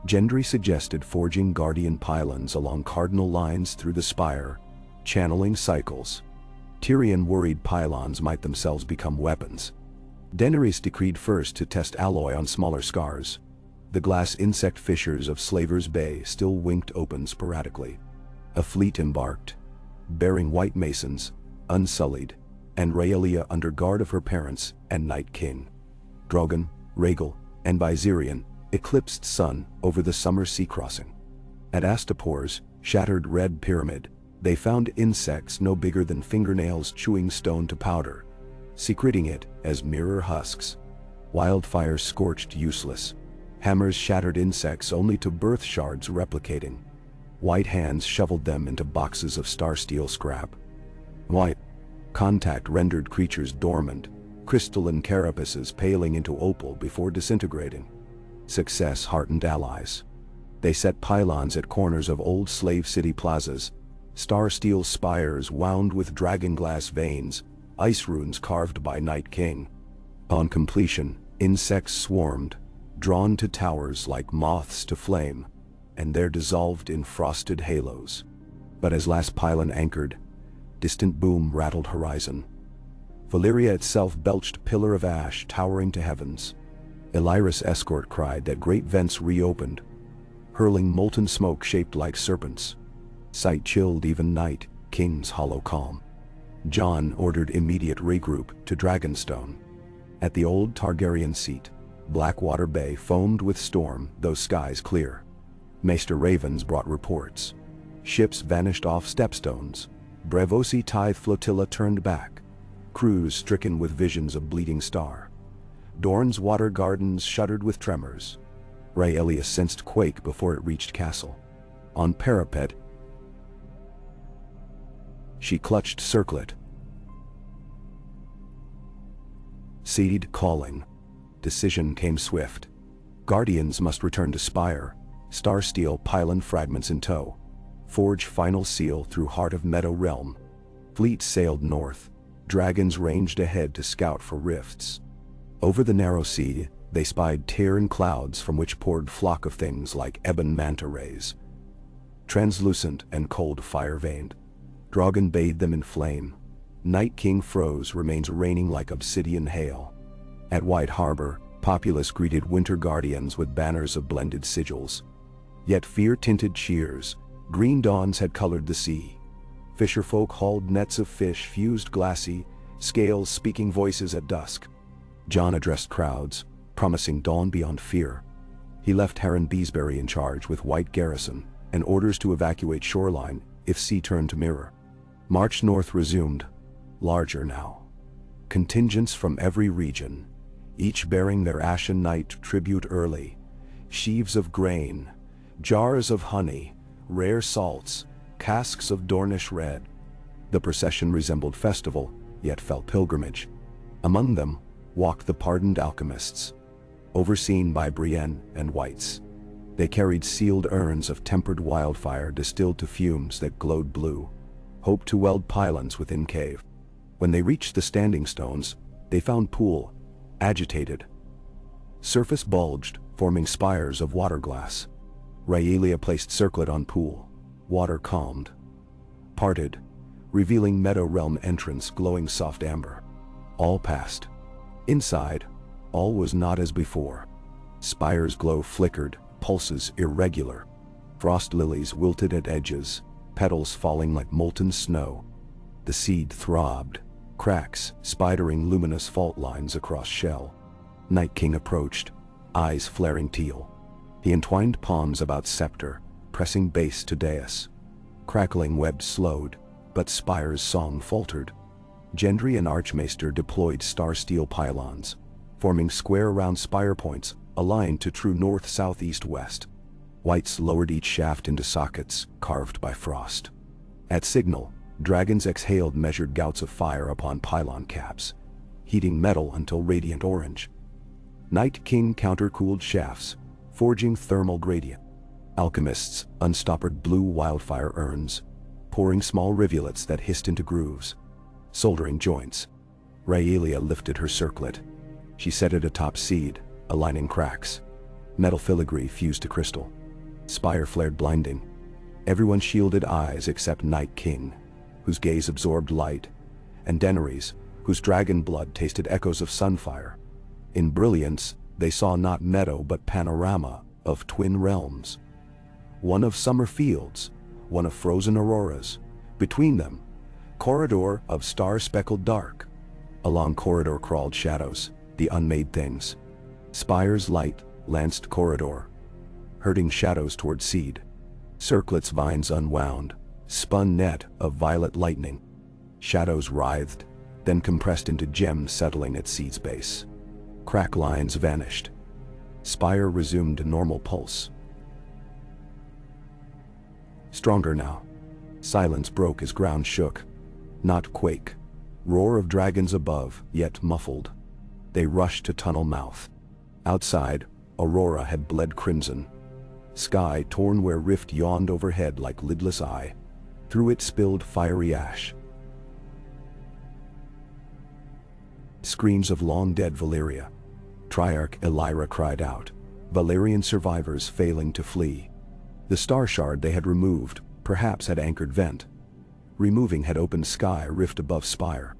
Gendry suggested forging guardian pylons along cardinal lines through the spire, channeling cycles. Tyrion worried pylons might themselves become weapons. Daenerys decreed first to test alloy on smaller scars. The glass insect fissures of Slaver's Bay still winked open sporadically. A fleet embarked, bearing white masons, unsullied, and Rhaelia under guard of her parents and Night King. Drogon, Rhaegal, and Viserion, eclipsed sun over the summer sea crossing. At Astapor's shattered red pyramid, they found insects no bigger than fingernails chewing stone to powder, secreting it as mirror husks. Wildfires scorched useless. Hammers shattered insects only to birth shards replicating. White hands shoveled them into boxes of star steel scrap. White contact rendered creatures dormant, crystalline carapaces paling into opal before disintegrating. Success heartened allies. They set pylons at corners of old slave city plazas, star steel spires wound with dragonglass veins, ice runes carved by Night King. On completion, insects swarmed, drawn to towers like moths to flame, and there dissolved in frosted halos. But as last pylon anchored, distant boom rattled horizon. Valyria itself belched pillar of ash towering to heavens. Illyris' escort cried that great vents reopened, hurling molten smoke shaped like serpents. Sight chilled even Night King's hollow calm. Jon ordered immediate regroup to Dragonstone. At the old Targaryen seat, Blackwater Bay foamed with storm, though skies clear. Maester Ravens brought reports. Ships vanished off stepstones. Braavosi Tithe flotilla turned back, crews stricken with visions of bleeding star. Dorne's water gardens shuddered with tremors. Rhaelia sensed quake before it reached castle. On parapet, she clutched circlet. Seed calling. Decision came swift. Guardians must return to Spire, star steel pylon fragments in tow. Forge final seal through heart of Meadow Realm. Fleet sailed north. Dragons ranged ahead to scout for rifts. Over the narrow sea, they spied Terran clouds from which poured flock of things like ebon manta rays. Translucent and cold fire-veined. Drogon bathed them in flame. Night King froze remains raining like obsidian hail. At White Harbor, populace greeted winter guardians with banners of blended sigils. Yet fear-tinted cheers, green dawns had colored the sea. Fisherfolk hauled nets of fish fused glassy, scales speaking voices at dusk. Jon addressed crowds, promising dawn beyond fear. He left Harren Beesbury in charge with White Garrison, and orders to evacuate shoreline if sea turned to mirror. March north resumed, larger now. Contingents from every region, each bearing their ashen night tribute early. Sheaves of grain, jars of honey, rare salts, casks of Dornish red. The procession resembled festival, yet felt pilgrimage. Among them walked the pardoned alchemists, overseen by Brienne and Whites. They carried sealed urns of tempered wildfire distilled to fumes that glowed blue, hoped to weld pylons within cave. When they reached the standing stones, they found pool, agitated. Surface bulged, forming spires of water glass. Rhaelia placed circlet on pool. Water calmed. Parted, revealing Meadow Realm entrance glowing soft amber. All passed. Inside, all was not as before. Spire's glow flickered, pulses irregular. Frost lilies wilted at edges, petals falling like molten snow. The seed throbbed, cracks spidering luminous fault lines across shell. Night King approached, eyes flaring teal. He entwined palms about scepter, pressing base to dais. Crackling web slowed, but Spire's song faltered. Gendry and Archmaester deployed star steel pylons, forming square round spire points aligned to true north, south, east, west. Whites lowered each shaft into sockets carved by frost. At signal, dragons exhaled measured gouts of fire upon pylon caps, heating metal until radiant orange. Night King counter-cooled shafts, forging thermal gradient. Alchemists unstoppered blue wildfire urns, pouring small rivulets that hissed into grooves. Soldering joints. Rhaelia lifted her circlet. She set it atop seed, aligning cracks. Metal filigree fused to crystal. Spire flared blinding. Everyone shielded eyes except Night King, whose gaze absorbed light, and Daenerys, whose dragon blood tasted echoes of sunfire. In brilliance, they saw not meadow but panorama of twin realms. One of summer fields, one of frozen auroras. Between them, Corridor of star-speckled dark. Along corridor crawled shadows, the unmade things. Spire's light lanced corridor, herding shadows toward seed. Circlets vines unwound, spun net of violet lightning. Shadows writhed, then compressed into gems settling at seed's base. Crack lines vanished. Spire resumed normal pulse. Stronger now. Silence broke as ground shook. Not quake. Roar of dragons above, yet muffled. They rushed to tunnel mouth. Outside, aurora had bled crimson. Sky torn where rift yawned overhead like lidless eye. Through it spilled fiery ash. Screams of long-dead Valyria. Triarch Ellyra cried out. Valyrian survivors failing to flee. The star shard they had removed, perhaps had anchored vent. Removing had opened sky rift above spire.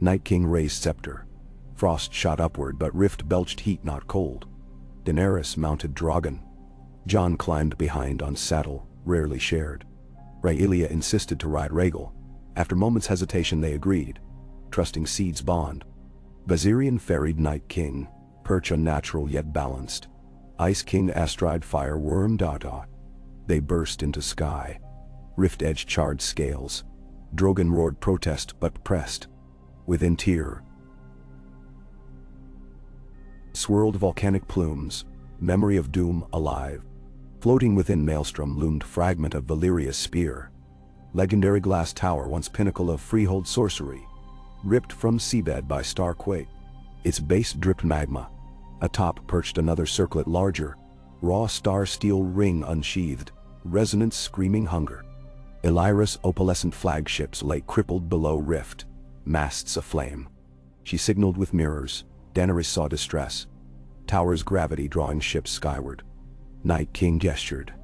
Night King raised scepter. Frost shot upward but rift belched heat not cold. Daenerys mounted Drogon. Jon climbed behind on saddle, rarely shared. Rhaelia insisted to ride Rhaegal. After moments' hesitation they agreed, trusting Seed's bond. Viserion ferried Night King, perch unnatural yet balanced. Ice King astride fire worm Dada. They burst into sky. Rift-edged charred scales. Drogon roared protest but pressed. Within Tyr swirled volcanic plumes, memory of doom alive. Floating within Maelstrom loomed fragment of Valyria's spear. Legendary glass tower once pinnacle of freehold sorcery. Ripped from seabed by star quake. Its base dripped magma. Atop perched another circlet larger. Raw star steel ring unsheathed. Resonance screaming hunger. Ellyra's opalescent flagships lay crippled below rift. Masts aflame. She signaled with mirrors. Daenerys saw distress. Tower's gravity drawing ships skyward. Night King gestured.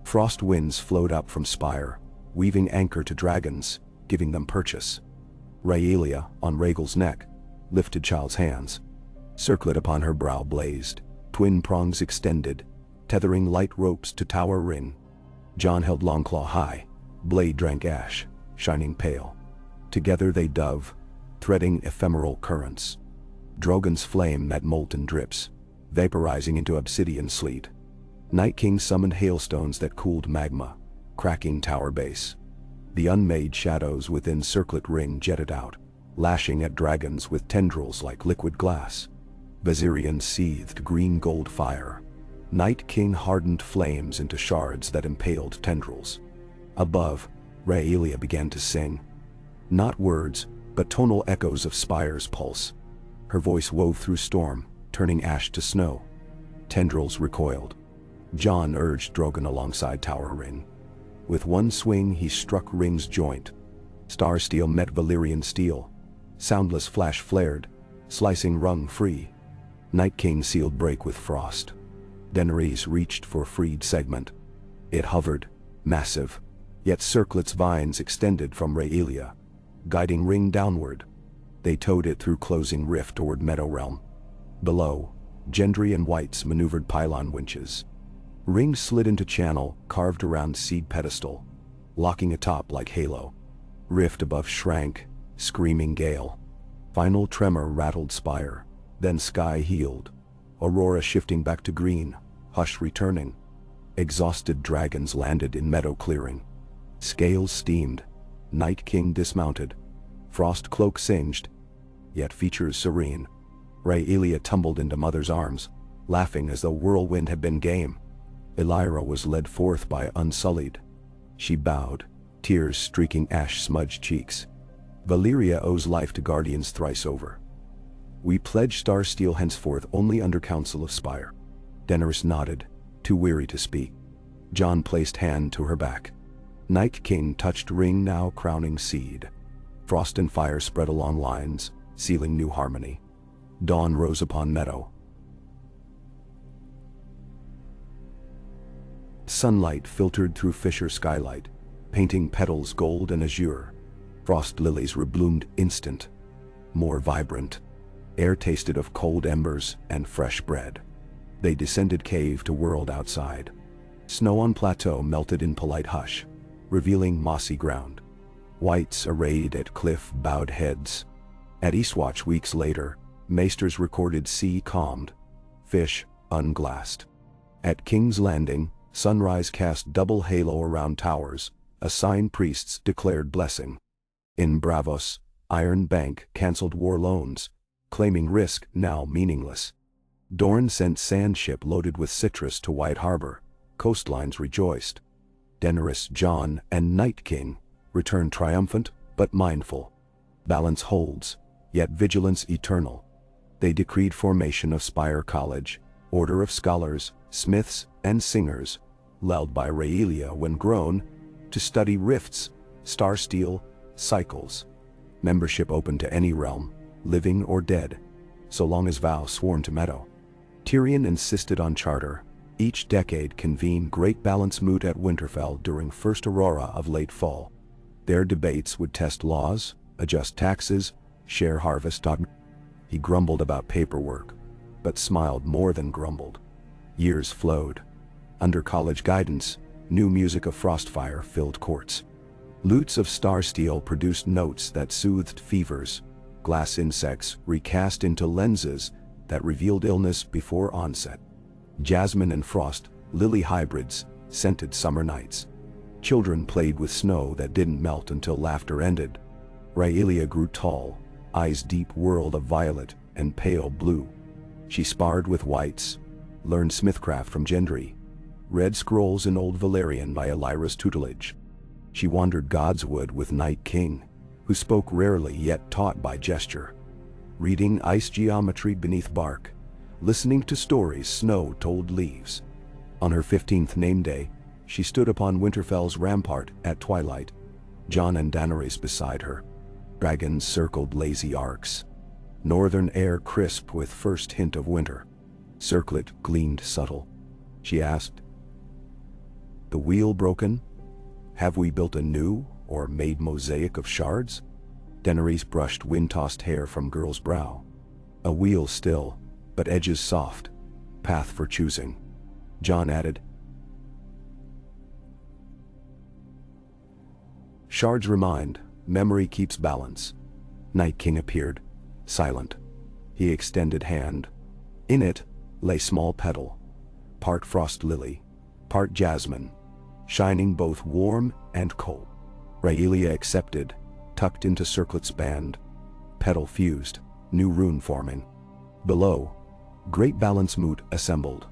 Frost winds flowed up from spire, weaving anchor to dragons, giving them purchase. Rhaelia, on Rhaegal's neck, lifted child's hands. Circlet upon her brow blazed, twin prongs extended, tethering light ropes to tower ring. Jon held Longclaw high, blade drank ash, shining pale. Together they dove, threading ephemeral currents. Drogon's flame met molten drips, vaporizing into obsidian sleet. Night King summoned hailstones that cooled magma, cracking tower base. The unmade shadows within circlet ring jetted out, lashing at dragons with tendrils like liquid glass. Viserion seethed green-gold fire. Night King hardened flames into shards that impaled tendrils. Above, Rhaelia began to sing. Not words, but tonal echoes of Spire's pulse. Her voice wove through storm, turning ash to snow. Tendrils recoiled. Jon urged Drogon alongside tower ring. With one swing he struck ring's joint. Star steel met Valyrian steel. Soundless flash flared, slicing rung free. Night King sealed break with frost. Daenerys reached for freed segment. It hovered, massive, yet circlet's vines extended from Rhaelia, guiding ring downward. They towed it through closing rift toward Meadow Realm. Below, Gendry and Whites maneuvered pylon winches. Ring slid into channel carved around seed pedestal, locking atop like halo. Rift above shrank, screaming gale. Final tremor rattled spire, then sky healed. Aurora shifting back to green, hush returning. Exhausted dragons landed in meadow clearing. Scales steamed. Night King dismounted. Frost cloak singed, yet features serene. Rhaelia tumbled into mother's arms, laughing as though whirlwind had been game. Ellyra was led forth by Unsullied. She bowed, tears streaking ash-smudged cheeks. Valyria owes life to guardians thrice over. We pledge star steel henceforth only under counsel of Spire. Daenerys nodded, too weary to speak. Jon placed hand to her back. Night King touched ring now crowning seed. Frost and fire spread along lines, sealing new harmony. Dawn rose upon meadow. Sunlight filtered through fissure skylight, painting petals gold and azure. Frost lilies rebloomed instant, more vibrant. Air tasted of cold embers and fresh bread. They descended cave to world outside. Snow on plateau melted in polite hush, revealing mossy ground. Whites arrayed at cliff bowed heads. At Eastwatch weeks later, maesters recorded sea calmed, fish unglassed. At King's Landing, sunrise cast double halo around towers, a sign priests declared blessing. In Bravos, Iron Bank cancelled war loans, claiming risk now meaningless. Dorne sent sand ship loaded with citrus to White Harbor, coastlines rejoiced. Daenerys, Jon, and Night King returned triumphant but mindful. Balance holds, yet vigilance eternal. They decreed formation of Spire College, order of scholars, smiths, and singers, lulled by Rhaelia when grown, to study rifts, star steel, cycles. Membership open to any realm, living or dead, so long as vow sworn to Meadow. Tyrion insisted on charter. Each decade convene great balance moot at Winterfell during first aurora of late fall. Their debates would test laws, adjust taxes, share harvest. He grumbled about paperwork, but smiled more than grumbled. Years flowed. Under college guidance, new music of Frostfire filled courts. Lutes of star steel produced notes that soothed fevers. Glass insects recast into lenses that revealed illness before onset. Jasmine and frost, lily hybrids, scented summer nights. Children played with snow that didn't melt until laughter ended. Rhaelia grew tall, eyes deep world of violet and pale blue. She sparred with whites, learned smithcraft from Gendry, read scrolls in Old Valyrian by Ellyra's tutelage. She wandered Godswood with Night King, who spoke rarely yet taught by gesture, reading ice geometry beneath bark, listening to stories snow told leaves. On her 15th name day, she stood upon Winterfell's rampart at twilight, Jon and Daenerys beside her. Dragons circled lazy arcs. Northern air crisp with first hint of winter. Circlet gleamed subtle. She asked, "The wheel broken? Have we built a new, or made mosaic of shards?" Daenerys brushed wind-tossed hair from girl's brow. "A wheel still, but edges soft. Path for choosing." Jon added, "Shards remind, memory keeps balance." Night King appeared, silent. He extended hand. In it lay small petal, part frost lily, part jasmine, shining both warm and cold. Rhaelia accepted, tucked into circlet's band. Petal fused, new rune forming. Below, great balance moot assembled.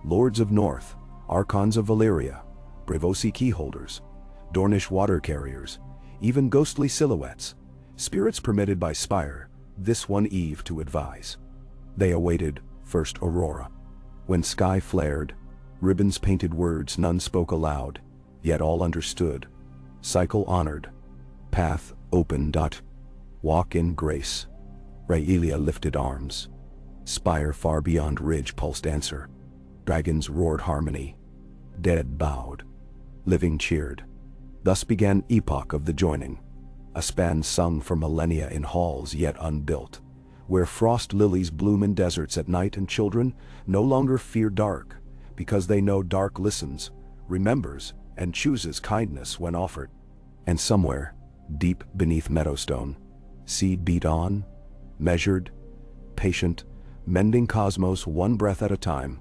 Lords of North, Archons of Valyria, Braavosi keyholders, Dornish water carriers, even ghostly silhouettes, spirits permitted by Spire, this one eve to advise. They awaited first aurora. When sky flared, ribbons painted words none spoke aloud, yet all understood. Cycle honored, path open. Walk in grace. Rhaelia lifted arms. Spire far beyond ridge pulsed answer. Dragons roared harmony. Dead bowed. Living cheered. Thus began epoch of the joining. A span sung for millennia in halls yet unbuilt, where frost lilies bloom in deserts at night and children no longer fear dark, because they know dark listens, remembers, and chooses kindness when offered. And somewhere, deep beneath Meadowstone, seed beat on, measured, patient, mending cosmos one breath at a time,